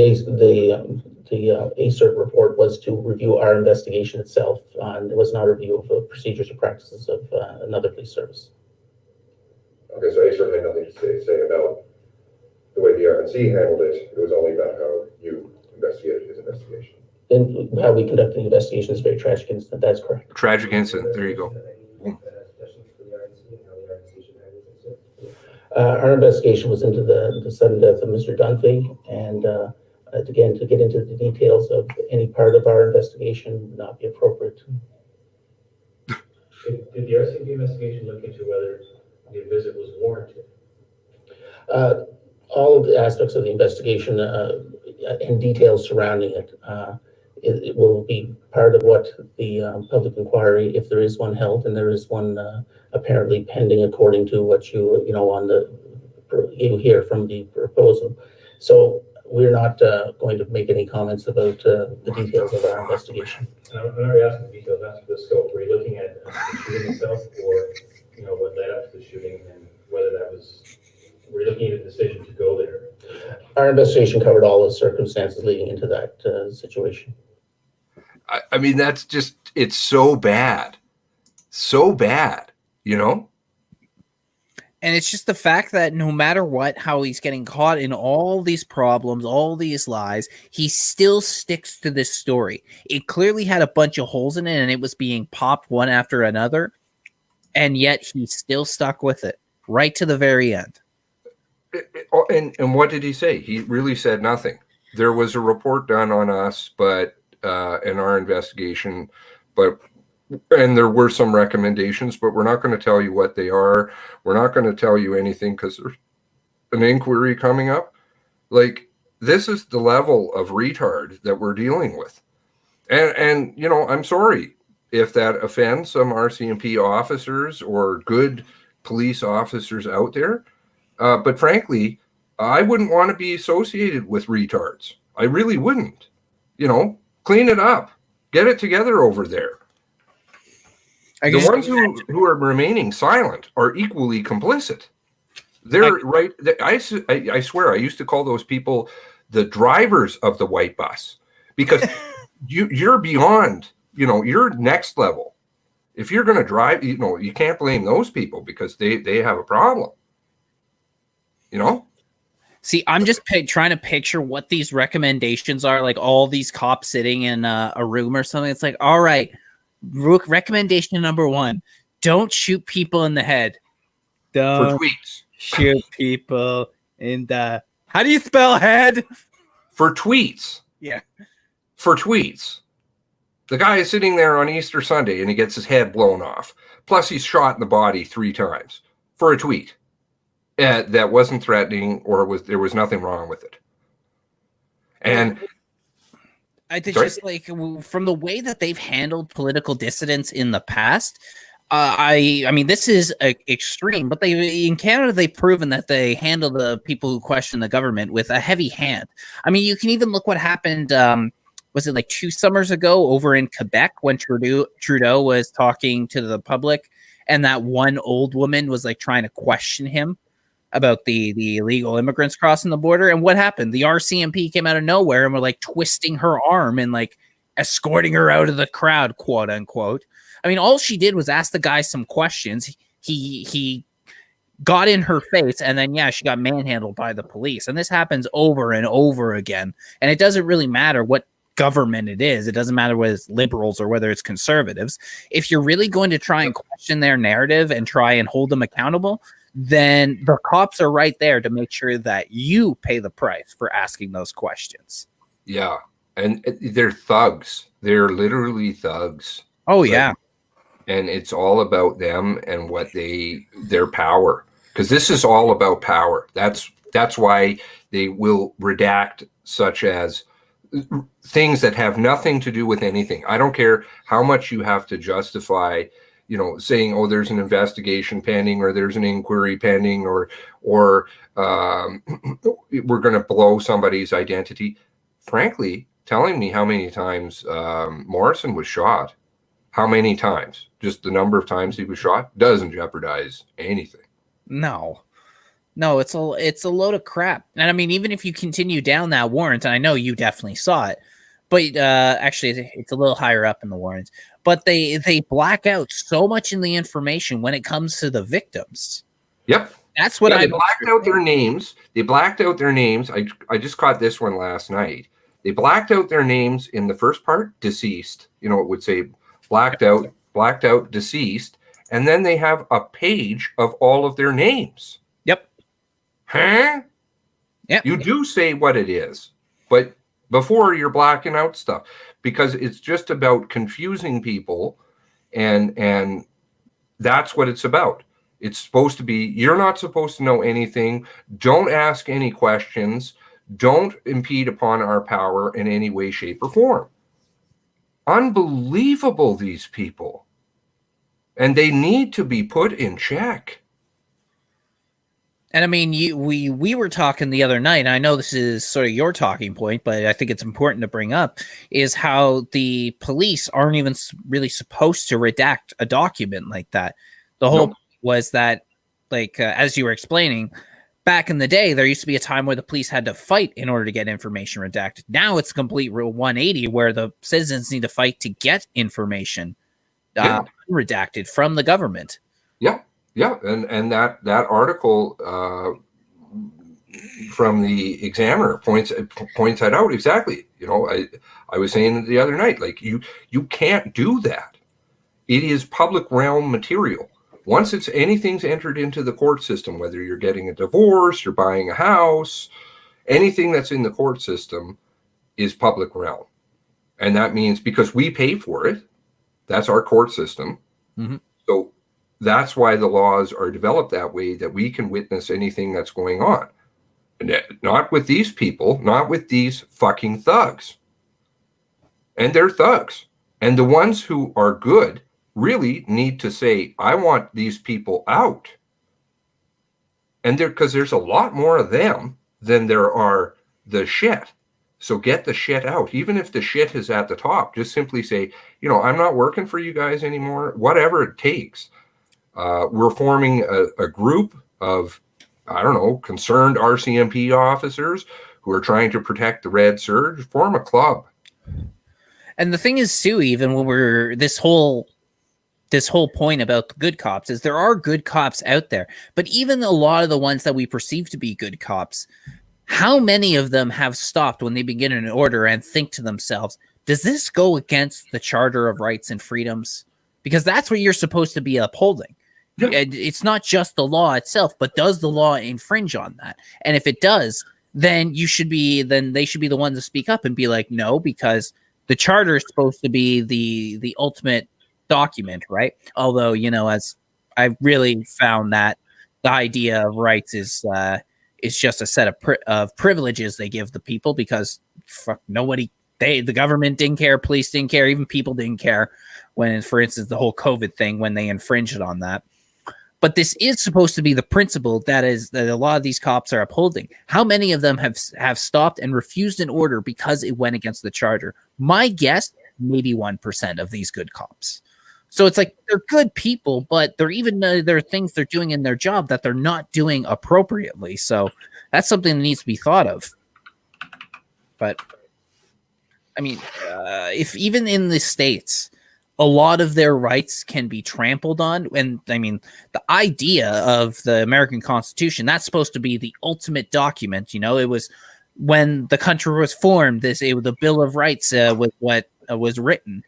ACERT report was to review our investigation itself, and it was not a review of the procedures or practices of another police service. Okay, so ACERT had nothing to say about the way the RNC handled it. It was only about how you investigated his investigation. And how we conducted the investigation is a very tragic incident. That's correct. Tragic incident. There you go. Our investigation was into the sudden death of Mr. Dunphy, and again, to get into the details of any part of our investigation would not be appropriate. Did the RCMP investigation look into whether the visit was warranted? All of the aspects of the investigation and details surrounding it will be part of what the public inquiry, if there is one held, and there is one apparently pending according to what you hear from the proposal. So we're not going to make any comments about the details of our investigation. I'm not really asking the details, I'm asking the scope. Were you looking at the shooting itself, or what led up to the shooting, and whether that was? Were you looking at a decision to go there? Our investigation covered all the circumstances leading into that situation. I mean, that's just, it's so bad. So bad, And it's just the fact that no matter what, how he's getting caught in all these problems, all these lies, he still sticks to this story. It clearly had a bunch of holes in it, and it was being popped one after another, and yet he still stuck with it right to the very end. And what did he say? He really said nothing. There was a report done on us, but in our investigation, and there were some recommendations, but we're not going to tell you what they are. We're not going to tell you anything because there's an inquiry coming up. Like, this is the level of retard that we're dealing with. And I'm sorry if that offends some RCMP officers or good police officers out there. But frankly, I wouldn't want to be associated with retards. I really wouldn't. Clean it up. Get it together over there. The ones who are remaining silent are equally complicit. They're right. I swear, I used to call those people the drivers of the white bus, because you're beyond, you're next level. If you're going to drive, you can't blame those people because they have a problem. See, I'm just trying to picture what these recommendations are, like all these cops sitting in a room or something. It's like, all right, recommendation number 1, don't shoot people in the head. Don't for tweets. Shoot people in the... How do you spell head? For tweets. Yeah. For tweets. The guy is sitting there on Easter Sunday and he gets his head blown off. Plus he's shot in the body 3 times for a tweet. That wasn't threatening, or there was nothing wrong with it. And I think just like from the way that they've handled political dissidents in the past, I mean, this is extreme, but in Canada, they've proven that they handle the people who question the government with a heavy hand. I mean, you can even look what happened. Was it like 2 summers ago over in Quebec when Trudeau was talking to the public, and that one old woman was like trying to question him about the illegal immigrants crossing the border. And what happened? The RCMP came out of nowhere and were like twisting her arm and like escorting her out of the crowd, quote unquote. I mean, all she did was ask the guy some questions. He got in her face, and then, she got manhandled by the police. And this happens over and over again. And it doesn't really matter what government it is. It doesn't matter whether it's liberals or whether it's conservatives. If you're really going to try and question their narrative and try and hold them accountable, then the cops are right there to make sure that you pay the price for asking those questions. Yeah. And they're thugs. They're literally thugs. Oh, yeah. And it's all about them and what their power. Because this is all about power. That's why they will redact such as things that have nothing to do with anything. I don't care how much you have to justify, saying, oh, there's an investigation pending, or there's an inquiry pending, or we're going to blow somebody's identity. Frankly, telling me how many times Morrison was shot, how many times, just the number of times he was shot, doesn't jeopardize anything. No, it's a load of crap. And I mean, even if you continue down that warrant, and I know you definitely saw it, but actually it's a little higher up in the warrants, but they black out so much in the information when it comes to the victims. Yep. That's what they blacked out their names. They blacked out their names. I just caught this one last night. They blacked out their names in the first part, deceased. It would say blacked out, deceased. And then they have a page of all of their names. Yep. Huh? Yep. You do say what it is, but before you're blacking out stuff, because it's just about confusing people, and that's what it's about. It's supposed to be, you're not supposed to know anything. Don't ask any questions. Don't impede upon our power in any way, shape, or form. Unbelievable, these people. And they need to be put in check. And I mean, we were talking the other night, and I know this is sort of your talking point, but I think it's important to bring up, is how the police aren't even really supposed to redact a document like that. The whole was that, like, as you were explaining, back in the day, there used to be a time where the police had to fight in order to get information redacted. Now it's a complete 180 where the citizens need to fight to get information redacted from the government. Yeah. Yeah, and that article from the Examiner points that out exactly. I was saying the other night, like you can't do that. It is public realm material. Once anything's entered into the court system, whether you're getting a divorce, you're buying a house, anything that's in the court system is public realm, and that means because we pay for it, that's our court system. Mm-hmm. So that's why the laws are developed that way, that we can witness anything that's going on. And not with these people, not with these fucking thugs. And they're thugs. And the ones who are good really need to say, I want these people out. And because there's a lot more of them than there are the shit. So get the shit out. Even if the shit is at the top, just simply say, I'm not working for you guys anymore, whatever it takes. We're forming a group of, I don't know, concerned RCMP officers who are trying to protect the red surge. Form a club. And the thing is, too, even when we're this whole point about the good cops is there are good cops out there, but even a lot of the ones that we perceive to be good cops, how many of them have stopped when they begin an order and think to themselves, does this go against the Charter of Rights and Freedoms? Because that's what you're supposed to be upholding. Yeah. It's not just the law itself, but does the law infringe on that? And if it does, then they should be the ones to speak up and be like, no, because the Charter is supposed to be the ultimate document, right? Although, as I really found that the idea of rights is just a set of privileges they give the people, because the government didn't care, police didn't care, even people didn't care when, for instance, the whole COVID thing, when they infringed on that. But this is supposed to be the principle that a lot of these cops are upholding. How many of them have stopped and refused an order because it went against the Charter? My guess, maybe 1% of these good cops. So it's like they're good people, but there are things they're doing in their job that they're not doing appropriately. So that's something that needs to be thought of. But I mean, if even in the States, a lot of their rights can be trampled on. And I mean, the idea of the American Constitution, that's supposed to be the ultimate document. It was when the country was formed, the Bill of Rights was what was written.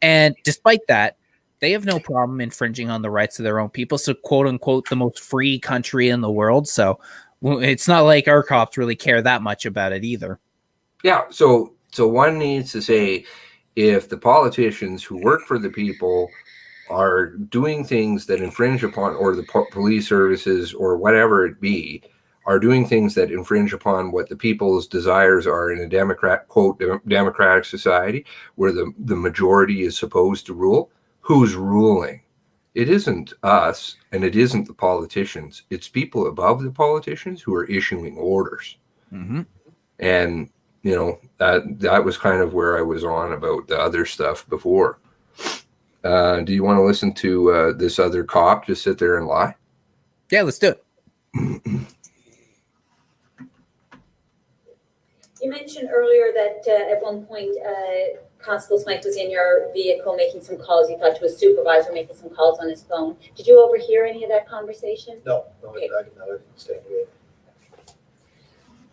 And despite that, they have no problem infringing on the rights of their own people. So, quote unquote, the most free country in the world. So it's not like our cops really care that much about it either. Yeah. So one needs to say, if the politicians who work for the people are doing things that infringe upon, or the police services or whatever it be, are doing things that infringe upon what the people's desires are in a democratic society where the majority is supposed to rule, who's ruling? It isn't us, and it isn't the politicians. It's people above the politicians who are issuing orders. Mm-hmm. And that was kind of where I was on about the other stuff before. Do you want to listen to this other cop just sit there and lie? Yeah, let's do it. You mentioned earlier that at one point Constable Smythe was in your vehicle making some calls. You talked to his supervisor making some calls on his phone. Did you overhear any of that conversation? No, okay. I did not understand it.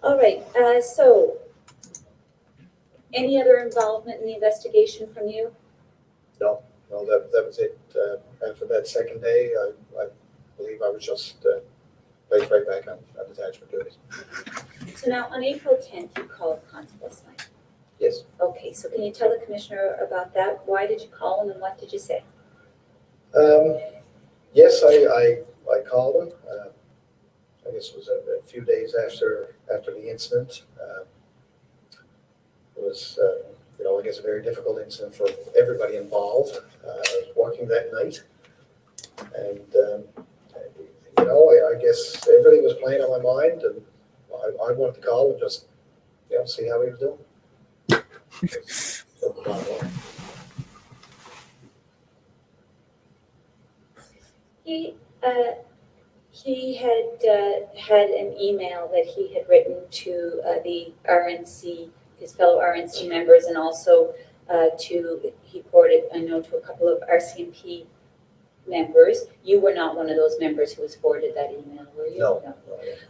All right, so any other involvement in the investigation from you? No, that was it. After that second day, I believe I was just placed right back on detachment duties. So now on April 10th, you called Constable Smythe. Yes. Okay, so can you tell the commissioner about that? Why did you call him and what did you say? Yes, I called him. I guess it was a few days after the incident. It was, I guess a very difficult incident for everybody involved. I was working that night, and I guess everything was playing on my mind, and I wanted to call and just, see how he was doing. He had an email that he had written to the RNC, his fellow RNC members, and also he forwarded a note to a couple of RCMP members. You were not one of those members who was forwarded that email, were you? No.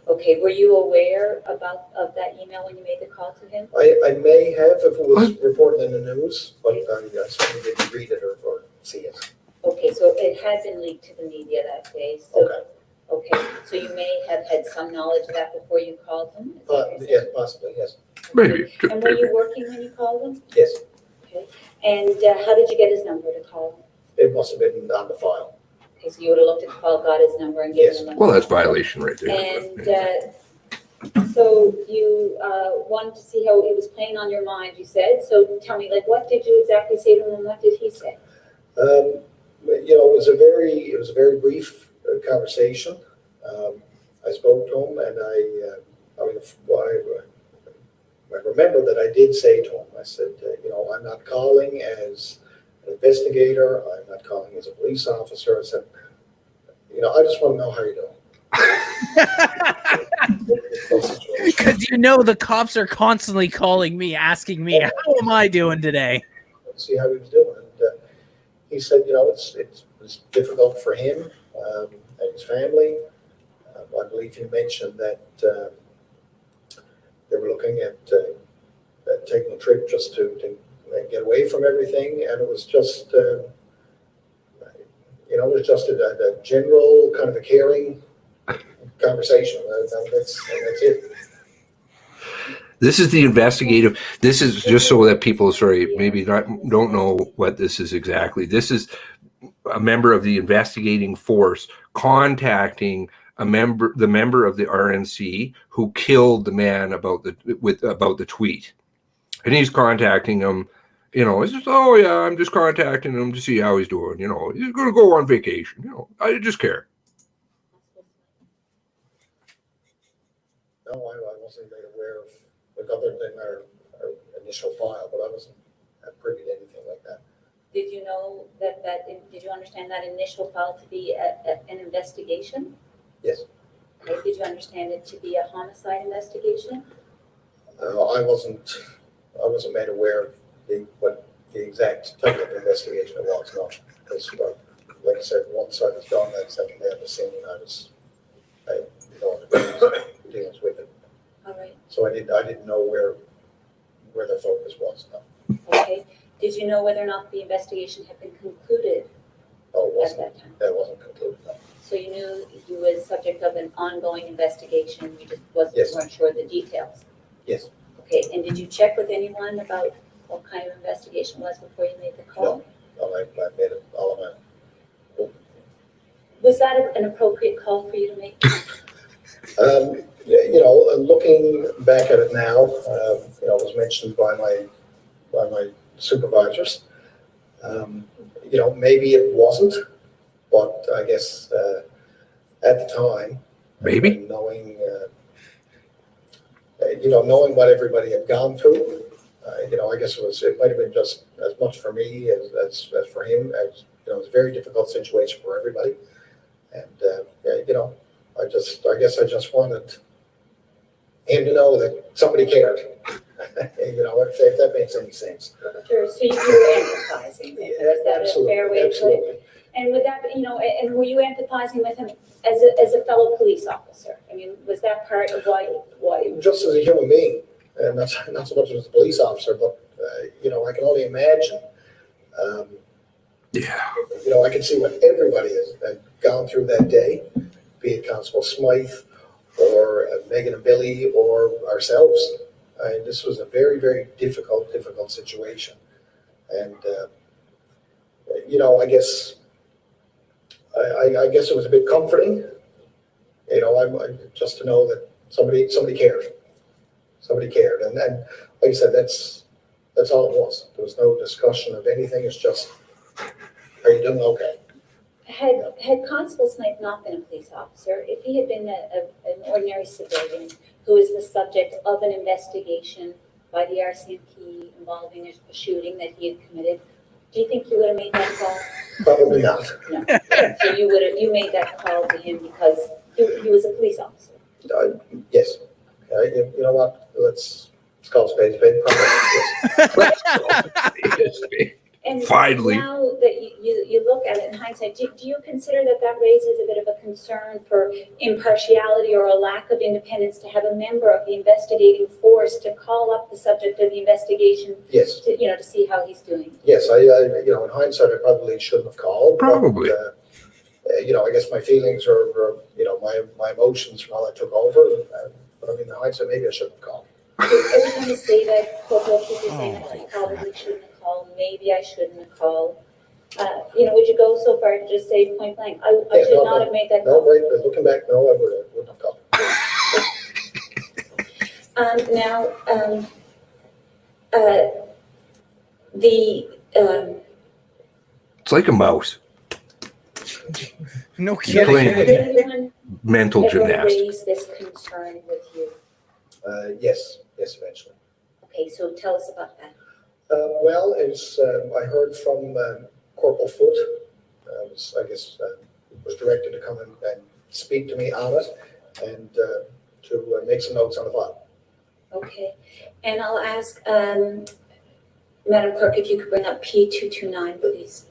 Okay, were you aware of that email when you made the call to him? I may have if it was reported in the news, but I certainly didn't read it or see it. Okay, so it had been leaked to the media that day. So, okay, so you may have had some knowledge of that before you called him? Yes, possibly, yes. Maybe. And were you working when you called him? Yes. Okay, and how did you get his number to call him? It must have been on the file. Okay, so you would have looked at the file, got his number, and gave him the number. Well, that's violation right there. And so you wanted to see how it was playing on your mind, you said. So tell me, what did you exactly say to him, and what did he say? It was a very brief conversation. I spoke to him, and remember that I did say to him, I said, I'm not calling as an investigator, I'm not calling as a police officer. I said, I just want to know how you're doing. Because the cops are constantly calling me, asking me, how am I doing today? See how he was doing. And he said, it was difficult for him and his family. I believe he mentioned that they were looking at taking a trip just to get away from everything, and it was just, it was just a general kind of a caring conversation. And that's it. This is the investigative. This is just so that people, maybe don't know what this is exactly. This is a member of the investigating force contacting the member of the RNC who killed the man about the tweet, and he's contacting him. He says, "Oh yeah, I'm just contacting him to see how he's doing. He's going to go on vacation. I just care." No, I wasn't made aware of, other than our initial file, but I wasn't privy to anything like that. Did you know did you understand that initial file to be an investigation? Yes. Okay. Did you understand it to be a homicide investigation? I wasn't made aware of what the exact type of investigation it was, no. Because, like I said, once I was done that second day of the scene, I dealings with it. All right. So I didn't know where the focus was. No. Okay. Did you know whether or not the investigation had been concluded at that time? That wasn't concluded, no. So you knew you was subject of an ongoing investigation, you just weren't sure of the details? Yes. Okay, and did you check with anyone about what kind of investigation was before you made the call? No, I made it all of my. Was that an appropriate call for you to make? Looking back at it now, it was mentioned by my supervisors. Maybe it wasn't, but I guess at the time, maybe knowing what everybody had gone through, I guess it might have been just as much for me as for him. As it was a very difficult situation for everybody, and I guess I just wanted him to know that somebody cared. If that makes any sense. Sure. So you were empathizing. Is that a fair way to put it? And would that, and were you empathizing with him as a fellow police officer? I mean, was that part of why? Just as a human being, and not so much as a police officer, but I can only imagine. I can see what everybody has gone through that day, be it Constable Smythe or Megan and Billy or ourselves. This was a very, very difficult situation. And, I guess it was a bit comforting, just to know that somebody cared. Somebody cared. And then, like I said, that's all it was. There was no discussion of anything. It's just, are you doing okay? Had Constable Smythe not been a police officer, if he had been an ordinary civilian who is the subject of an investigation by the RCMP involving a shooting that he had committed, do you think you would have made that call? Probably not. No. So you made that call to him because he was a police officer? Yes. You know what? Let's call spade a spade. Yes. And finally, now that you look at it in hindsight, do you consider that raises a bit of a concern for impartiality or a lack of independence to have a member of the investigating force to call up the subject of the investigation? Yes. To see how he's doing. Yes, in hindsight, I probably shouldn't have called. Probably. But, I guess my feelings or my emotions while I took over. But in hindsight, maybe I shouldn't have called. Every time you say that, Corporal, keep saying that I probably shouldn't have called. Maybe I shouldn't have called. Would you go so far to just say point blank, I should not have made that call? No, wait, looking back, no, I wouldn't have called. it's like a mouse. No kidding. Did anyone Mental ever gymnastics. raise this concern with you? Yes, eventually. Okay, so tell us about that. Well, it's, I heard from Corporal Foote, was directed to come and speak to me on it and to make some notes on the file. Okay, and I'll ask Madam Clerk if you could bring up P229, please.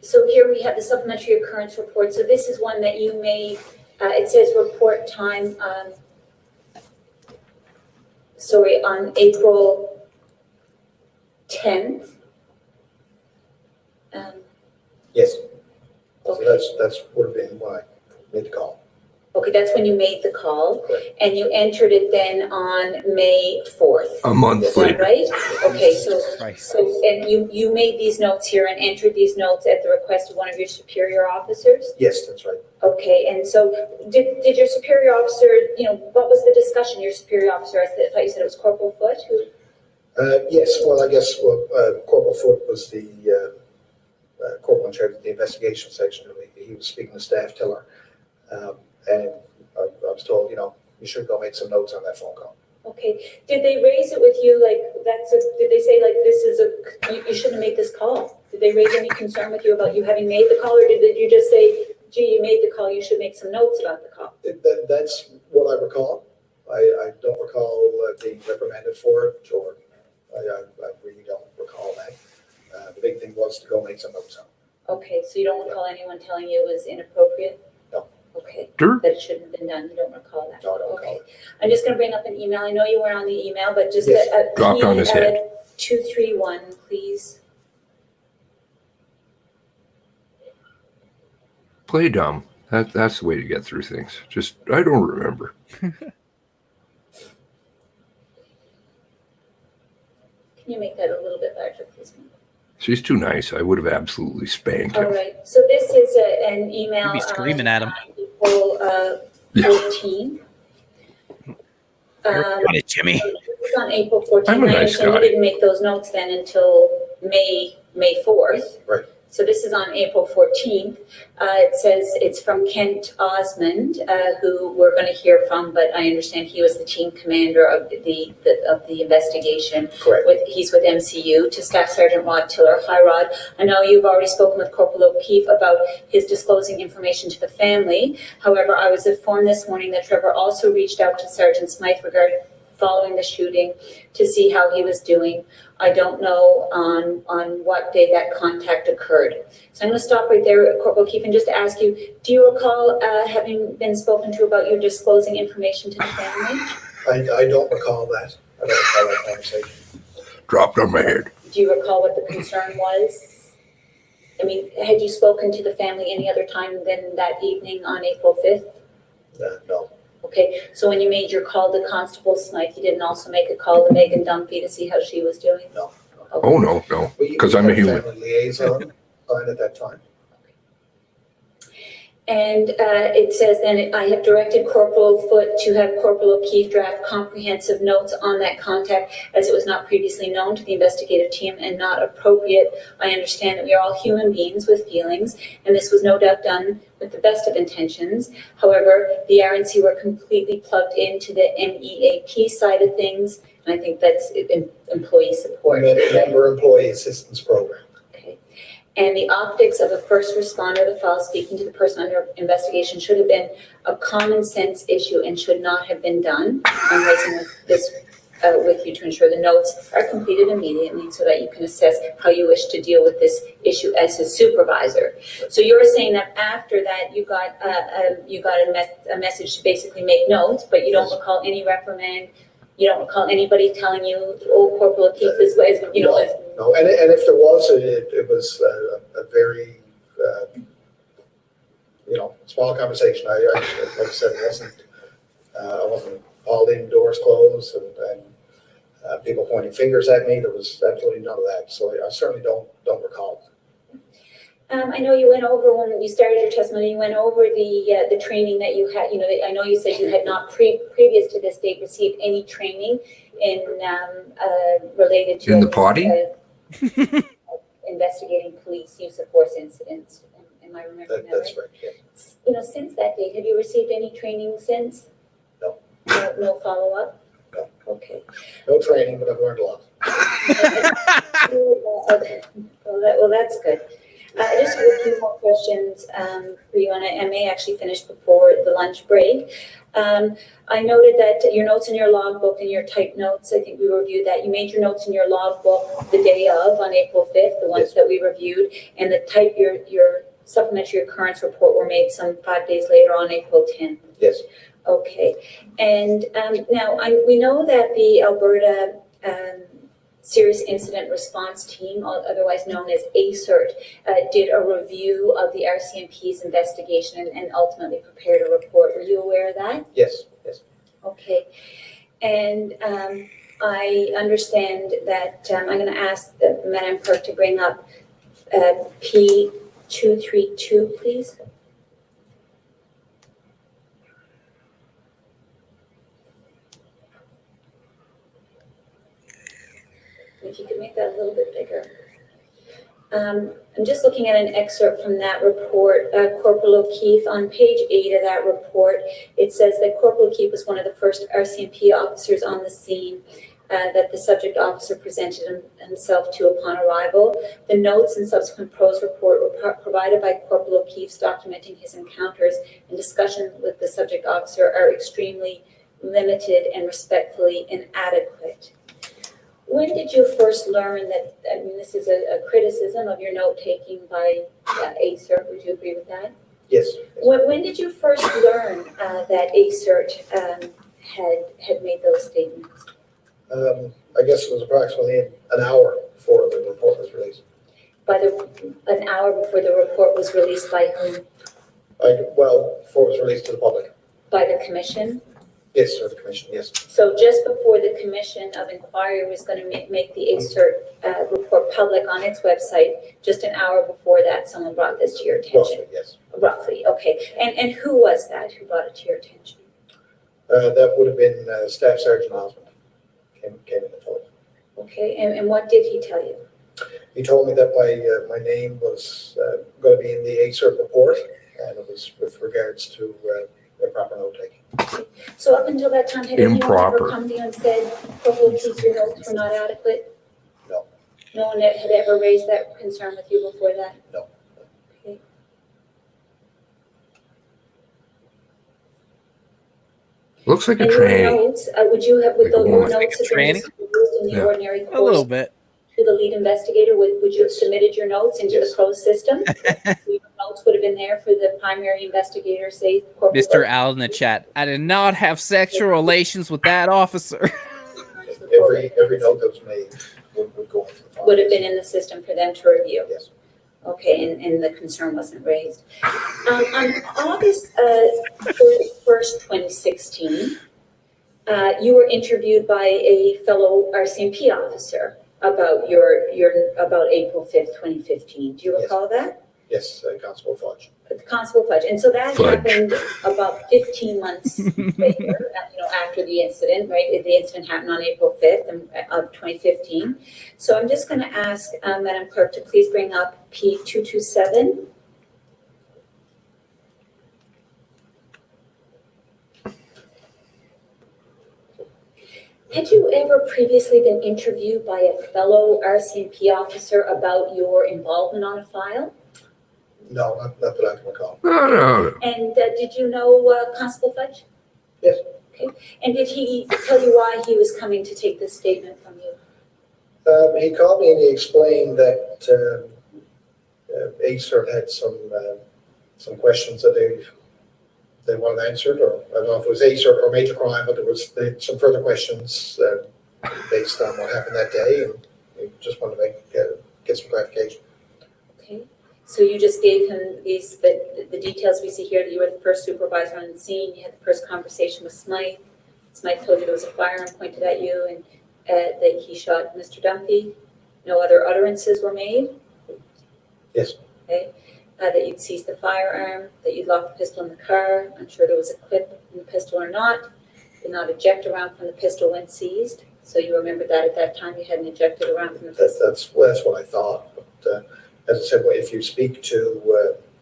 So here we have the supplementary occurrence report. So this is one that you made. It says report time. On April 10th. Yes. Okay. So that's would have been why I made the call. Okay, that's when you made the call. Correct. And you entered it then on May 4th. A month Is that later. right? Okay, so Christ. and you made these notes here and entered these notes at the request of one of your superior officers? Yes, that's right. Okay, and so did your superior officer, what was the discussion, your superior officer? I thought you said it was Corporal Foote who? Yes, well, I guess Corporal Foote was the corporal in charge of the investigation section. He was speaking to Staff Tiller. And I was told, you should go make some notes on that phone call. Okay, did they raise it with you, did they say, you shouldn't make this call? Did they raise any concern with you about you having made the call, or did you just say, gee, you made the call, you should make some notes about the call? That's what I recall. I don't recall being reprimanded for it, or I really don't recall that. The big thing was to go make some notes on it. Okay, so you don't recall anyone telling you it was inappropriate? No. Okay, Sure. that it shouldn't have been done, you don't recall that? No, I don't recall Okay, I'm just gonna bring up an email, I know you weren't on the email, but just Yes. Dropped on his head. 231, please. Play dumb. That's the way to get through things. Just, I don't remember. Can you make that a little bit larger, please? She's too nice. I would have absolutely spanked All him. right, so this is an email. You'd be screaming at him. April 14. Got it, Jimmy. It's on April 14th. I'm a nice I understand guy. you didn't make those notes then until May 4th. Right. So this is on April 14th. It says it's from Kent Osmond, who we're going to hear from, but I understand he was the team commander of the investigation. Correct. He's with MCU. To Staff Sergeant Rod Tiller. Hi, Rod. I know you've already spoken with Corporal O'Keefe about his disclosing information to the family. However, I was informed this morning that Trevor also reached out to Sergeant Smythe regarding following the shooting to see how he was doing. I don't know on what day that contact occurred. So I'm going to stop right there, Corporal O'Keefe, and just ask you, do you recall having been spoken to about your disclosing information to the family? I don't recall that. I don't recall that conversation. Dropped on my head. Do you recall what the concern was? I mean, had you spoken to the family any other time than that evening on April 5th? No. Okay, so when you made your call to Constable Smythe, you didn't also make a call to Megan Dunphy to see how she was doing? No. Okay. Oh, no. Because I'm a human. Family liaison signed at that time. And it says then, I have directed Corporal Foote to have Corporal O'Keefe draft comprehensive notes on that contact, as it was not previously known to the investigative team and not appropriate. I understand that we are all human beings with feelings, and this was no doubt done with the best of intentions. However, the RNC were completely plugged into the MEAP side of things, and I think that's employee support. Member Employee Assistance Program. Okay. And the optics of a first responder, the file speaking to the person under investigation, should have been a common sense issue and should not have been done. I'm raising this with you to ensure the notes are completed immediately so that you can assess how you wish to deal with this issue as a supervisor. So you're saying that after that you got a message to basically make notes, but you don't recall any reprimand. You don't recall anybody telling you, "Oh, Corporal O'Keefe is No, and if there was, it was a very small conversation. Like I said, I wasn't hauled in, doors closed, and people pointing fingers at me. There was absolutely none of that. So I certainly don't recall. I know you went over when you started your testimony. You went over the training that you had. I know you said you had not previous to this date received any training in related to In the potty? Investigating police use of force incidents. Am I remembering that That's right? right, yeah. Since that date, have you received any training since? No. No follow up. No. Okay. No training, but I've learned a lot. Well, that's good. I just have a few more questions for you, and I may actually finish before the lunch break. I noted that your notes in your logbook and your type notes, I think we reviewed that. You made your notes in your logbook the day of, on April 5th, the ones that we reviewed, and the type, your supplementary occurrence report were made some 5 days later on April 10th. Yes. Okay. And now we know that the Alberta Serious Incident Response Team, otherwise known as ACERT, did a review of the RCMP's investigation and ultimately prepared a report. Were you aware of that? Yes, yes. Okay. And I understand that I'm going to ask Madam Clerk to bring up P232, please. If you could make that a little bit bigger. I'm just looking at an excerpt from that report. Corporal O'Keefe, on page 8 of that report, it says that Corporal O'Keefe was one of the first RCMP officers on the scene that the subject officer presented himself to upon arrival. The notes and subsequent prose report were provided by Corporal O'Keefe documenting his encounters and discussion with the subject officer are extremely limited and respectfully inadequate. When did you first learn that, this is a criticism of your note-taking by ACERT, would you agree with that? Yes. When did you first learn that ACERT had made those statements? I guess it was approximately an hour before the report was released. An hour before the report was released by whom? Before it was released to the public. By the commission? Yes, sir, the commission, yes. So just before the commission of inquiry was going to make the ACERT report public on its website, just an hour before that, someone brought this to your attention? Roughly, yes. Roughly, okay. And who was that who brought it to your attention? That would have been Staff Sergeant Osmond came in and told me. Okay, and what did he tell you? He told me that my name was going to be in the ACERT report, and it was with regards to improper note-taking. So up until that time, had anyone ever come to you and said, Corporal O'Keefe, your notes were not adequate? No. No one had ever raised that concern with you before that? No. Okay. Looks like a and training. Your notes, would you have, would Like your like notes have been disclosed in the ordinary course? A little bit. To the lead investigator, would you have submitted your notes into the PROS system? Your notes would have been there for the primary investigator, say, Corporal Mr. Al in the chat, I did not have sexual relations with that officer. Every note that was made would go into the file. Would have been in the system for them to review? Yes. Okay, and the concern wasn't raised. On August 31st, 2016, you were interviewed by a fellow RCMP officer about about April 5th, 2015. Do you recall that? Yes, Constable Fudge. Constable Fudge. And so that happened about 15 months later, after the incident, right? The incident happened on April 5th of 2015. So I'm just going to ask Madam Clerk to please bring up P227. Had you ever previously been interviewed by a fellow RCMP officer about your involvement on a file? No, not that I can recall. No. And did you know Constable Fudge? Yes. Okay. And did he tell you why he was coming to take this statement from you? He called me and he explained that ACERT had some questions that they wanted answered, or I don't know if it was ACERT or major crime, but they had some further questions based on what happened that day, and he just wanted to get some clarification. Okay. So you just gave him the details we see here, that you were the first supervisor on the scene, you had the first conversation with Smythe. Smythe told you there was a firearm pointed at you and that he shot Mr. Dunphy. No other utterances were made? Yes. okay? That you'd seized the firearm, that you'd locked the pistol in the car, unsure there was a clip in the pistol or not, did not eject a round from the pistol when seized. So you remembered that at that time you hadn't ejected a round from the pistol? That's what I thought. But as I said, if you speak to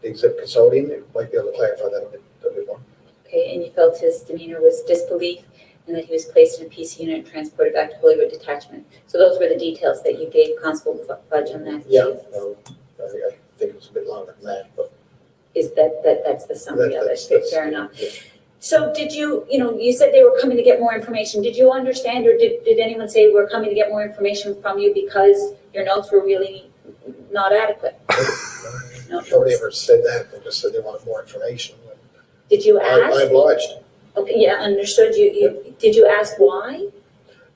the exhibit custodian, it might be able to clarify that a bit more. Okay, and you felt his demeanor was disbelief and that he was placed in a PC unit and transported back to Hollywood Detachment. So those were the details that you gave Constable Fudge on that? Yeah, no, I think it was a bit longer than that, but is that's the summary of it? Fair enough. Yeah. So did you said they were coming to get more information. Did you understand, or did anyone say we're coming to get more information from you because your notes were really not adequate? No. Nobody ever said that. They just said they wanted more information. Did you ask? I obliged. Okay, yeah, understood. Did you ask why?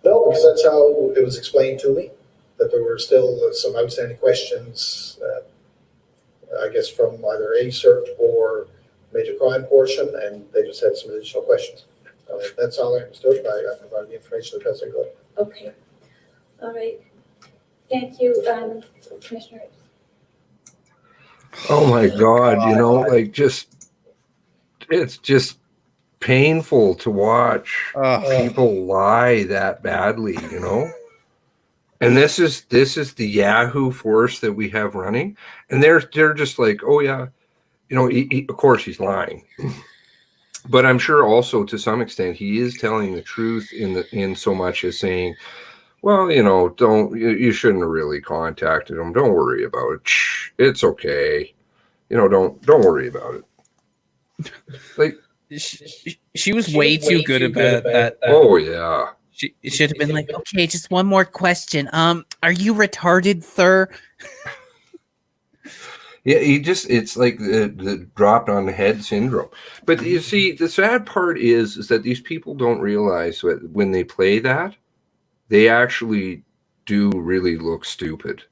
No, because that's how it was explained to me, that there were still some outstanding questions, I guess from either ACERT or major crime portion, and they just had some additional questions. That's all I understood. I provided the information the best I could. Okay. All right. Thank you, Commissioner. Oh my God, it's just painful to watch people lie that badly, And this is the Yahoo force that we have running, and they're just like, oh yeah, of course he's lying, but I'm sure also to some extent he is telling the truth in so much as saying, well, you shouldn't have really contacted him. Don't worry about it. It's okay. Don't worry about it. Like she was way too good about that. Oh yeah. She should have been like, okay, just one more question. Are you retarded, sir? Yeah, it's like the dropped on the head syndrome. But you see, the sad part is that these people don't realize that when they play that, they actually do really look stupid.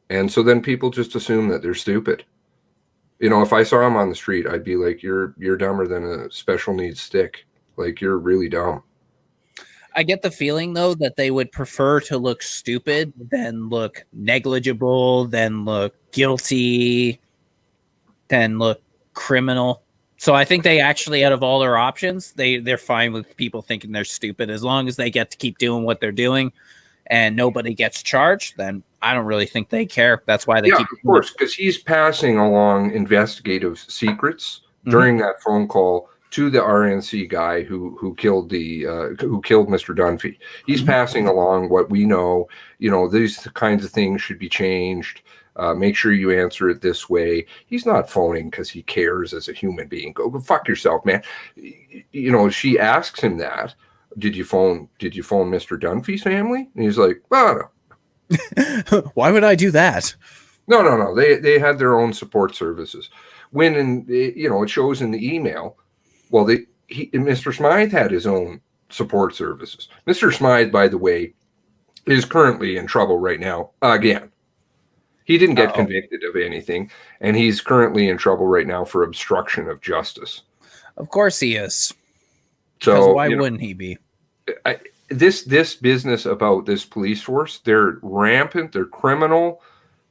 And so then people just assume that they're stupid. If I saw them on the street, I'd be like, you're dumber than a special needs stick. Like, you're really dumb. I get the feeling, though, that they would prefer to look stupid than look negligible, than look guilty, than look criminal. So I think they actually, out of all their options, they're fine with people thinking they're stupid. As long as they get to keep doing what they're doing and nobody gets charged, then I don't really think they care. That's why they keep. Of course, because he's passing along investigative secrets during that phone call to the RNC guy who killed Mr. Dunphy. He's passing along what we know. These kinds of things should be changed. Make sure you answer it this way. He's not phoning because he cares as a human being. Go fuck yourself, man. She asks him that. Did you phone Mr. Dunphy's family? And he's like, oh, no. Why would I do that? No. They had their own support services. It shows in the email. Well, Mr. Smythe had his own support services. Mr. Smythe, by the way, is currently in trouble right now again. He didn't get convicted of anything, and he's currently in trouble right now for obstruction of justice. Of course he is. So why wouldn't he be? This business about this police force, they're rampant, they're criminal,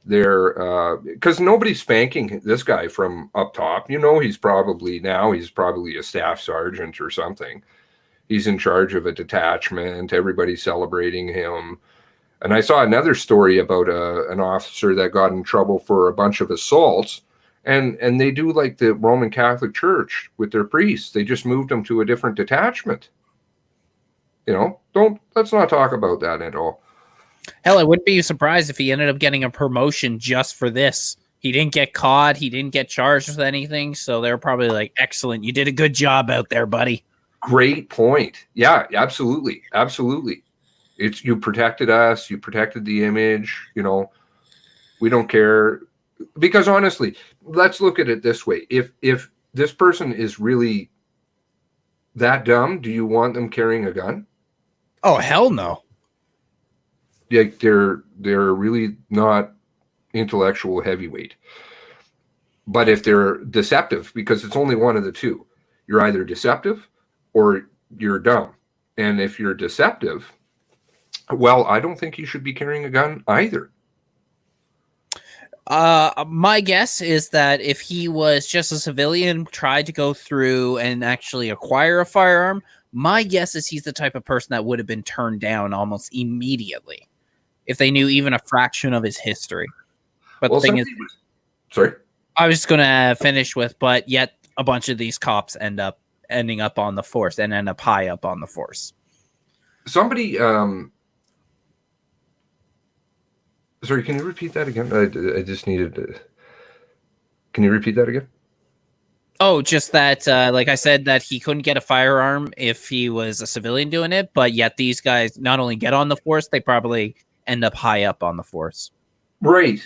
they're because nobody's spanking this guy from up top. He's probably a staff sergeant or something. He's in charge of a detachment. Everybody's celebrating him. And I saw another story about an officer that got in trouble for a bunch of assaults, and they do like the Roman Catholic Church with their priests. They just moved him to a different detachment. Let's not talk about that at all. Hell, I wouldn't be surprised if he ended up getting a promotion just for this. He didn't get caught. He didn't get charged with anything. So they're probably like, excellent. You did a good job out there, buddy. Great point. Yeah, absolutely. Absolutely. You protected us. You protected the image. We don't care. Because honestly, let's look at it this way. If this person is really that dumb, do you want them carrying a gun? Oh, hell no. Yeah, they're really not intellectual heavyweight. But if they're deceptive, because it's only one of the two, you're either deceptive or you're dumb. And if you're deceptive, well, I don't think you should be carrying a gun either. My guess is that if he was just a civilian, tried to go through and actually acquire a firearm, my guess is he's the type of person that would have been turned down almost immediately if they knew even a fraction of his history. But Well, the thing is, sorry, I was just going to finish with, but yet a bunch of these cops ending up on the force and end up high up on the force. somebody. Sorry, can you repeat that again? I just needed to. Can you repeat that again? Oh, just that, like I said, that he couldn't get a firearm if he was a civilian doing it, but yet these guys not only get on the force, they probably end up high up on the force. Right.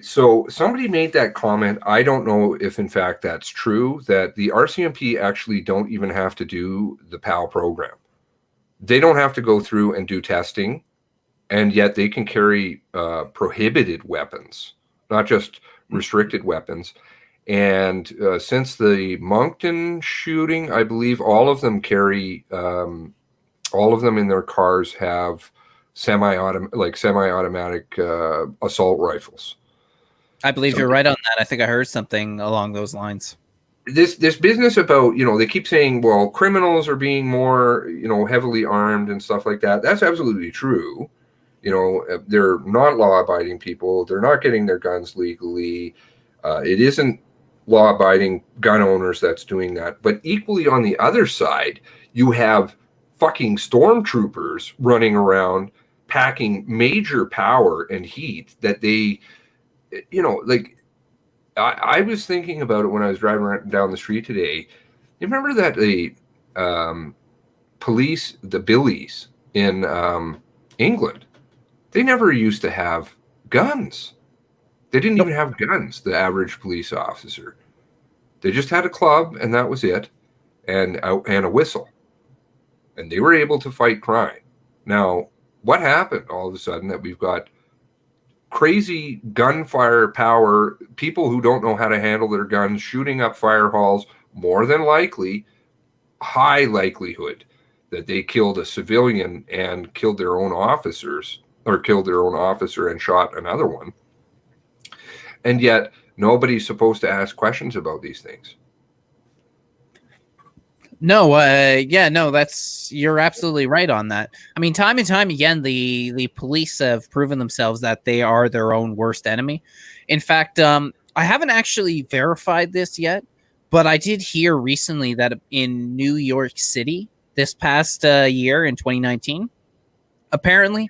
So somebody made that comment. I don't know if in fact that's true, that the RCMP actually don't even have to do the PAL program. They don't have to go through and do testing, and yet they can carry prohibited weapons, not just restricted weapons. And since the Moncton shooting, I believe all of them carry, all of them in their cars have semi-automatic assault rifles. I believe you're right on that. I think I heard something along those lines. This business about, they keep saying, well, criminals are being more, heavily armed and stuff like that. That's absolutely true. They're not law-abiding people. They're not getting their guns legally. It isn't law-abiding gun owners that's doing that. But equally on the other side, you have fucking stormtroopers running around packing major power and heat that they, I was thinking about it when I was driving down the street today. You remember that the police, the Billies in England, they never used to have guns. They didn't even have guns, the average police officer. They just had a club, and that was it, and a whistle. And they were able to fight crime. Now, what happened all of a sudden that we've got crazy gunfire power, people who don't know how to handle their guns, shooting up fire halls, more than likely, high likelihood that they killed a civilian and killed their own officers, or killed their own officer and shot another one. And yet, nobody's supposed to ask questions about these things. No, you're absolutely right on that. I mean, time and time again, the police have proven themselves that they are their own worst enemy. In fact, I haven't actually verified this yet, but I did hear recently that in New York City this past year in 2019, apparently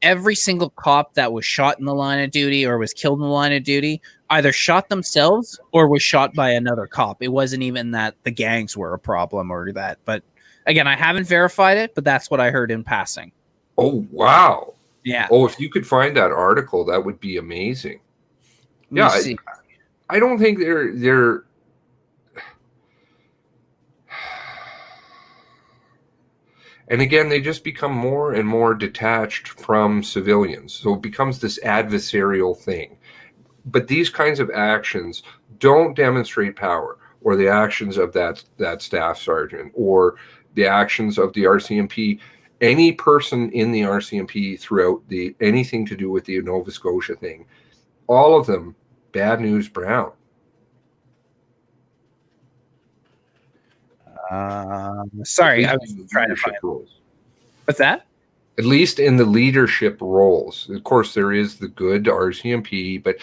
every single cop that was shot in the line of duty or was killed in the line of duty either shot themselves or was shot by another cop. It wasn't even that the gangs were a problem or that. But again, I haven't verified it, but that's what I heard in passing. Oh, wow. Yeah. Oh, if you could find that article, that would be amazing. Yeah, I don't think they're and again, they just become more and more detached from civilians. So it becomes this adversarial thing. But these kinds of actions don't demonstrate power, or the actions of that staff sergeant, or the actions of the RCMP, any person in the RCMP throughout anything to do with the Nova Scotia thing, all of them, bad news brown. Sorry, I was trying to find roles. What's that? At least in the leadership roles. Of course, there is the good RCMP, but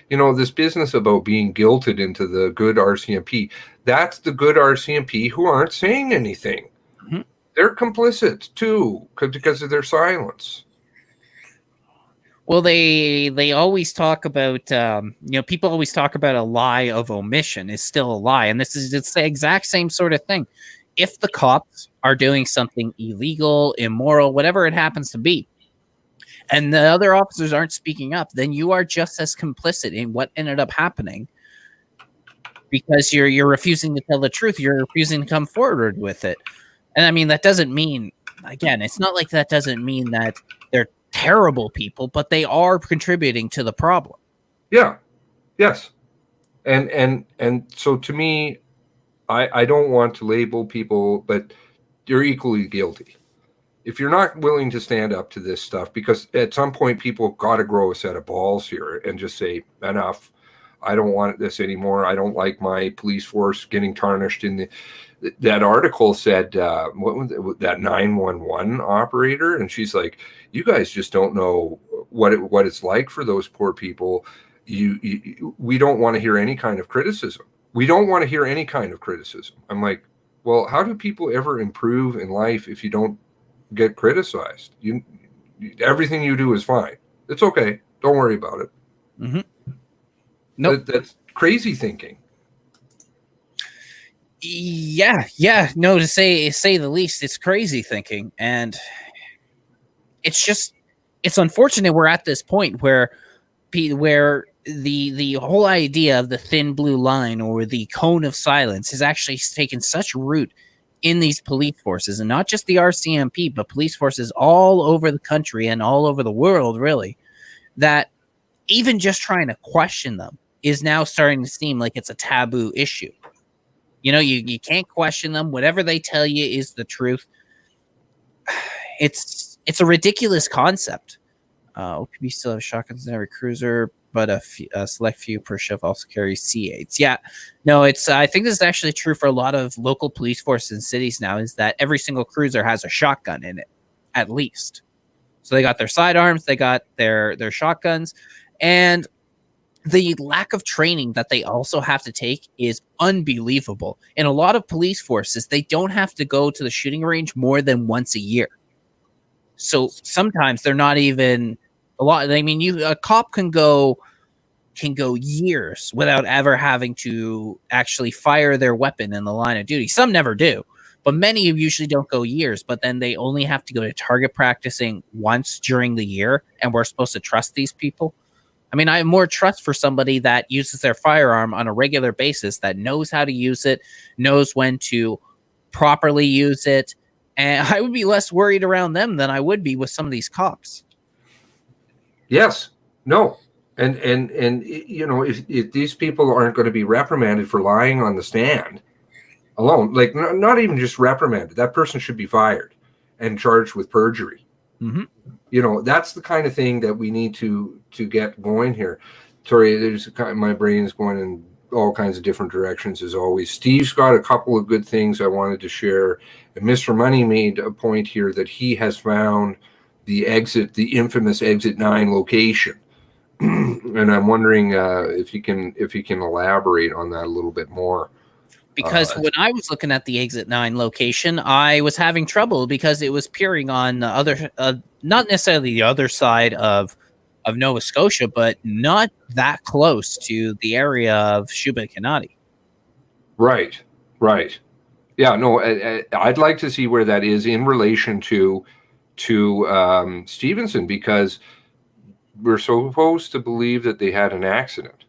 this business about being guilted into the good RCMP, that's the good RCMP who aren't saying anything. Mm-hmm. They're complicit too because of their silence. Well, they always talk about, people always talk about a lie of omission is still a lie. And it's the exact same sort of thing. If the cops are doing something illegal, immoral, whatever it happens to be, and the other officers aren't speaking up, then you are just as complicit in what ended up happening because you're refusing to tell the truth. You're refusing to come forward with it. And I mean, that doesn't mean, again, it's not like that doesn't mean that they're terrible people, but they are contributing to the problem. Yeah. Yes. And so to me, I don't want to label people, but they're equally guilty. if you're not willing to stand up to this stuff, because at some point people got to grow a set of balls here and just say, enough, I don't want this anymore. I don't like my police force getting tarnished. That article said, what was it, that 911 operator? And she's like, you guys just don't know what it's like for those poor people. We don't want to hear any kind of criticism. We don't want to hear any kind of criticism. I'm like, well, how do people ever improve in life if you don't get criticized? Everything you do is fine. It's okay. Don't worry about it. Mm-hmm. Nope. That's crazy thinking. Yeah. No, to say the least, it's crazy thinking, and it's unfortunate we're at this point where the whole idea of the thin blue line or the cone of silence has actually taken such root in these police forces, and not just the RCMP, but police forces all over the country and all over the world, really, that even just trying to question them is now starting to seem like it's a taboo issue. You know, you can't question them. Whatever they tell you is the truth. It's a ridiculous concept. OPB still have shotguns in every cruiser, but a select few per shift also carry C8s. Yeah, no, I think this is actually true for a lot of local police forces in cities now, is that every single cruiser has a shotgun in it, at least. So they got their sidearms, they got their shotguns, and the lack of training that they also have to take is unbelievable. In a lot of police forces, they don't have to go to the shooting range more than once a year. So sometimes they're not even a lot. I mean, a cop can go years without ever having to actually fire their weapon in the line of duty. Some never do, but many usually don't go years. But then they only have to go to target practicing once during the year, and we're supposed to trust these people. I mean, I have more trust for somebody that uses their firearm on a regular basis, that knows how to use it, knows when to properly use it. And I would be less worried around them than I would be with some of these cops. Yes. No. And you know, if these people aren't going to be reprimanded for lying on the stand alone, like not even just reprimanded, that person should be fired and charged with perjury. Mm-hmm. You know, that's the kind of thing that we need to get going here. Sorry, my brain is going in all kinds of different directions as always. Steve's got a couple of good things I wanted to share. And Mr. Money made a point here that he has found the infamous exit 9 location. And I'm wondering if he can elaborate on that a little bit more. Because when I was looking at the exit 9 location, I was having trouble because it was peering on the other, not necessarily the other side of Nova Scotia, but not that close to the area of Shubenacadie. Right. Yeah, no, I'd like to see where that is in relation to Stevenson, because we're supposed to believe that they had an accident.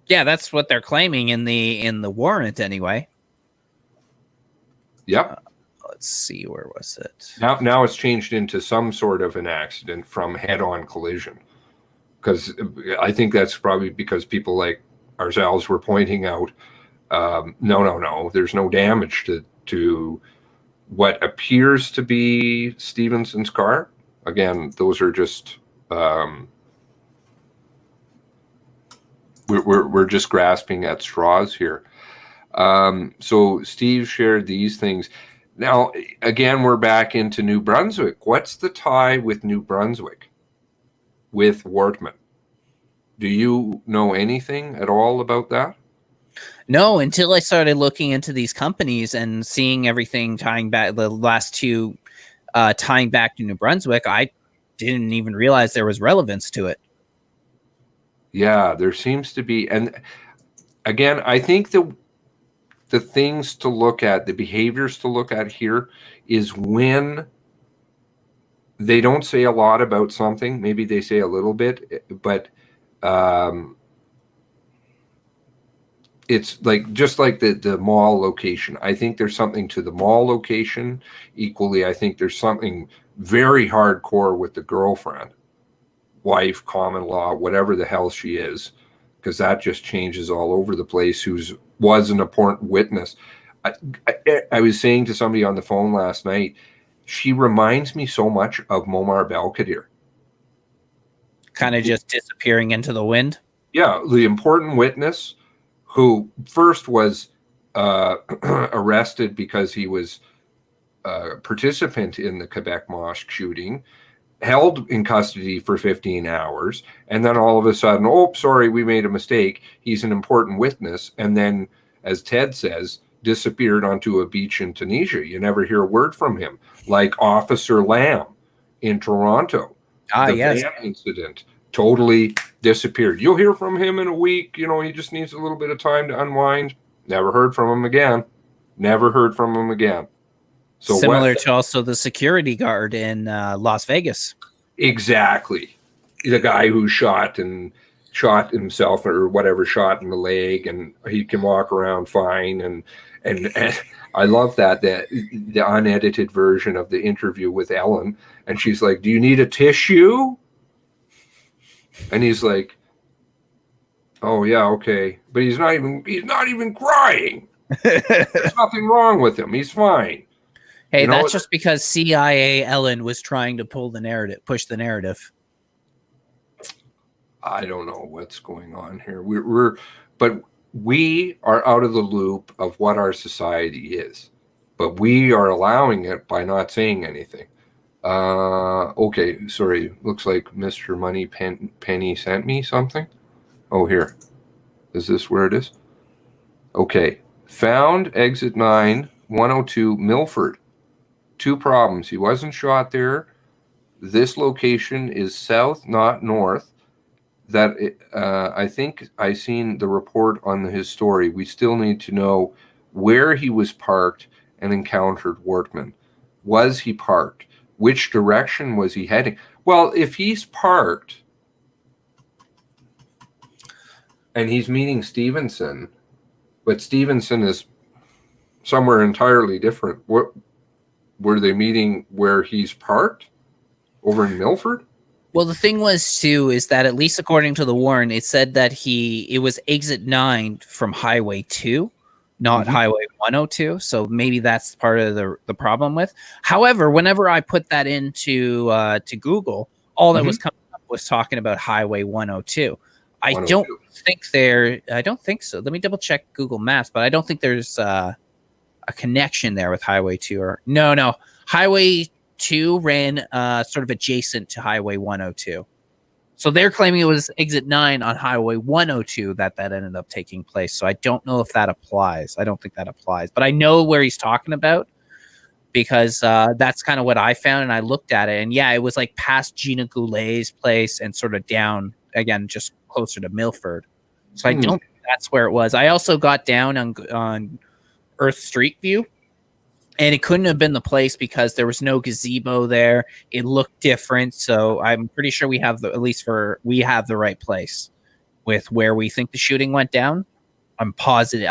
Yeah, that's what they're claiming in the warrant anyway. Yep. Let's see, where was it? Now it's changed into some sort of an accident from head-on collision. Because I think that's probably because people like ourselves were pointing out, no, there's no damage to what appears to be Stevenson's car. Again, those are just we're just grasping at straws here. So Steve shared these things. Now, again, we're back into New Brunswick. What's the tie with New Brunswick with Wortman? Do you know anything at all about that? No, until I started looking into these companies and seeing everything tying back, the last two tying back to New Brunswick, I didn't even realize there was relevance to it. Yeah, there seems to be. And again, I think the things to look at, the behaviors to look at here is when they don't say a lot about something. Maybe they say a little bit, but it's like just like the mall location. I think there's something to the mall location. Equally, I think there's something very hardcore with the girlfriend, wife, common law, whatever the hell she is, because that just changes all over the place. Was an important witness. I was saying to somebody on the phone last night, She reminds me so much of Momar Belkadir. Kind of just disappearing into the wind. Yeah, the important witness who first was arrested because he was a participant in the Quebec mosque shooting, held in custody for 15 hours, and then all of a sudden, oh, sorry, we made a mistake. He's an important witness. And then, as Ted says, disappeared onto a beach in Tunisia. You never hear a word from him. Like Officer Lamb in Toronto. The yes. van incident totally disappeared. You'll hear from him in a week. You know, he just needs a little bit of time to unwind. Never heard from him again. Never heard from him again. So similar to also the security guard in Las Vegas. Exactly. The guy who shot himself or whatever, shot in the leg, and he can walk around fine. And I love that the unedited version of the interview with Ellen, and she's like, "Do you need a tissue?" And he's like, "Oh yeah, okay," but he's not even crying. There's nothing wrong with him. He's fine. Hey, you know, that's just because CIA Ellen was trying to push the narrative. I don't know what's going on here. But we are out of the loop of what our society is. But we are allowing it by not saying anything. Okay, sorry. Looks like Mr. Money Penny sent me something. Oh, here. Is this where it is? Okay. Found exit 9, 102, Milford. 2 problems. He wasn't shot there. This location is south, not north. I think I seen the report on his story. We still need to know where he was parked and encountered Wortman. Was he parked? Which direction was he heading? Well, if he's parked and he's meeting Stevenson, but Stevenson is somewhere entirely different. What were they meeting where he's parked? Over in Milford? Well, the thing was, too, is that at least according to the warrant, it said that it was exit 9 from Highway 2, not Highway 102. So maybe that's part of the problem with. However, whenever I put that into to Google, all that was coming up was talking about Highway 102. I don't think so. Let me double check Google Maps, but I don't think there's a connection there with Highway 2 or no. Highway 2 ran sort of adjacent to Highway 102. So they're claiming it was exit 9 on Highway 102 that ended up taking place. So I don't know if that applies. I don't think that applies. But I know where he's talking about because that's kind of what I found. And I looked at it. And yeah, it was like past Gina Goulet's place and sort of down, again, just closer to Milford. So I don't think that's where it was. I also got down on Earth Street View. And it couldn't have been the place because there was no gazebo there. It looked different. So I'm pretty sure we have we have the right place with where we think the shooting went down. I'm positive.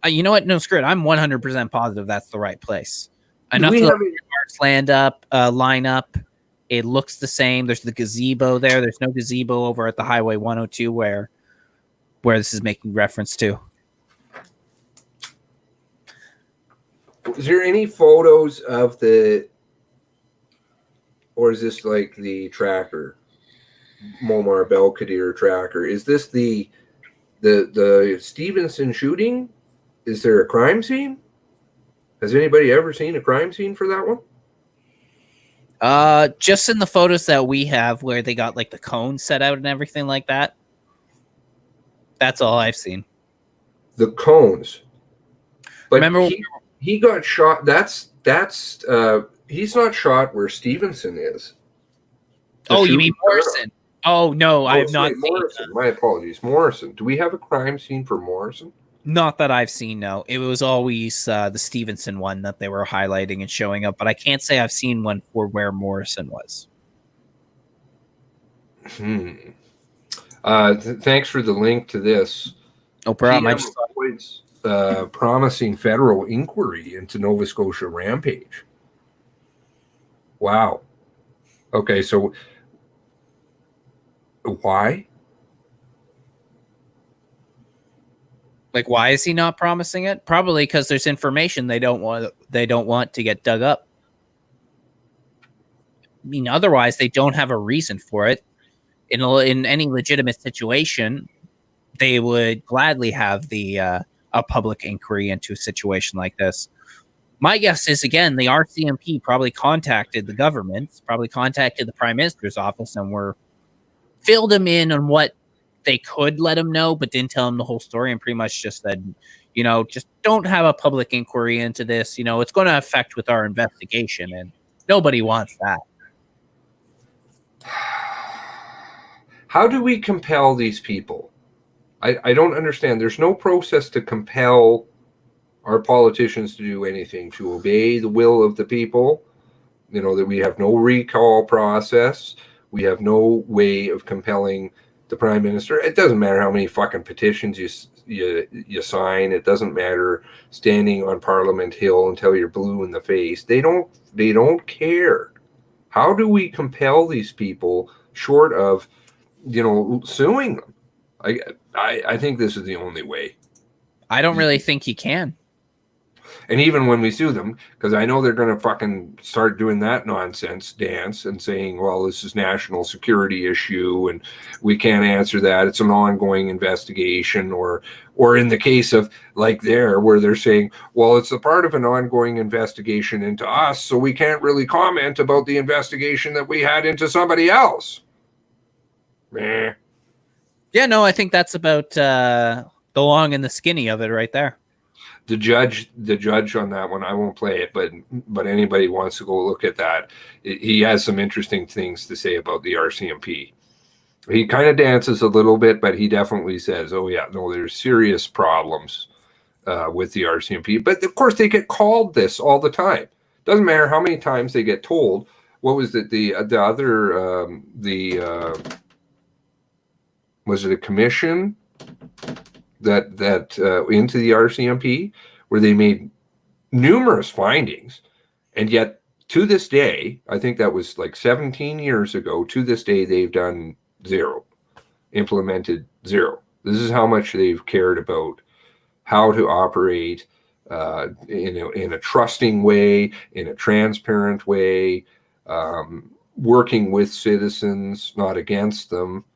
You know what? No, screw it. I'm 100% positive that's the right place. Enough of the cars line up. It looks the same. There's the gazebo there. There's no gazebo over at the Highway 102 where this is making reference to. Is there any photos of or is this like the tracker, Momar Belkadir tracker? Is this the Stevenson shooting? Is there a crime scene? Has anybody ever seen a crime scene for that one? Just in the photos that we have where they got like the cone set out and everything like that. That's all I've seen. The cones. But remember he got shot. That's he's not shot where Stevenson is. You mean Morrison? Oh no, I have not seen Morrison. My apologies, Morrison. Do we have a crime scene for Morrison? Not that I've seen. No, it was always the Stevenson one that they were highlighting and showing up. But I can't say I've seen one for where Morrison was. Thanks for the link to this. No problem. Promising federal inquiry into Nova Scotia rampage. Wow. Okay, so why? Like, why is he not promising it? Probably because there's information they don't want to get dug up. mean, otherwise they don't have a reason for it. In any legitimate situation, they would gladly have a public inquiry into a situation like this. My guess is, again, the RCMP probably contacted the government, probably contacted the Prime Minister's office, and filled him in on what they could let him know, but didn't tell him the whole story, and pretty much just said, just don't have a public inquiry into this. It's going to affect with our investigation, and nobody wants that. How do we compel these people? I don't understand. There's no process to compel our politicians to do anything, to obey the will of the people. That we have no recall process. We have no way of compelling the Prime Minister. It doesn't matter how many fucking petitions you sign. It doesn't matter standing on Parliament Hill until you're blue in the face. They don't care. How do we compel these people short of suing them? I think this is the only way. I don't really think you can. And even when we sue them, because I know they're going to fucking start doing that nonsense dance and saying, well, this is national security issue and we can't answer that. It's an ongoing investigation. Or in the case of like where they're saying, well, it's a part of an ongoing investigation into us, so we can't really comment about the investigation that we had into somebody else. Meh. Yeah, no, I think that's about the long and the skinny of it right there. The judge on that one, I won't play it, but anybody wants to go look at that, he has some interesting things to say about the RCMP. He kind of dances a little bit, but he definitely says, oh yeah, no, there's serious problems with the RCMP. But of course they get called this all the time. Doesn't matter how many times they get told. What was it? Was it a commission that into the RCMP where they made numerous findings, and yet to this day, I think that was like 17 years ago, to this day they've done zero, implemented zero. This is how much they've cared about how to operate in a trusting way, in a transparent way, working with citizens, not against them.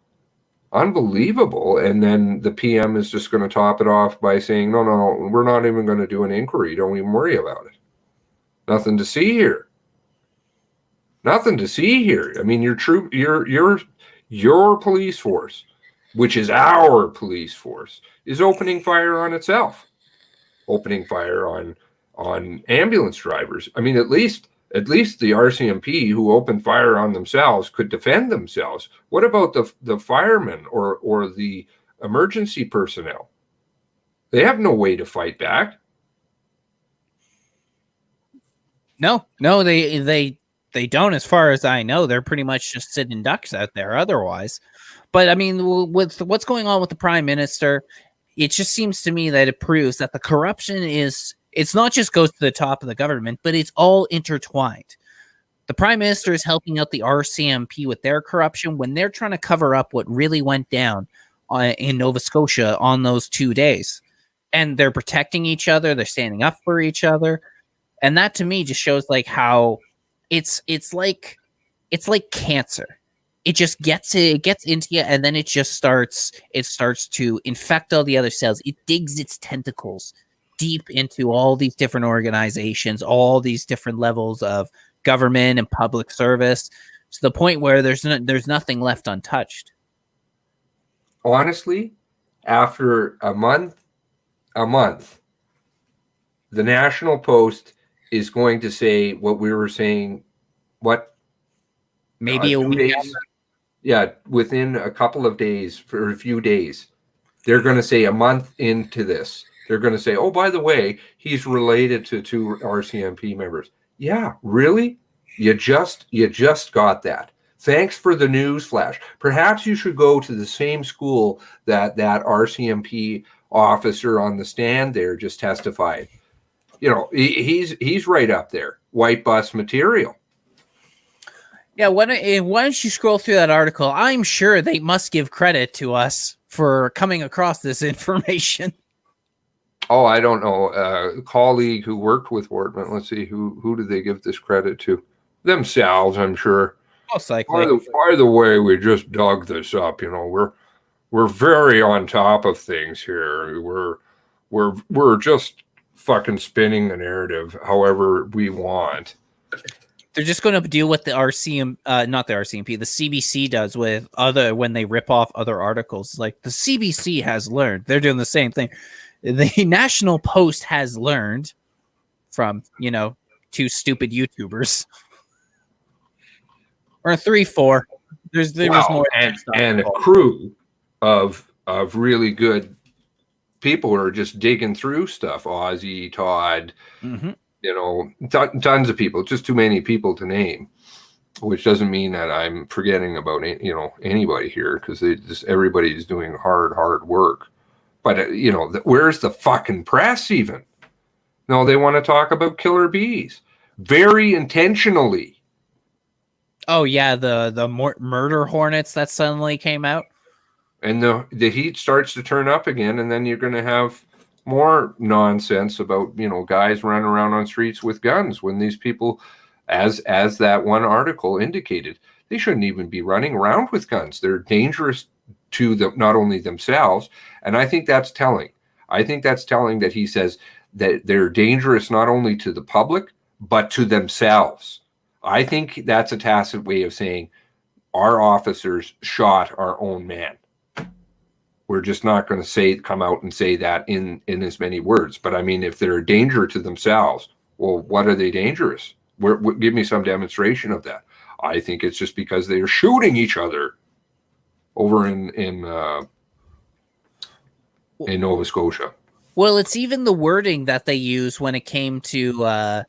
Unbelievable. And then the PM is just going to top it off by saying, no, we're not even going to do an inquiry. Don't even worry about it. Nothing to see here. Nothing to see here. I mean, your police force, which is our police force, is opening fire on itself. Opening fire on ambulance drivers. I mean, at least the RCMP, who opened fire on themselves, could defend themselves. What about the firemen or the emergency personnel? They have no way to fight back. No, they don't. As far as I know, they're pretty much just sitting ducks out there otherwise. But I mean, with what's going on with the Prime Minister, it just seems to me that it proves that the corruption it's not just goes to the top of the government, but it's all intertwined. The Prime Minister is helping out the RCMP with their corruption when they're trying to cover up what really went down in Nova Scotia on those 2 days. And they're protecting each other. They're standing up for each other. And that to me just shows like how it's like cancer. It just gets into you, and then it starts to infect all the other cells. It digs its tentacles deep into all these different organizations, all these different levels of government and public service, to the point where there's nothing left untouched. Honestly, after a month, the National Post is going to say what we were saying, maybe a week. Yeah, within a couple of days, for a few days, they're going to say a month into this. They're going to say, oh, by the way, he's related to 2 RCMP members. Yeah, really? You just got that. Thanks for the news flash. Perhaps you should go to the same school that RCMP officer on the stand there just testified. He's right up there. White bus material. Yeah, why don't you scroll through that article? I'm sure they must give credit to us for coming across this information. Oh, I don't know. A colleague who worked with Wortman. Let's see, who did they give this credit to? themselves, I'm sure. Most likely. By the way, we just dug this up. You know, we're very on top of things here. We're just fucking spinning the narrative however we want. They're just going to do what the not the RCMP, the CBC does with when they rip off other articles. Like the CBC has learned. They're doing the same thing. The National Post has learned from, two stupid YouTubers. Or 3-4. There was more and a crew of really good people who are just digging through stuff. Ozzy, Todd, tons of people. Just too many people to name. Which doesn't mean that I'm forgetting about anybody here, because everybody's doing hard work. But where's the fucking press even? No, they want to talk about killer bees very intentionally. Oh yeah, the murder hornets that suddenly came out, and the heat starts to turn up again, and then you're going to have more nonsense about guys running around on streets with guns, when these people, as that one article indicated, they shouldn't even be running around with guns. They're dangerous to them, not only themselves, and I think that's telling. I think that's telling that he says that they're dangerous not only to the public but to themselves. I think that's a tacit way of saying our officers shot our own man. We're just not going to come out and say that in as many words. But I mean, if they're a danger to themselves, well, what are they dangerous? Give me some demonstration of that. I think it's just because they are shooting each other over in Nova Scotia. Well, it's even the wording that they use when it came to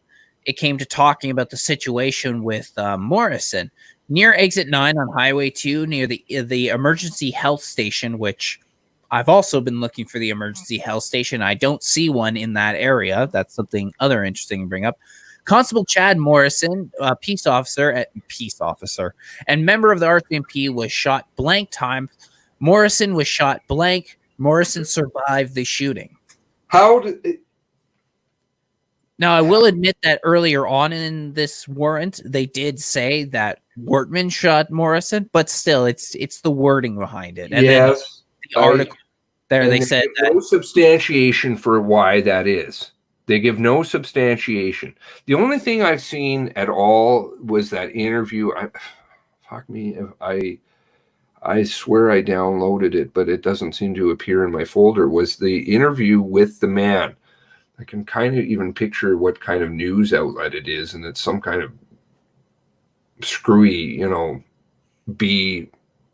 talking about the situation with Morrison near exit 9 on Highway 2, near the emergency health station, which I've also been looking for the emergency health station. I don't see one in that area. That's something other interesting to bring up. Constable Chad Morrison, peace officer, and member of the RCMP, was shot blank time. Morrison was shot blank. Morrison survived the shooting. How did... Now, I will admit that earlier on in this warrant, they did say that Wortman shot Morrison, but still, it's the wording behind it. And yes, then the article they said that no substantiation for why that is. They give no substantiation. The only thing I've seen at all was that interview. I swear I downloaded it, but it doesn't seem to appear in my folder. Was the interview with the man? I can kind of even picture what kind of news outlet it is, and it's some kind of screwy,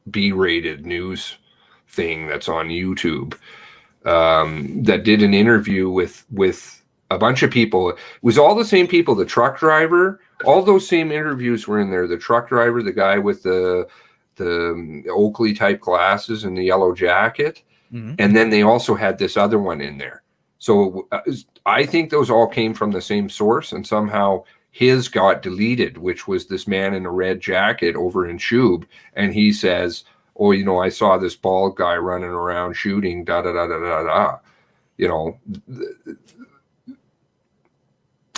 B-rated news thing that's on YouTube, that did an interview with a bunch of people. It was all the same people. The truck driver, all those same interviews were in there. The truck driver, the guy with the Oakley type glasses and the yellow jacket, and then they also had this other one in there. So I think those all came from the same source, and somehow his got deleted, which was this man in a red jacket over in Shube. And he says, oh, I saw this bald guy running around shooting,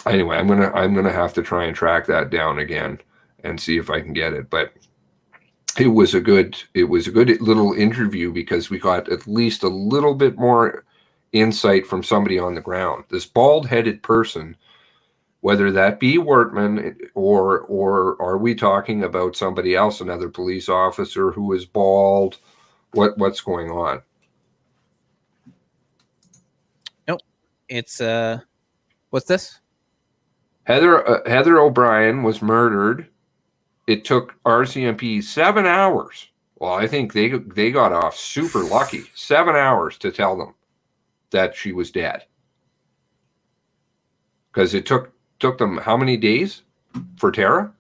Anyway, I'm gonna have to try and track that down again and see if I can get it. But it was a good little interview, because we got at least a little bit more insight from somebody on the ground. This bald-headed person, whether that be Wortman or are we talking about somebody else, another police officer who is bald? What's going on? Nope. It's what's this? Heather O'Brien was murdered. It took RCMP 7 hours. Well, I think they got off super lucky. 7 hours to tell them that she was dead. Because it took them how many days for Tara?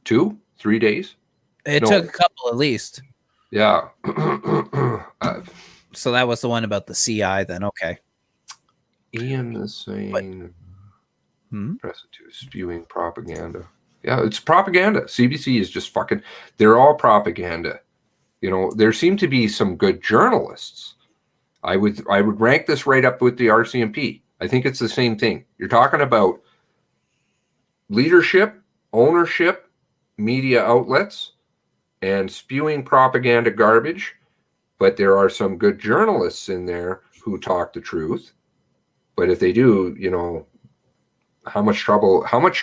2, 3 days? It took a couple at least. Yeah. So that was the one about the CI then. Okay. Ian is saying prostitutes spewing propaganda. Yeah, it's propaganda. CBC is just fucking, they're all propaganda. There seem to be some good journalists. I would rank this right up with the RCMP. I think it's the same thing. You're talking about leadership ownership, media outlets, and spewing propaganda garbage. But there are some good journalists in there who talk the truth. But if they do, how much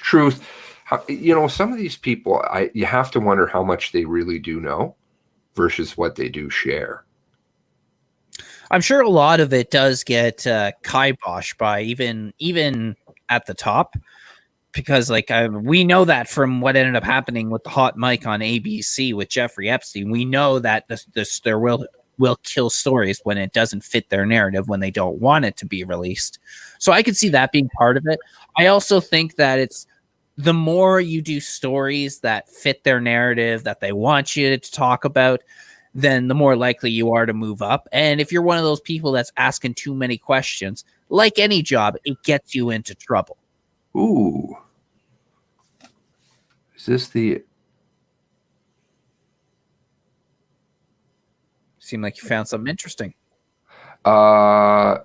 truth, some of these people, you have to wonder how much they really do know versus what they do share. I'm sure a lot of it does get kiboshed by even at the top, because we know that from what ended up happening with the hot mic on ABC with Jeffrey Epstein. We know that there will kill stories when it doesn't fit their narrative, when they don't want it to be released. So I could see that being part of it. I also think that it's the more you do stories that fit their narrative that they want you to talk about, then the more likely you are to move up. And if you're one of those people that's asking too many questions, like any job, it gets you into trouble. Ooh. Is this the... Seemed like you found something interesting. I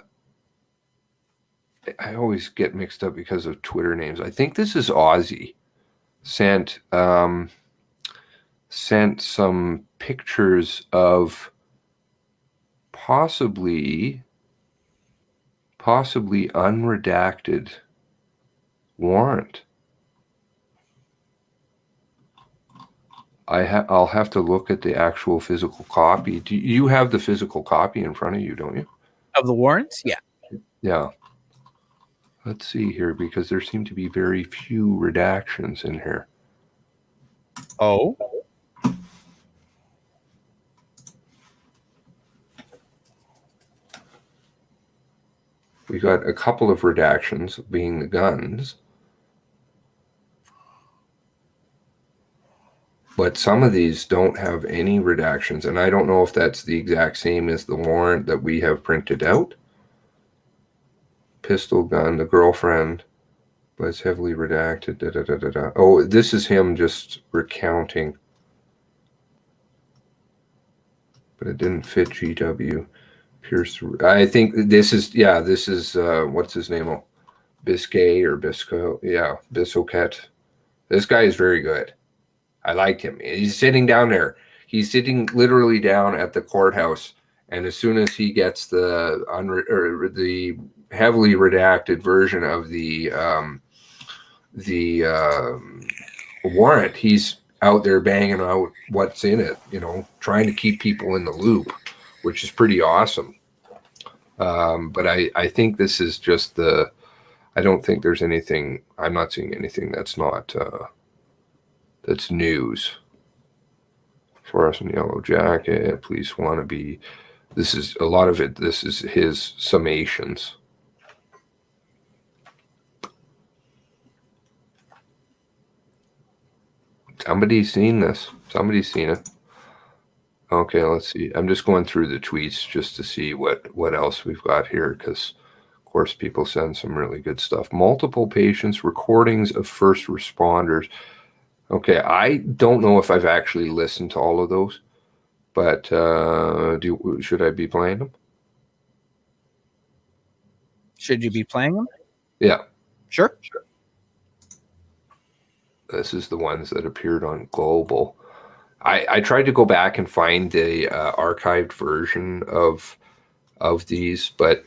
always get mixed up because of Twitter names. I think this is Aussie. Sent some pictures of possibly unredacted warrant. I'll have to look at the actual physical copy. Do you have the physical copy in front of you, don't you? Of the warrants? Yeah. Yeah. Let's see here, because there seem to be very few redactions in here. Oh. We got a couple of redactions, being the guns. But some of these don't have any redactions, and I don't know if that's the exact same as the warrant that we have printed out. Pistol, gun, the girlfriend, but it's heavily redacted. Da, da, da, da, da. Oh, this is him just recounting. But it didn't fit GW. Pierce. I think this is what's his name? Oh, Biscay or Bisco. Yeah, Bissoquette. This guy is very good. I like him. He's sitting down there. He's sitting literally down at the courthouse, and as soon as he gets the heavily redacted version of the warrant, he's out there banging out what's in it, trying to keep people in the loop, which is pretty awesome. But I think this is just I don't think there's anything, I'm not seeing anything that's not, that's news. Fluorescent yellow jacket, police wannabe. This is a lot of it. This is his summations. Somebody's seen this. Somebody's seen it. Okay, let's see. I'm just going through the tweets just to see what else we've got here, because, of course, people send some really good stuff. Multiple patients, recordings of first responders. Okay, I don't know if I've actually listened to all of those, but should I be playing them? Should you be playing them? Yeah. Sure. This is the ones that appeared on Global. I tried to go back and find the archived version of these, but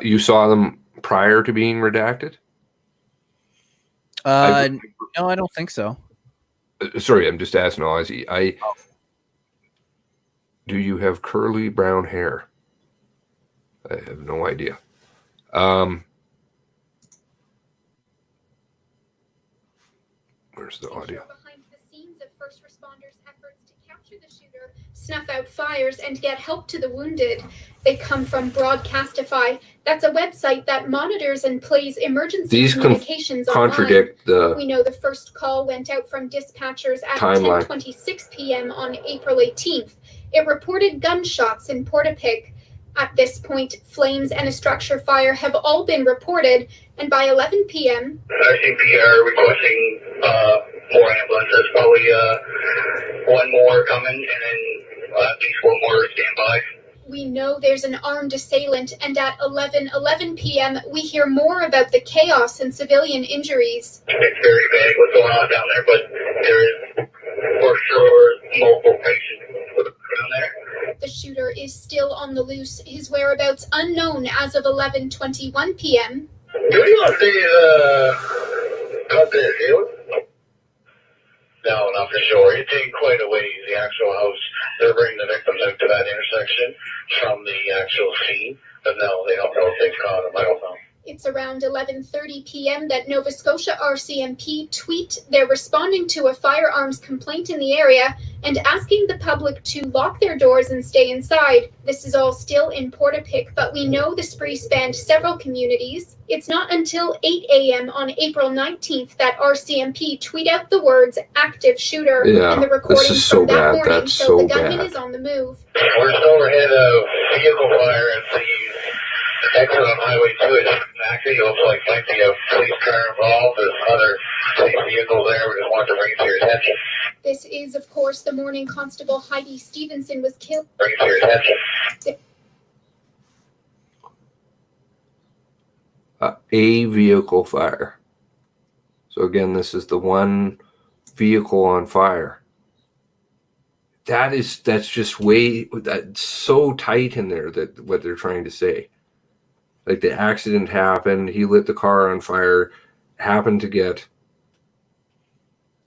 you saw them prior to being redacted? No, I don't think so. Sorry, I'm just asking Ozzy. Do you have curly brown hair? I have no idea. Where's the audio? Behind the scenes of first responders' efforts to capture the shooter, snuff out fires, and get help to the wounded. They come from Broadcastify. That's a website that monitors and plays emergency communications contradict online. We know the first call went out from dispatchers at 10:26 p.m. on April 18th. It reported gunshots in Portapig. At this point, flames and a structure fire have all been reported, and by 11 p.m. RCMP are requesting more ambulances, probably one more coming, and then at least one more standby. We know there's an armed assailant, and at 11:11 p.m., we hear more about the chaos and civilian injuries. It's very vague what's going on down there, but there is for sure multiple patients down there. The shooter is still on the loose, his whereabouts unknown as of 11:21 p.m. Do you want to see cut their field? No, not for sure. It's in quite a ways, the actual house. They're bringing the victims out to that intersection from the actual scene, but no, they don't know if they've caught them. I don't know. It's around 11:30 p.m. that Nova Scotia RCMP tweet they're responding to a firearms complaint in the area and asking the public to lock their doors and stay inside. This is all still in Portapique, but we know the spree spanned several communities. It's not until 8 a.m. on April 19th that RCMP tweet out the words "active shooter," and the recordings from that morning show the gunman is on the move. We're still ahead of vehicle fire and the exit on Highway 2 is active. It looks like might be a police car involved. There's other police vehicles there. We just want to bring it to your attention. This is, of course, the morning constable Heidi Stevenson was killed. Bring it to your attention. A vehicle fire. So again, this is the one vehicle on fire. That's just that's so tight in there that what they're trying to say. Like the accident happened, he lit the car on fire, happened to get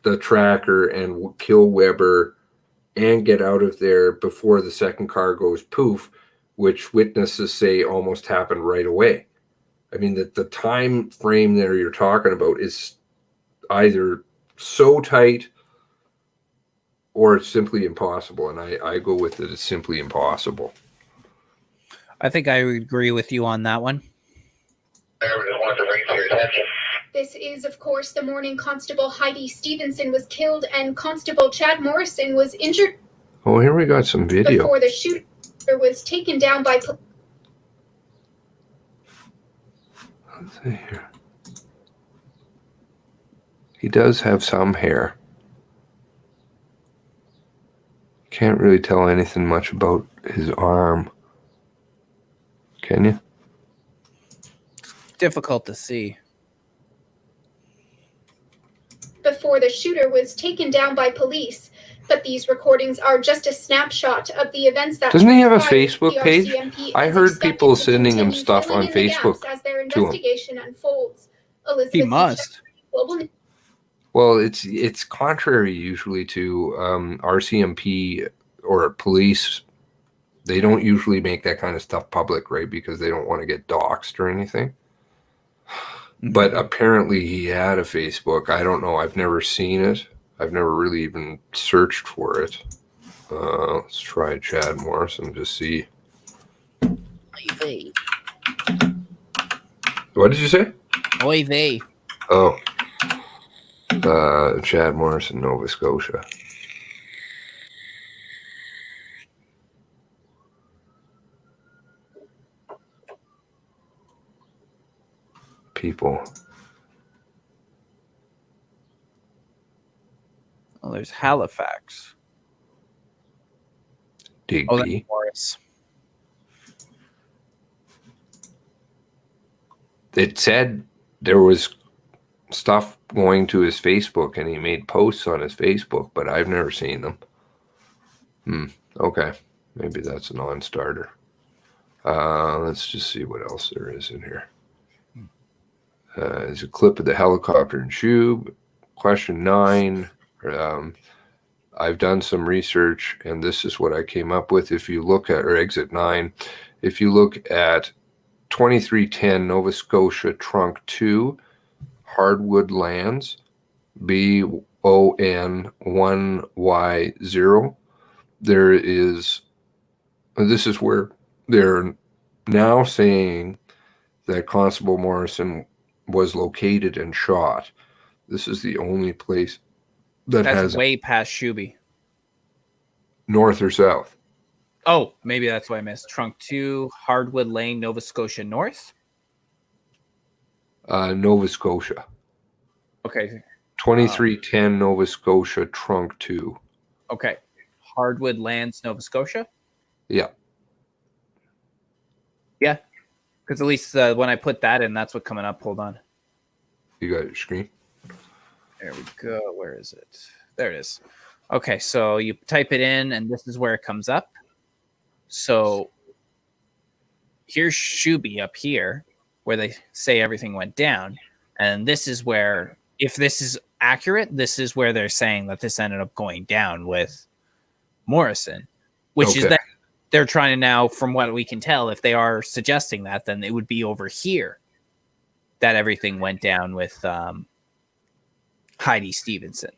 the tracker and kill Weber and get out of there before the second car goes poof, which witnesses say almost happened right away. I mean, the time frame there you're talking about is either so tight or it's simply impossible. And I go with it. It's simply impossible. I think I would agree with you on that one. This is, of course, the morning constable Heidi Stevenson was killed and Constable Chad Morrison was injured. Oh, here we got some video. Before the shooter was taken down by police. Let's see here. He does have some hair. Can't really tell anything much about his arm. Can you? Difficult to see. Before the shooter was taken down by police. But these recordings are just a snapshot of the events that... Doesn't he have a Facebook page? I heard people sending him stuff on Facebook as their to him. investigation unfolds. He must. Well, it's contrary usually to RCMP or police. They don't usually make that kind of stuff public, right? Because they don't want to get doxxed or anything. But apparently he had a Facebook. I don't know. I've never seen it. I've never really even searched for it. Let's try Chad Morrison to see. What did you say? Oy vey. Oh. Chad Morrison, Nova Scotia. People. Oh, there's Halifax. Digby. Oh, that's Morris. It said there was stuff going to his Facebook and he made posts on his Facebook, but I've never seen them. Okay. Maybe that's a non-starter. Let's just see what else there is in here. There's a clip of the helicopter and Shube. Question 9. I've done some research and this is what I came up with. If you look at, or exit 9, if you look at 2310 Nova Scotia Trunk 2, Hardwood Lands, BON1Y0, there is, this is where they're now saying that Constable Morrison was located and shot. This is the only place that That's way past Shuby. North or south. Oh, maybe that's why I missed. Trunk 2, Hardwood Lane, Nova Scotia North? Nova Scotia. Okay. 2310 Nova Scotia Trunk 2. Okay. Hardwood Lands, Nova Scotia? Yeah. Yeah, because at least when I put that in, that's what's coming up. Hold on. You got your screen? There we go. Where is it? There it is. Okay, so you type it in, and this is where it comes up. So here's Shuby up here, where they say everything went down. And this is where, if this is accurate, this is where they're saying that this ended up going down with Morrison, which is that they're trying to now, from what we can tell, if they are suggesting that, then it would be over here that everything went down with Heidi Stevenson.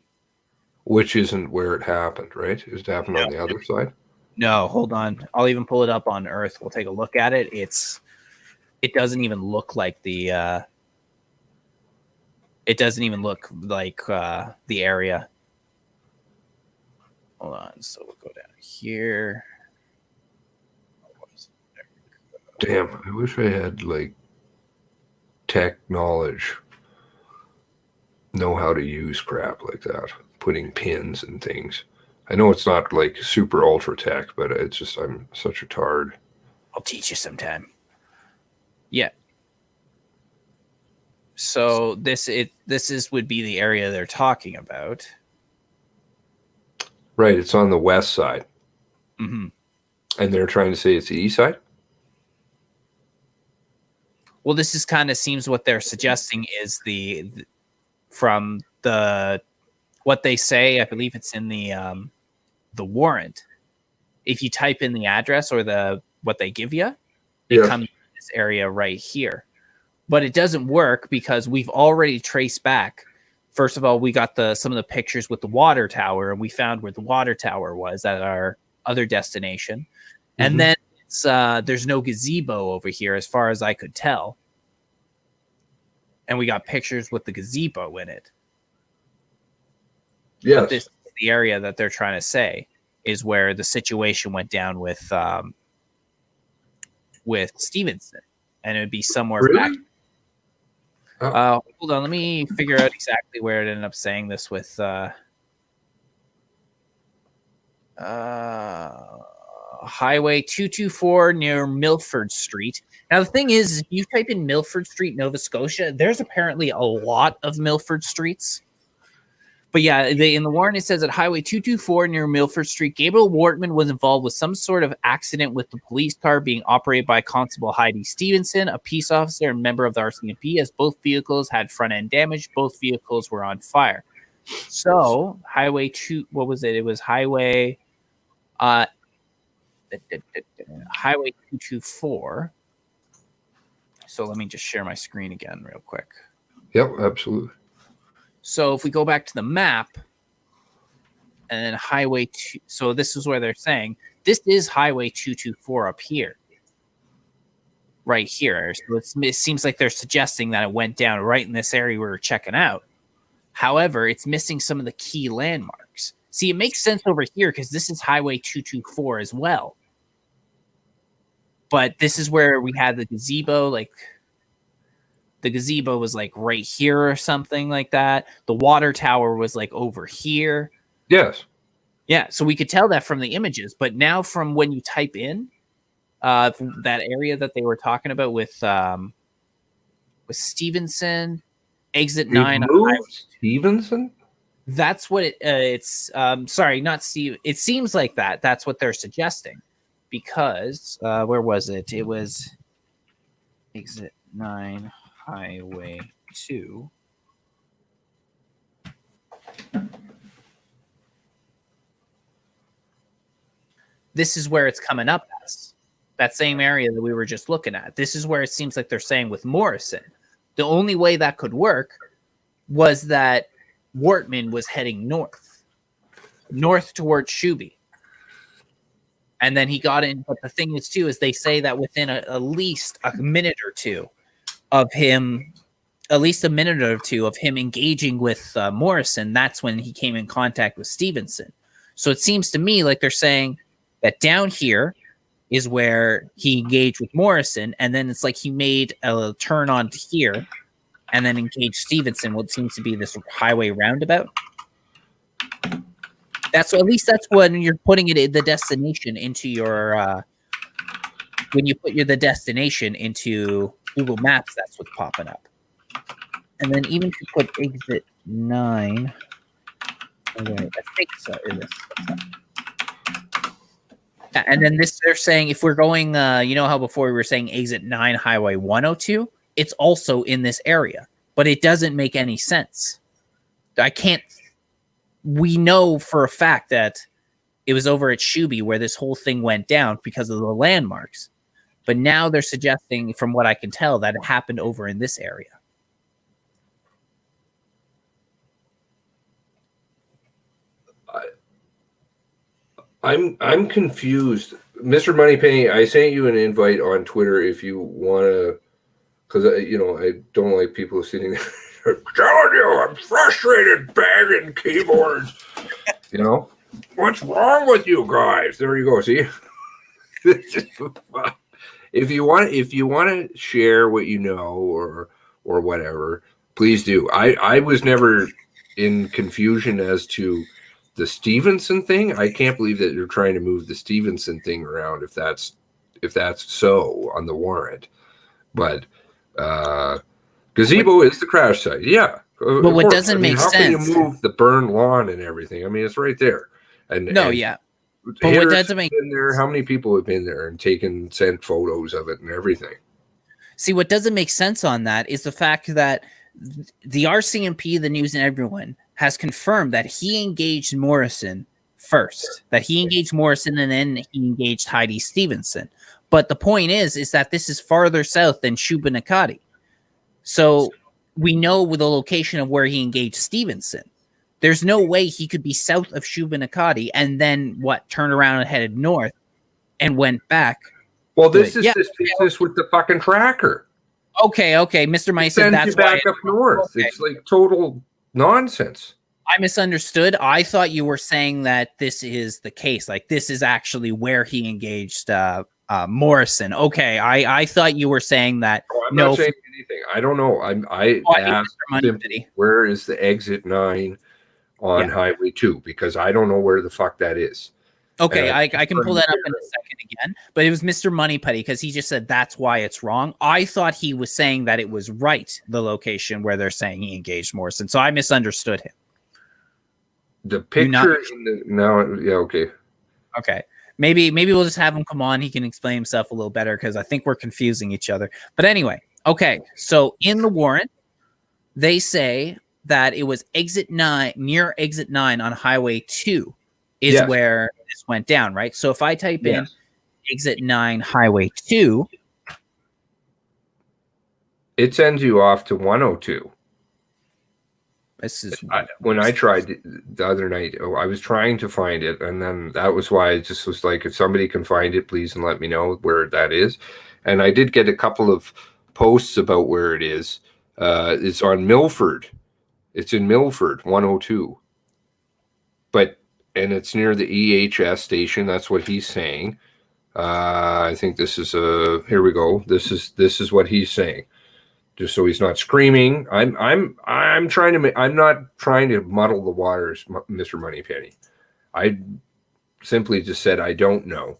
Which isn't where it happened, right? It happened on the other side? No, hold on. I'll even pull it up on Earth. We'll take a look at it. It doesn't even look like the it doesn't even look like the area. Hold on. So we'll go down here. Damn, I wish I had like tech knowledge, know how to use crap like that, putting pins and things. I know it's not like super ultra tech, but it's just I'm such a tard. I'll teach you sometime. Yeah. So this would be the area they're talking about. Right, it's on the west side. Mm-hmm. And they're trying to say it's the east side? Well, this is kind of seems what they're suggesting is from what they say. I believe it's in the warrant. If you type in the address or what they give you, it comes to this area right here. But it doesn't work because we've already traced back. First of all, we got some of the pictures with the water tower, and we found where the water tower was at our other destination. Mm-hmm. And then there's no gazebo over here as far as I could tell. And we got pictures with the gazebo in it. Yes. But this is the area that they're trying to say is where the situation went down with Stevenson. And it would be somewhere back. Hold on, let me figure out exactly where it ended up saying this with Highway 224 near Milford Street. Now, the thing is, if you type in Milford Street, Nova Scotia, there's apparently a lot of Milford Streets. But yeah, in the warrant, it says at Highway 224 near Milford Street, Gabriel Wortman was involved with some sort of accident with the police car being operated by Constable Heidi Stevenson, a peace officer and member of the RCMP, as both vehicles had front-end damage. Both vehicles were on fire. So, Highway 2, what was it? It was Highway 224. So let me just share my screen again real quick. Yep, absolutely. So if we go back to the map and then Highway 2, so this is where they're saying this is Highway 224 up here, right here. So it seems like they're suggesting that it went down right in this area we were checking out. However, it's missing some of the key landmarks. See, it makes sense over here because this is Highway 224 as well. But this is where we had the gazebo, like the gazebo was like right here or something like that. The water tower was like over here. Yes. Yeah, so we could tell that from the images. But now from when you type in that area that they were talking about with Stevenson, exit 9. Stevenson? That's what it's. Sorry, not Steve. It seems like that. That's what they're suggesting. Because where was it? It was exit 9, Highway 2. This is where it's coming up as. That same area that we were just looking at. This is where it seems like they're saying with Morrison. The only way that could work was that Wortman was heading north towards Shuby. And then he got in. But the thing is, too, is they say that within at least a minute or two of him, engaging with Morrison, that's when he came in contact with Stevenson. So it seems to me like they're saying that down here is where he engaged with Morrison. And then it's like he made a turn onto here and then engaged Stevenson, what seems to be this highway roundabout. That's when you're putting it in the destination into your when you put the destination into Google Maps, that's what's popping up. And then even if you put exit 9, okay, I think so. Is this? Yeah, and then they're saying if we're going, you know how before we were saying exit 9 Highway 102, it's also in this area, but it doesn't make any sense. We know for a fact that it was over at Shuby where this whole thing went down because of the landmarks. But now they're suggesting, from what I can tell, that it happened over in this area. I'm confused. Mr. Moneypenny, I sent you an invite on Twitter if you want to, because, I don't like people sitting there. I'm telling you, I'm frustrated banging keyboards. What's wrong with you guys? There you go. See, if you want to share what you know or whatever, please do. I was never in confusion as to the Stevenson thing. I can't believe that you're trying to move the Stevenson thing around if that's so on the warrant. But gazebo is the crash site. Yeah. But what doesn't make sense? How can you move the burned lawn and everything? I mean, it's right there. Yeah. But what doesn't make sense? How many people have been there and sent photos of it and everything? See, what doesn't make sense on that is the fact that the RCMP, the News and Everyone, has confirmed that he engaged Morrison first. That he engaged Morrison and then he engaged Heidi Stevenson. But the point is that this is farther south than Shubenacadie. So we know the location of where he engaged Stevenson. There's no way he could be south of Shubenacadie and then turn around and headed north and went back. Well, this is this business with the fucking tracker. Okay. Mr. Money said that's back up north. Okay. It's like total nonsense. I misunderstood. I thought you were saying that this is the case. Like this is actually where he engaged Morrison. Okay, I thought you were saying that. Oh, I'm not saying anything. I don't know. I asked simply, where is the exit 9 on Highway 2? Because I don't know where the fuck that is. Okay, I can pull that up in a second again. But it was Mr. Moneypenny because he just said that's why it's wrong. I thought he was saying that it was right, the location where they're saying he engaged Morrison. So I misunderstood him. The picture okay. Okay. Maybe we'll just have him come on. He can explain himself a little better because I think we're confusing each other. But anyway, okay. So in the warrant, they say that it was near exit 9 on Highway 2 is where this went down, right? So if I type in exit 9 Highway 2, it sends you off to 102. This is when I tried the other night. I was trying to find it, and then that was why I just was like, if somebody can find it, please, and let me know where that is. And I did get a couple of posts about where it is. It's on Milford. It's in Milford, 102. And it's near the EHS station. That's what he's saying. I think this is here we go. This is what he's saying. Just so he's not screaming. I'm not trying to muddle the waters, Mr. Moneypenny. I simply just said I don't know.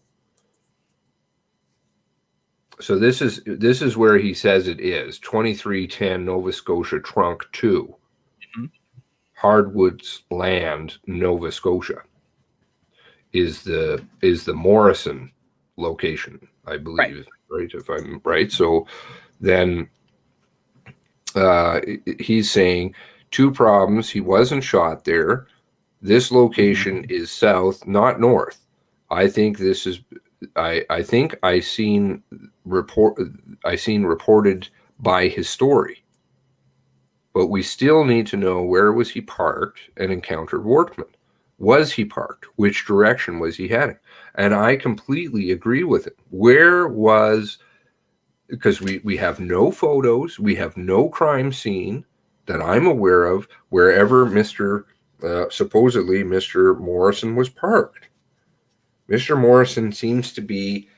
So this is where he says it is. 2310 Nova Scotia Trunk 2. Hardwoods Land, Nova Scotia is the Morrison location, I believe, right? If I'm right. So then he's saying 2 problems. He wasn't shot there. This location is south, not north. I think this is. I think I seen reported by his story. But we still need to know, where was he parked and encountered Workman? Was he parked? Which direction was he heading? And I completely agree with it. Because we have no photos, we have no crime scene that I'm aware of wherever supposedly Mr. Morrison was parked. Mr. Morrison seems to be,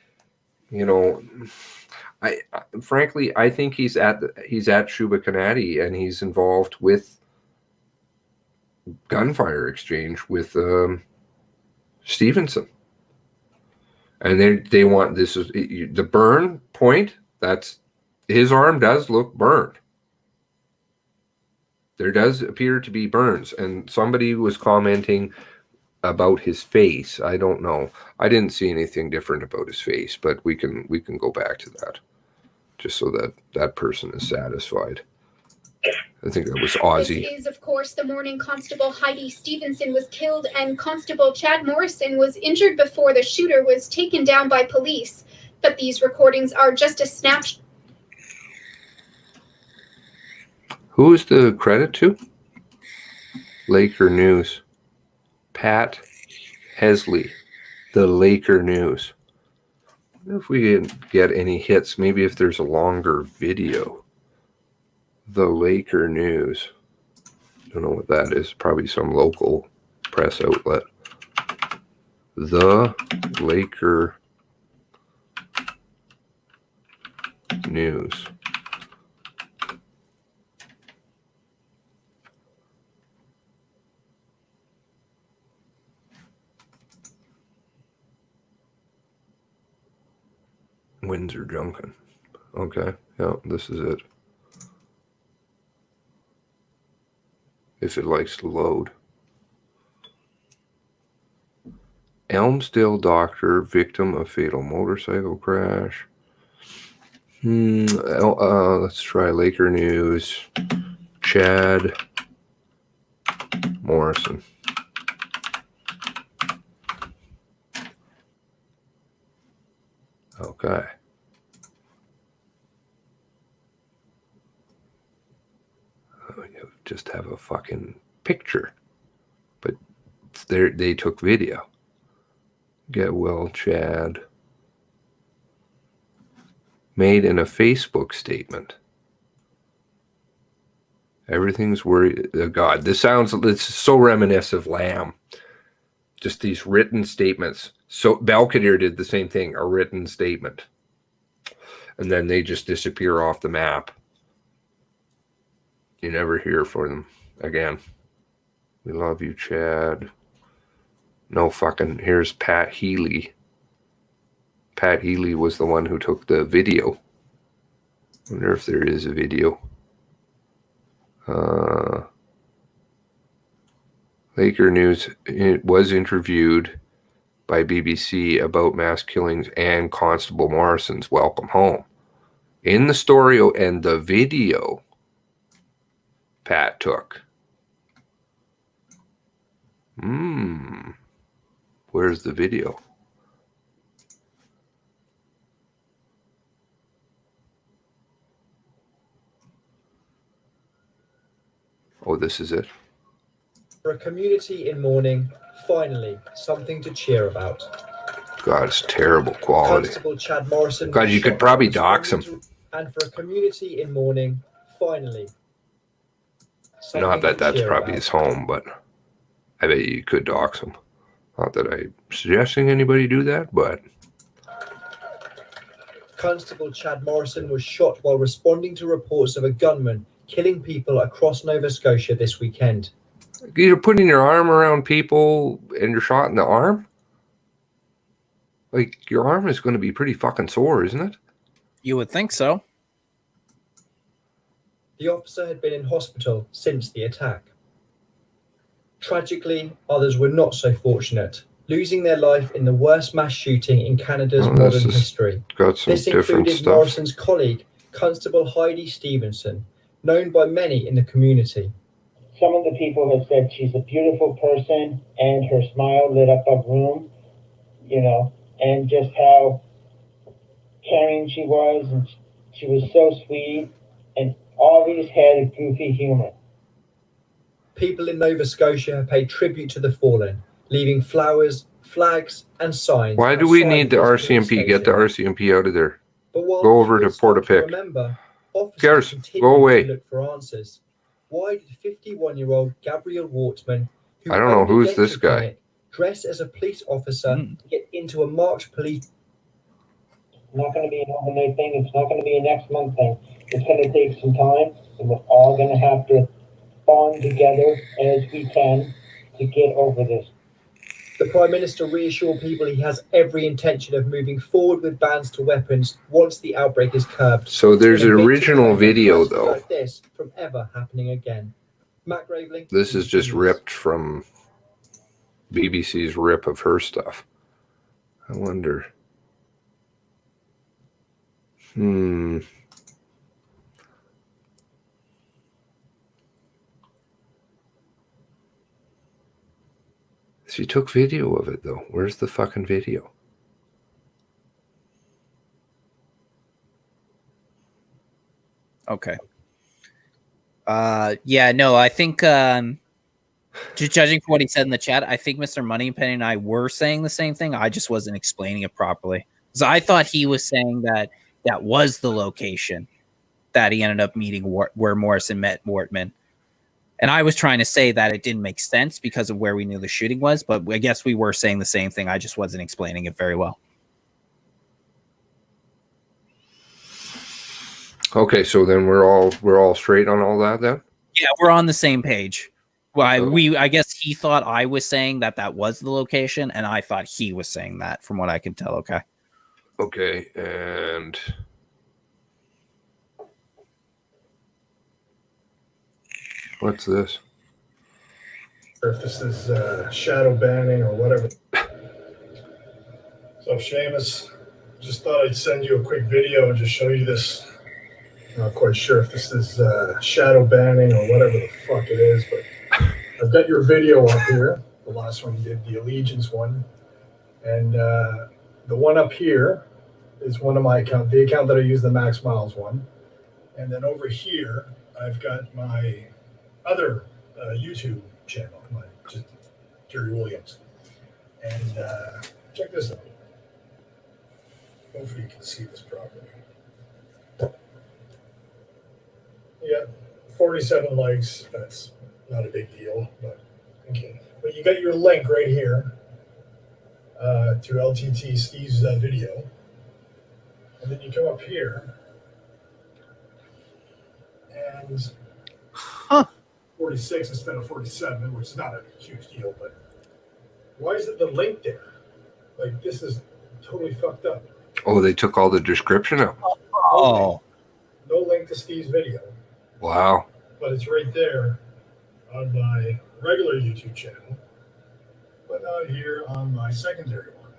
frankly, I think he's at Shubenacadie and he's involved with gunfire exchange with Stevenson. And they want this is the burn point. That's his arm does look burned. There does appear to be burns, and somebody was commenting about his face. I don't know. I didn't see anything different about his face, but we can go back to that just so that that person is satisfied. I think that was Aussie. This is, of course, the morning Constable Heidi Stevenson was killed and Constable Chad Morrison was injured before the shooter was taken down by police. But these recordings are just a snapshot. Who is the credit to? Laker News. Pat Hesley, the Laker News. I wonder if we can get any hits, maybe if there's a longer video. The Laker News. Don't know what that is. Probably some local press outlet. The Laker News. Windsor Junction. Okay, yeah, this is it. If it likes to load. Elmsdale doctor, victim of fatal motorcycle crash. Let's try Laker News. Chad Morrison. Okay. You just have a fucking picture, but they took video. Get well, Chad. Made in a Facebook statement. Everything's worried. Oh God, it's so reminiscent of Lamb. Just these written statements. So Belvedere did the same thing, a written statement. And then they just disappear off the map. You never hear from them again. We love you, Chad. No fucking, here's Pat Healy. Pat Healy was the one who took the video. I wonder if there is a video. Laker News was interviewed by BBC about mass killings and Constable Morrison's welcome home. In the story and the video Pat took. Where's the video? Oh, this is it. For a community in mourning, finally, something to cheer about. God, it's terrible quality. Constable Chad Morrison. God, you could probably dox him. And for a community in mourning, finally. Not that that's probably his home, but I bet you could dox him. Not that I'm suggesting anybody do that, but. Constable Chad Morrison was shot while responding to reports of a gunman killing people across Nova Scotia this weekend. You're putting your arm around people and you're shot in the arm? Like, your arm is going to be pretty fucking sore, isn't it? You would think so. The officer had been in hospital since the attack. Tragically, others were not so fortunate, losing their life in the worst mass shooting in Canada's modern history. This included Morrison's colleague, Constable Heidi Stevenson, known by many in the community. Some of the people have said she's a beautiful person and her smile lit up a room, and just how caring she was, and she was so sweet, and always had a goofy humor. People in Nova Scotia paid tribute to the fallen, leaving flowers, flags, and signs. Why do we need the RCMP? Get the RCMP out of there. Go over to Portapic. Remember, Garrus, go away. To look for answers. Why did 51-year-old Gabriel Wortman, who I don't know who's this guy, dress as a police officer to get into a marked police? It's not going to be an overnight thing. It's not going to be a next month thing. It's going to take some time, and we're all going to have to bond together as we can to get over this. The Prime Minister reassured people he has every intention of moving forward with bans to weapons once the outbreak is curbed. So there's an original video, though. Like this from ever happening again. Matt Graveling. This is just ripped from BBC's rip of her stuff. I wonder. She took video of it, though. Where's the fucking video? Okay. Yeah, no, I think just judging from what he said in the chat, I think Mr. Moneypenny and I were saying the same thing. I just wasn't explaining it properly. So I thought he was saying that that was the location that he ended up meeting where Morrison met Wortman. And I was trying to say that it didn't make sense because of where we knew the shooting was, but I guess we were saying the same thing. I just wasn't explaining it very well. Okay, so then we're all straight on all that then? Yeah, we're on the same page. Well, I guess he thought I was saying that that was the location, and I thought he was saying that, from what I can tell. Okay. Okay, and what's this? Or if this is shadow banning or whatever. So Seamus, just thought I'd send you a quick video and just show you this. I'm not quite sure if this is shadow banning or whatever the fuck it is, but I've got your video up here. The last one you did, the Allegiance one. And the one up here is one of my account, the account that I use, the Max Miles one. And then over here, I've got my other YouTube channel, just Gary Williams. And check this out. Hopefully you can see this properly. Yeah, 47 likes. That's not a big deal, but okay. But you got your link right here to LTT Steve's video, and then you come up here, and 46 instead of 47, which is not a huge deal. But why is it the link there? Like, this is totally fucked up. Oh, they took all the description out. Oh, no link to Steve's video. Wow. But it's right there on my regular YouTube channel, but not here on my secondary one.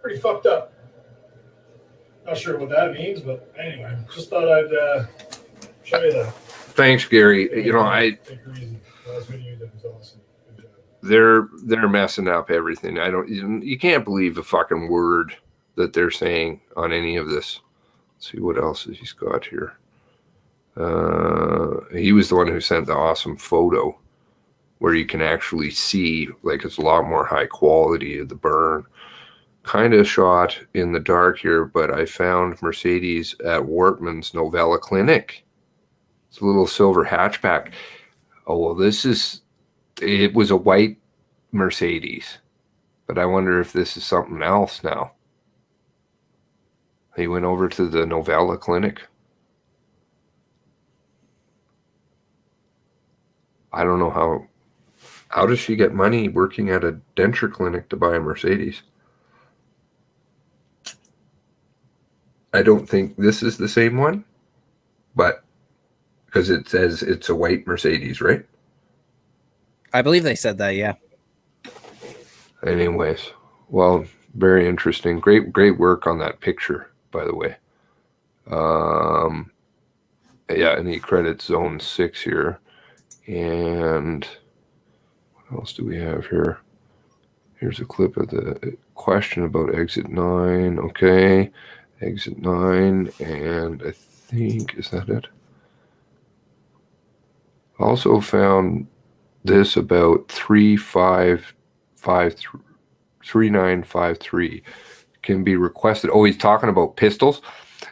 Pretty fucked up. Not sure what that means, but anyway, just thought I'd show you that. Thanks, Gary. You know, they're messing up everything. You can't believe a fucking word that they're saying on any of this. Let's see what else he's got here. He was the one who sent the awesome photo where you can actually see, like, it's a lot more high quality of the burn. Kind of shot in the dark here, but I found Mercedes at Wortman's Novella Clinic. It's a little silver hatchback. Oh, well, it was a white Mercedes, but I wonder if this is something else now. He went over to the Novella Clinic. I don't know how does she get money working at a denture clinic to buy a Mercedes? I don't think this is the same one, but because it says it's a white Mercedes, right? I believe they said that, yeah. Anyways, well, very interesting. Great work on that picture, by the way. Yeah, and he credits Zone 6 here. And what else do we have here? Here's a clip of the question about Exit 9. Okay, Exit 9, and I think, is that it? Also found this about 3953 can be requested. Oh, he's talking about pistols.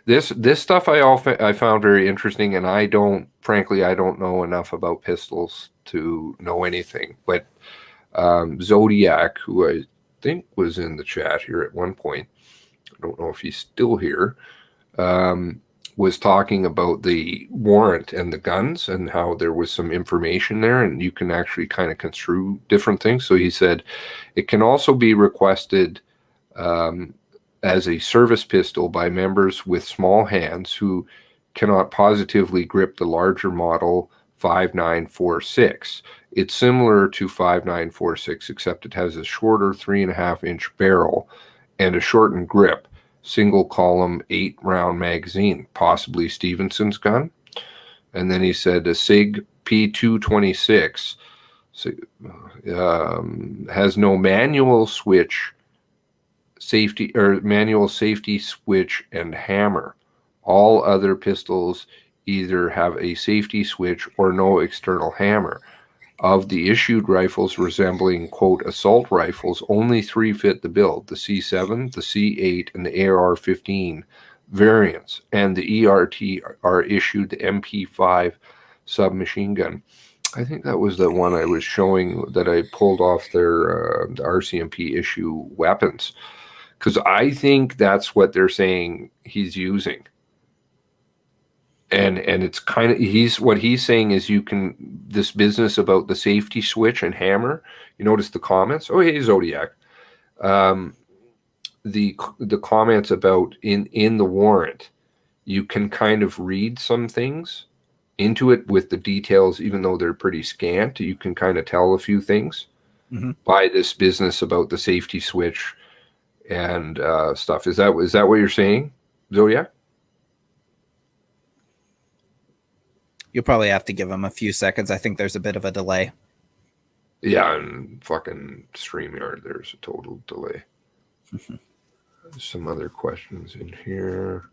This stuff I found very interesting, and frankly, I don't know enough about pistols to know anything. But Zodiac, who I think was in the chat here at one point, I don't know if he's still here, was talking about the warrant and the guns and how there was some information there, and you can actually kind of construe different things. So he said it can also be requested as a service pistol by members with small hands who cannot positively grip the larger model 5946. It's similar to 5946, except it has a shorter 3.5-inch barrel and a shortened grip. Single column 8-round magazine, possibly Stevenson's gun. And then he said a SIG P226 has no manual switch safety or manual safety switch and hammer. All other pistols either have a safety switch or no external hammer. Of the issued rifles resembling, quote, assault rifles, only 3 fit the bill: the C7, the C8, and the AR-15 variants. And the ERT are issued the MP5 submachine gun. I think that was the one I was showing that I pulled off their the RCMP issue weapons. Because I think that's what they're saying he's using. And it's kind of, what he's saying is you can, this business about the safety switch and hammer, you notice the comments? Oh, hey, Zodiac. The comments about in the warrant, you can kind of read some things into it with the details, even though they're pretty scant. You can kind of tell a few things by this business about the safety switch and stuff. Is that what you're saying, Zodiac? You'll probably have to give him a few seconds. I think there's a bit of a delay. Yeah, and fucking StreamYard, there's a total delay. Some other questions in here.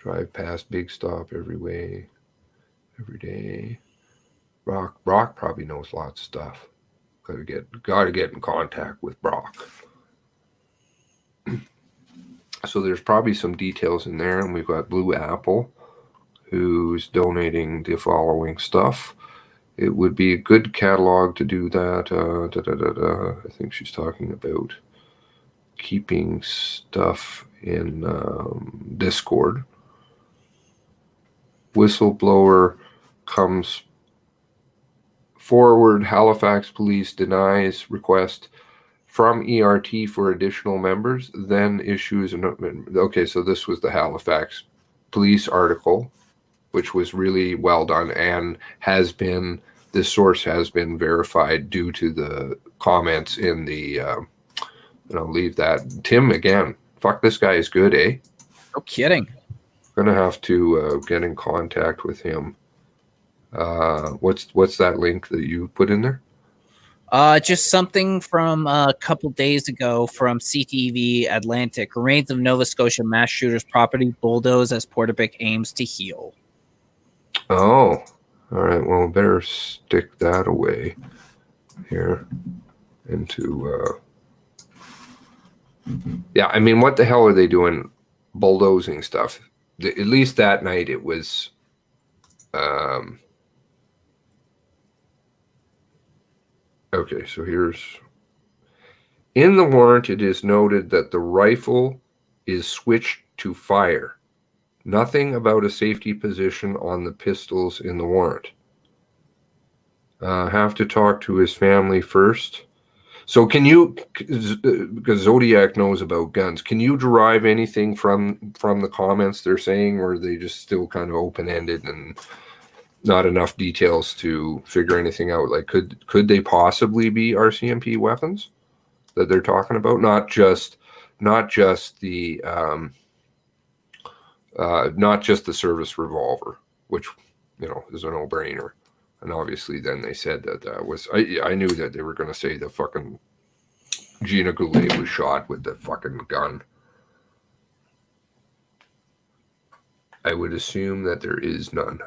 Drive past Big Stop every day. Brock probably knows lots of stuff. Gotta get in contact with Brock. So there's probably some details in there, and we've got Blue Apple, who's donating the following stuff. It would be a good catalog to do that. I think she's talking about keeping stuff in Discord. Whistleblower comes forward. Halifax police denies request from ERT for additional members, then issues an... Okay, so this was the Halifax police article, which was really well done and has been, this source has been verified due to the comments in the, and I'll leave that. Tim, again, fuck, this guy is good, eh? No kidding. Gonna have to get in contact with him. What's that link that you put in there? Just something from a couple days ago from CTV Atlantic. Remains of Nova Scotia mass shooters property bulldozed as Portapic aims to heal. Oh, all right. Well, better stick that away here into... yeah, I mean, what the hell are they doing bulldozing stuff? At least that night it was... Okay, so here's... In the warrant, it is noted that the rifle is switched to fire. Nothing about a safety position on the pistols in the warrant. Have to talk to his family first. So can you, because Zodiac knows about guns, can you derive anything from the comments they're saying, or are they just still kind of open-ended and not enough details to figure anything out? Like, could they possibly be RCMP weapons that they're talking about? Not just the service revolver, which, you know, is a no-brainer. And obviously then they said that was, I knew that they were going to say the fucking Gina Goulet was shot with the fucking gun. I would assume that there is none.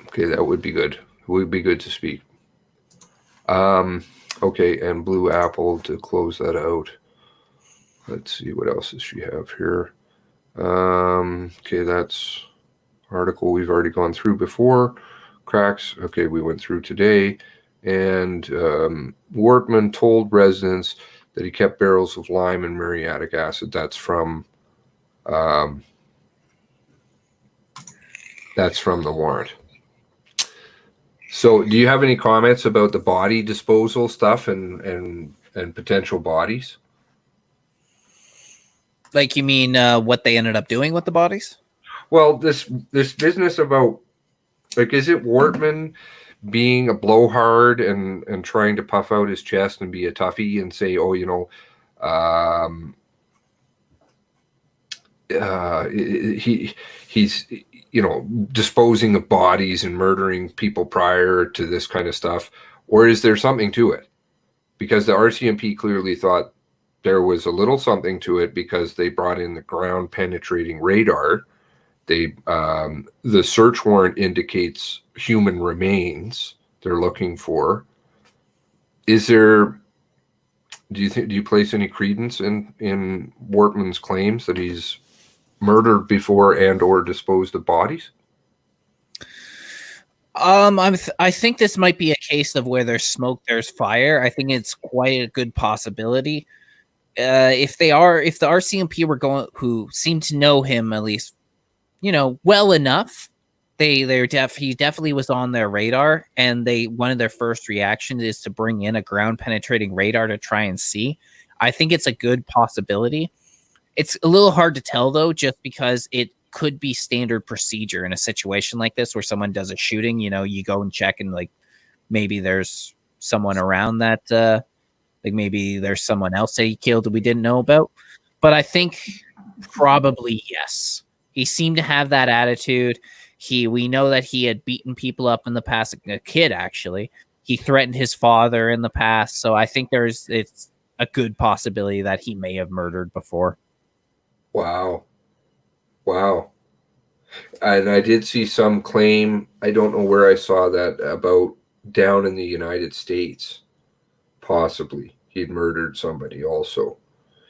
Okay, that would be good. It would be good to speak. Okay, and Blue Apple to close that out. Let's see, what else does she have here? Okay, that's article we've already gone through before. Cracks, okay, we went through today. and Wortman told residents that he kept barrels of lime and muriatic acid. That's from the warrant. So, do you have any comments about the body disposal stuff and potential bodies? Like, you mean what they ended up doing with the bodies? Well, this business about, like, is it Wortman being a blowhard and trying to puff out his chest and be a toughie and say, oh, he's disposing of bodies and murdering people prior to this kind of stuff? Or is there something to it? Because the RCMP clearly thought there was a little something to it because they brought in the ground penetrating radar. The search warrant indicates human remains they're looking for. Do you place any credence in Wortman's claims that he's murdered before and or disposed of bodies? I think this might be a case of where there's smoke, there's fire. I think it's quite a good possibility. If the RCMP who seem to know him at least, well enough, he definitely was on their radar, and one of their first reactions is to bring in a ground penetrating radar to try and see. I think it's a good possibility. It's a little hard to tell though, just because it could be standard procedure in a situation like this where someone does a shooting. You go and check, and like maybe there's someone around that, like maybe there's someone else that he killed that we didn't know about. But I think probably yes. He seemed to have that attitude. We know that he had beaten people up in the past, a kid actually. He threatened his father in the past, so I think it's a good possibility that he may have murdered before. Wow. And I did see some claim, I don't know where I saw that, about down in the United States, possibly he'd murdered somebody also.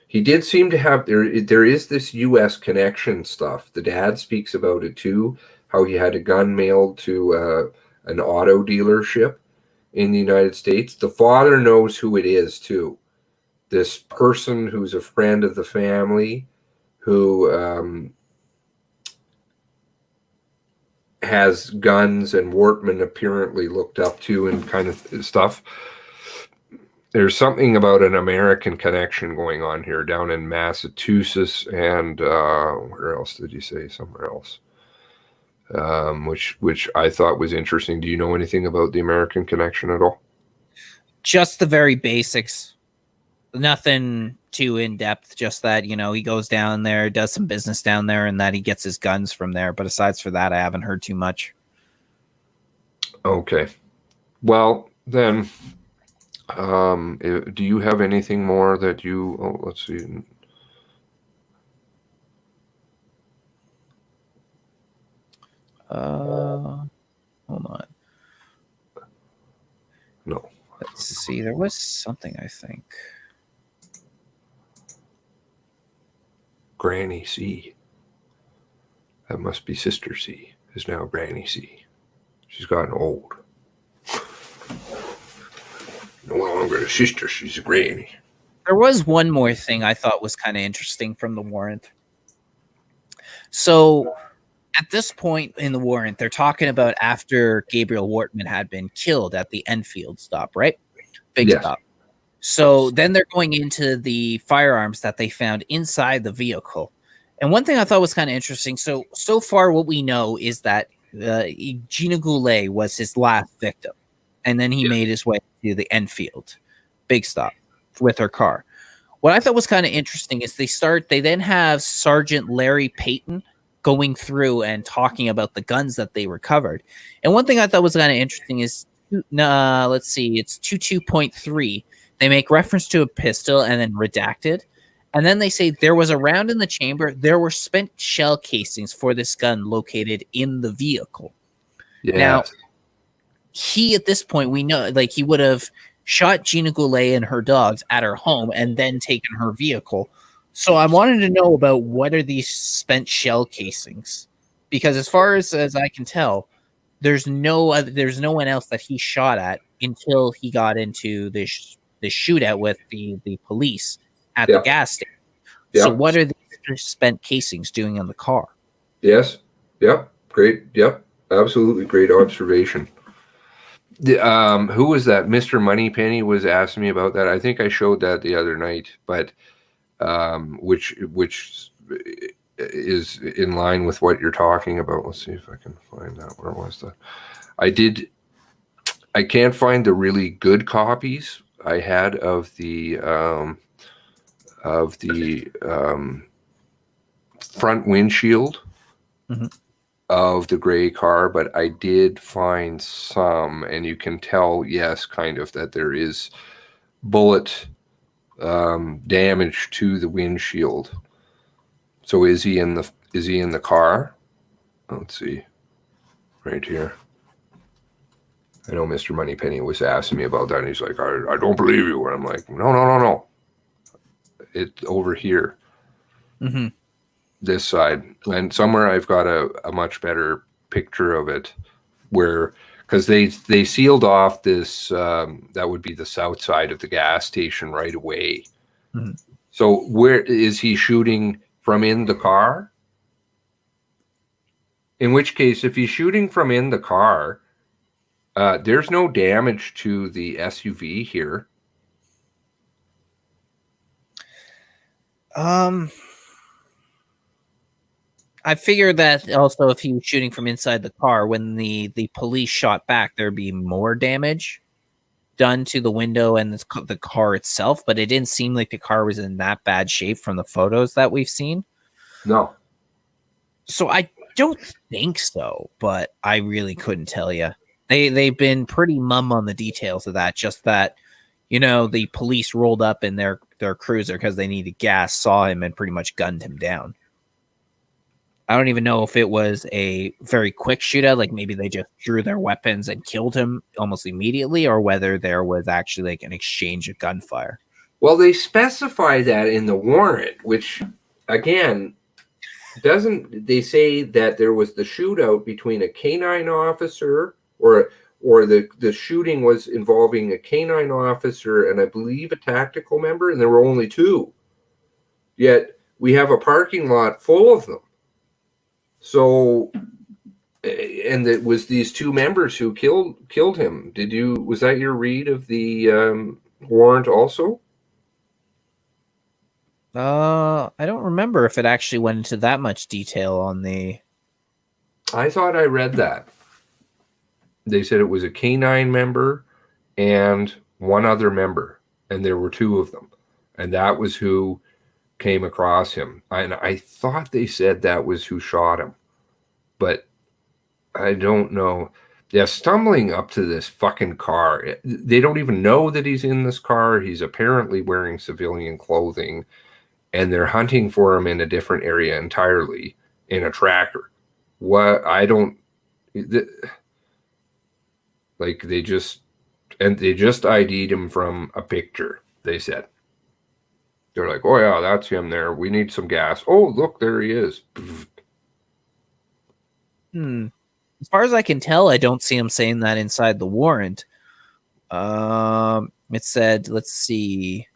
He did seem to have, there is this U.S. connection stuff. The dad speaks about it too, how he had a gun mailed to an auto dealership in the United States. The father knows who it is too. This person who's a friend of the family who has guns and Wortman apparently looked up to and kind of stuff. There's something about an American connection going on here down in Massachusetts and where else did you say? Somewhere else, which I thought was interesting. Do you know anything about the American connection at all? Just the very basics. Nothing too in depth. Just that, he goes down there, does some business down there, and that he gets his guns from there. But aside for that, I haven't heard too much. Okay. Well, then, do you have anything more that you? Oh, let's see. Hold on. No. Let's see. There was something, I think. Granny C. That must be Sister C. Is now Granny C. She's gotten old. No longer a sister, she's a granny. There was one more thing I thought was kind of interesting from the warrant. So at this point in the warrant, they're talking about after Gabriel Wortman had been killed at the Enfield stop, right? Big stop. So then they're going into the firearms that they found inside the vehicle. And one thing I thought was kind of interesting. So far what we know is that Gina Goulet was his last victim. And then he made his way to the Enfield big stop with her car. What I thought was kind of interesting is they then have Sergeant Larry Payton going through and talking about the guns that they recovered. And one thing I thought was kind of interesting is, let's see, it's 22.3. They make reference to a pistol and then redacted. And then they say there was a round in the chamber. There were spent shell casings for this gun located in the vehicle. Yeah. Now, he, at this point, we know, like, he would have shot Gina Goulet and her dogs at her home and then taken her vehicle. So I wanted to know about what are these spent shell casings, because as far as I can tell, there's no one else that he shot at until he got into this shootout with the police at the gas station. So what are these spent casings doing on the car? Yes. Yep. Great. Yep. Absolutely great observation. Who was that? Mr. Moneypenny was asking me about that. I think I showed that the other night, but which is in line with what you're talking about. Let's see if I can find that. Where was that? I can't find the really good copies I had of the front windshield of the gray car, but I did find some, and you can tell, yes, kind of, that there is bullet damage to the windshield. So is he in the car? Let's see, right here. I know Mr. Moneypenny was asking me about that, and he's like, I don't believe you. And I'm like, no. It's over here. Mm-hmm. This side. And somewhere I've got a much better picture of it, where, because they sealed off this, that would be the south side of the gas station right away. Mm-hmm. So where is he shooting from in the car? In which case, if he's shooting from in the car, there's no damage to the SUV here. I figured that also if he was shooting from inside the car, when the police shot back, there'd be more damage done to the window and the car itself, but it didn't seem like the car was in that bad shape from the photos that we've seen. No. So I don't think so, but I really couldn't tell you. They've been pretty mum on the details of that, just that, the police rolled up in their cruiser because they needed gas, saw him, and pretty much gunned him down. I don't even know if it was a very quick shootout, like maybe they just drew their weapons and killed him almost immediately, or whether there was actually like an exchange of gunfire. Well, they specify that in the warrant, which, again, they say that there was the shootout between a canine officer, or the shooting was involving a canine officer and I believe a tactical member, and there were only two. Yet we have a parking lot full of them. So, and it was these two members who killed him. Was that your read of the warrant also? I don't remember if it actually went into that much detail on the... I thought I read that. They said it was a canine member and one other member, and there were two of them. And that was who came across him. And I thought they said that was who shot him. But I don't know. Yeah, stumbling up to this fucking car. They don't even know that he's in this car. He's apparently wearing civilian clothing. And they're hunting for him in a different area entirely in a tracker. They just ID'd him from a picture, they said. They're like, oh yeah, that's him there. We need some gas. Oh, look, there he is. As far as I can tell, I don't see him saying that inside the warrant. It said, let's see.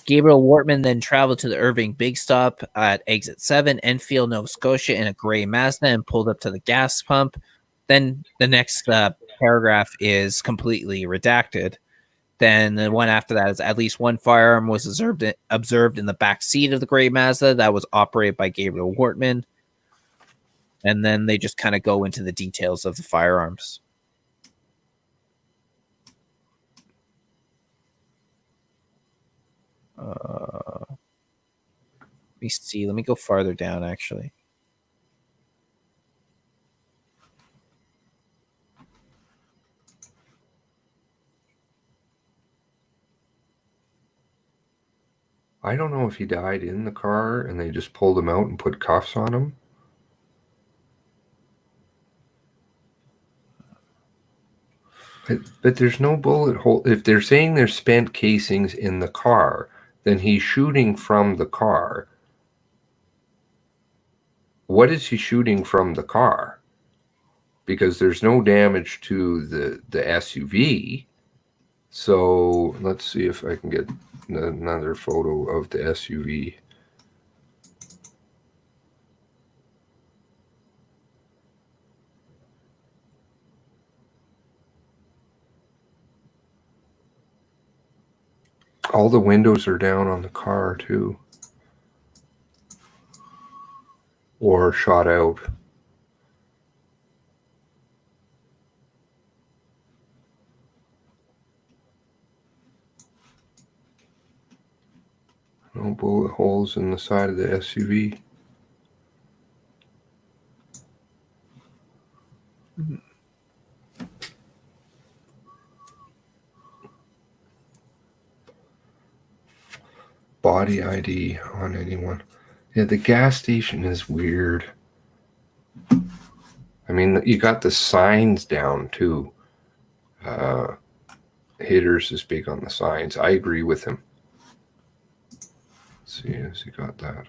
Gabriel Wortman then traveled to the Irving Big Stop at exit 7, Enfield, Nova Scotia, in a gray Mazda and pulled up to the gas pump. Then the next paragraph is completely redacted. Then the one after that is at least one firearm was observed in the back seat of the gray Mazda that was operated by Gabriel Wortman. And then they just kind of go into the details of the firearms. Let me see. Let me go farther down, actually. I don't know if he died in the car and they just pulled him out and put cuffs on him. But there's no bullet hole. If they're saying there's spent casings in the car, then he's shooting from the car. What is he shooting from the car? because there's no damage to the SUV. So let's see if I can get another photo of the SUV. All the windows are down on the car too, or shot out. No bullet holes in the side of the SUV. Body ID on anyone. Yeah, the gas station is weird. I mean, you got the signs down too. Hitters is big on the signs. I agree with him. Let's see, has he got that?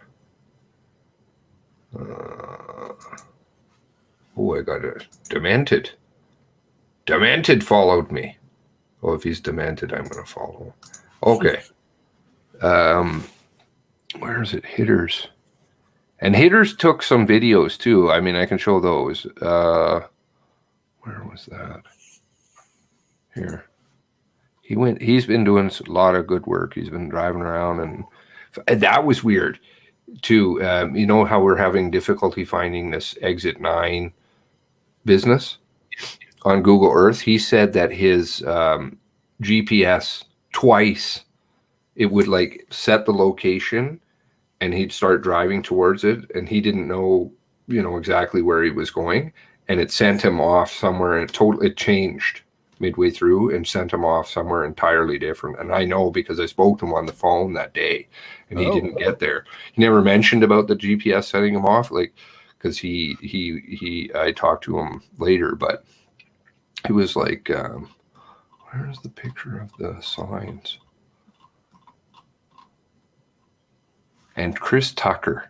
Oh, I got it. Demented. Demented followed me. Oh, if he's demented, I'm going to follow him. Okay. Where is it? Hitters. And Hitters took some videos too. I mean, I can show those. Where was that? Here. He's been doing a lot of good work. He's been driving around, and that was weird too. You know how we're having difficulty finding this exit 9 business on Google Earth? He said that his GPS twice, it would like set the location and he'd start driving towards it, and he didn't know, exactly where he was going, and it sent him off somewhere, and it changed midway through and sent him off somewhere entirely different. And I know because I spoke to him on the phone that day, and he didn't get there. He never mentioned about the GPS setting him off, like, because I talked to him later, but he was like, where's the picture of the signs? And Chris Tucker.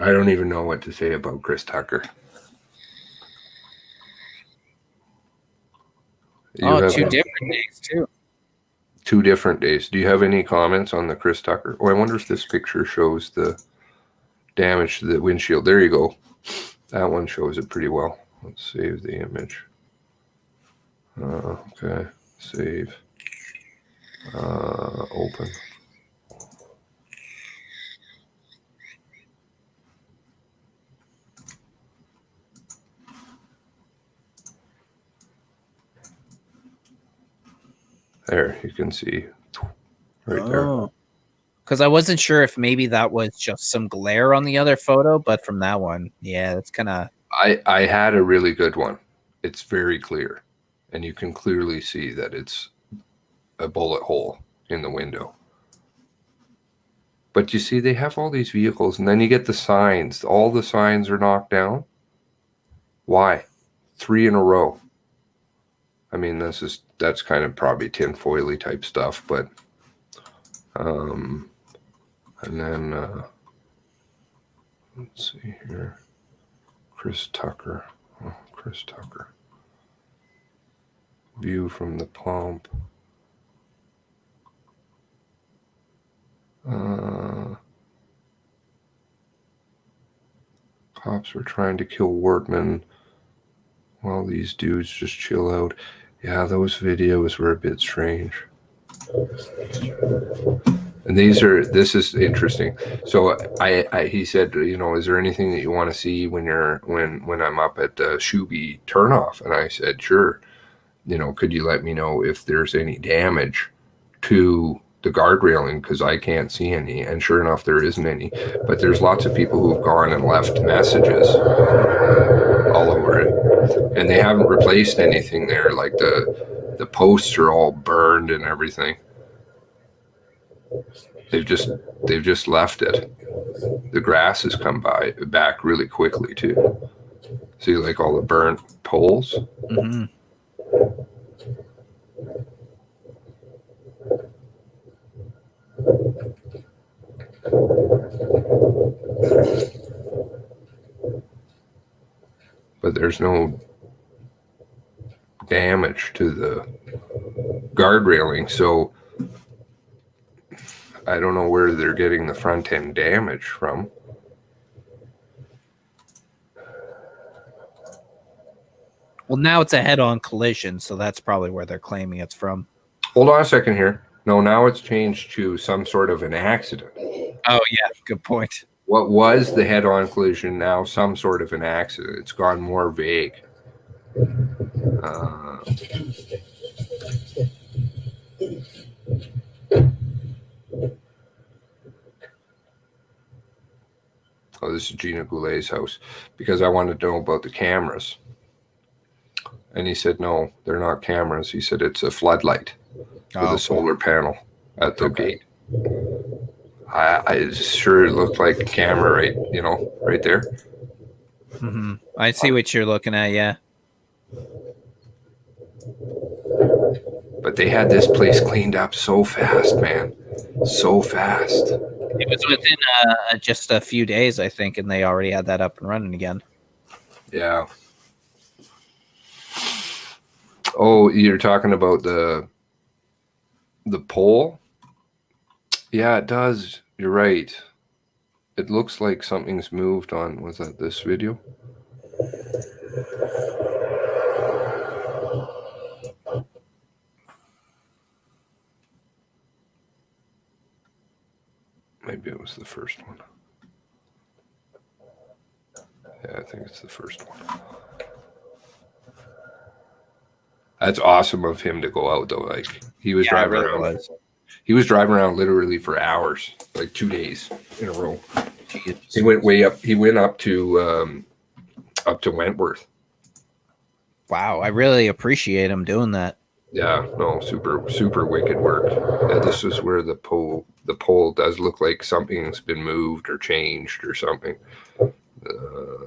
I don't even know what to say about Chris Tucker. Two different days too. 2 different days. Do you have any comments on the Chris Tucker? Oh, I wonder if this picture shows the damage to the windshield. There you go. That one shows it pretty well. Let's save the image. Okay, save. Open. There, you can see right there. Because I wasn't sure if maybe that was just some glare on the other photo, but from that one, yeah, it's kind of... I had a really good one. It's very clear, and you can clearly see that it's a bullet hole in the window. But you see, they have all these vehicles, and then you get the signs. All the signs are knocked down. Why? 3 in a row. I mean, that's kind of probably tinfoily type stuff, but and then let's see here. Chris Tucker. Oh, Chris Tucker. View from the pump. Cops were trying to kill Wortman while these dudes just chill out. Yeah, those videos were a bit strange. And this is interesting. So he said, is there anything that you want to see when I'm up at Shuby turnoff? And I said, sure. Could you let me know if there's any damage to the guard railing, because I can't see any. And sure enough, there isn't any. But there's lots of people who've gone and left messages all over it, and they haven't replaced anything there. Like the posts are all burned and everything. They've just left it. The grass has come back really quickly too. See, like all the burnt poles. Mm-hmm. but there's no damage to the guard railing. So I don't know where they're getting the front end damage from. Well, now it's a head-on collision, so that's probably where they're claiming it's from. Hold on a second here. No, now it's changed to some sort of an accident. Oh, yeah, good point. What was the head-on collision, now some sort of an accident. It's gone more vague. Oh, this is Gina Goulet's house, because I wanted to know about the cameras. And he said, no, they're not cameras. He said it's a floodlight with a solar panel at the gate. I sure looked like a camera, right there. Mm-hmm. I see what you're looking at, yeah. But they had this place cleaned up so fast, man. So fast. It was within just a few days, I think, and they already had that up and running again. Yeah. Oh, you're talking about the pole? Yeah, it does. You're right. It looks like something's moved on. Was that this video? Maybe it was the first one. Yeah, I think it's the first one. That's awesome of him to go out though. Like he was driving around. He was driving around literally for hours, like 2 days in a row. He went way up. He went up to Wentworth. Wow, I really appreciate him doing that. Yeah, no, super wicked work. Yeah, this is where the pole does look like something's been moved or changed or something.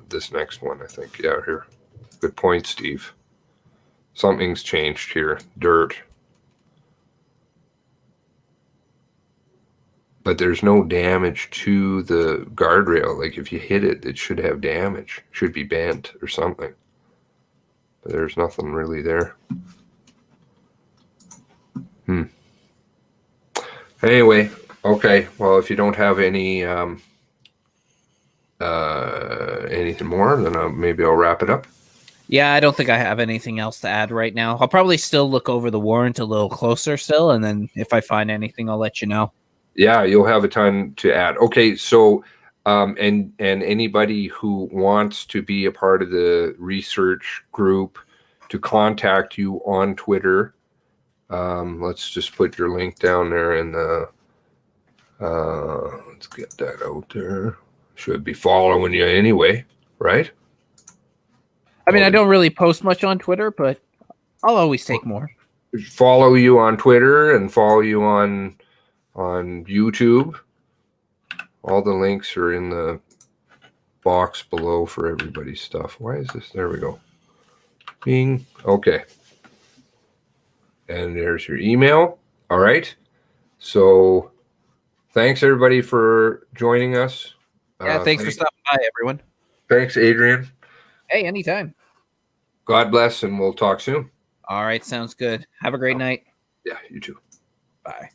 This next one, I think. Yeah, here. Good point, Steve. Something's changed here. Dirt. But there's no damage to the guardrail. Like if you hit it, it should have damage. Should be bent or something. But there's nothing really there. Anyway, okay. Well, if you don't have any anything more, then maybe I'll wrap it up. Yeah, I don't think I have anything else to add right now. I'll probably still look over the warrant a little closer still, and then if I find anything, I'll let you know. Yeah, you'll have a ton to add. Okay, so and anybody who wants to be a part of the research group to contact you on Twitter, let's just put your link down there in the let's get that out there. Should be following you anyway, right? I mean, I don't really post much on Twitter, but I'll always take more. Follow you on Twitter and follow you on YouTube. All the links are in the box below for everybody's stuff. Why is this? There we go. Bing. Okay. And there's your email. All right. So thanks everybody for joining us. Yeah, thanks for stopping by, everyone. Thanks, Adrian. Hey, anytime. God bless, and we'll talk soon. All right, sounds good. Have a great night. Yeah, you too. Bye.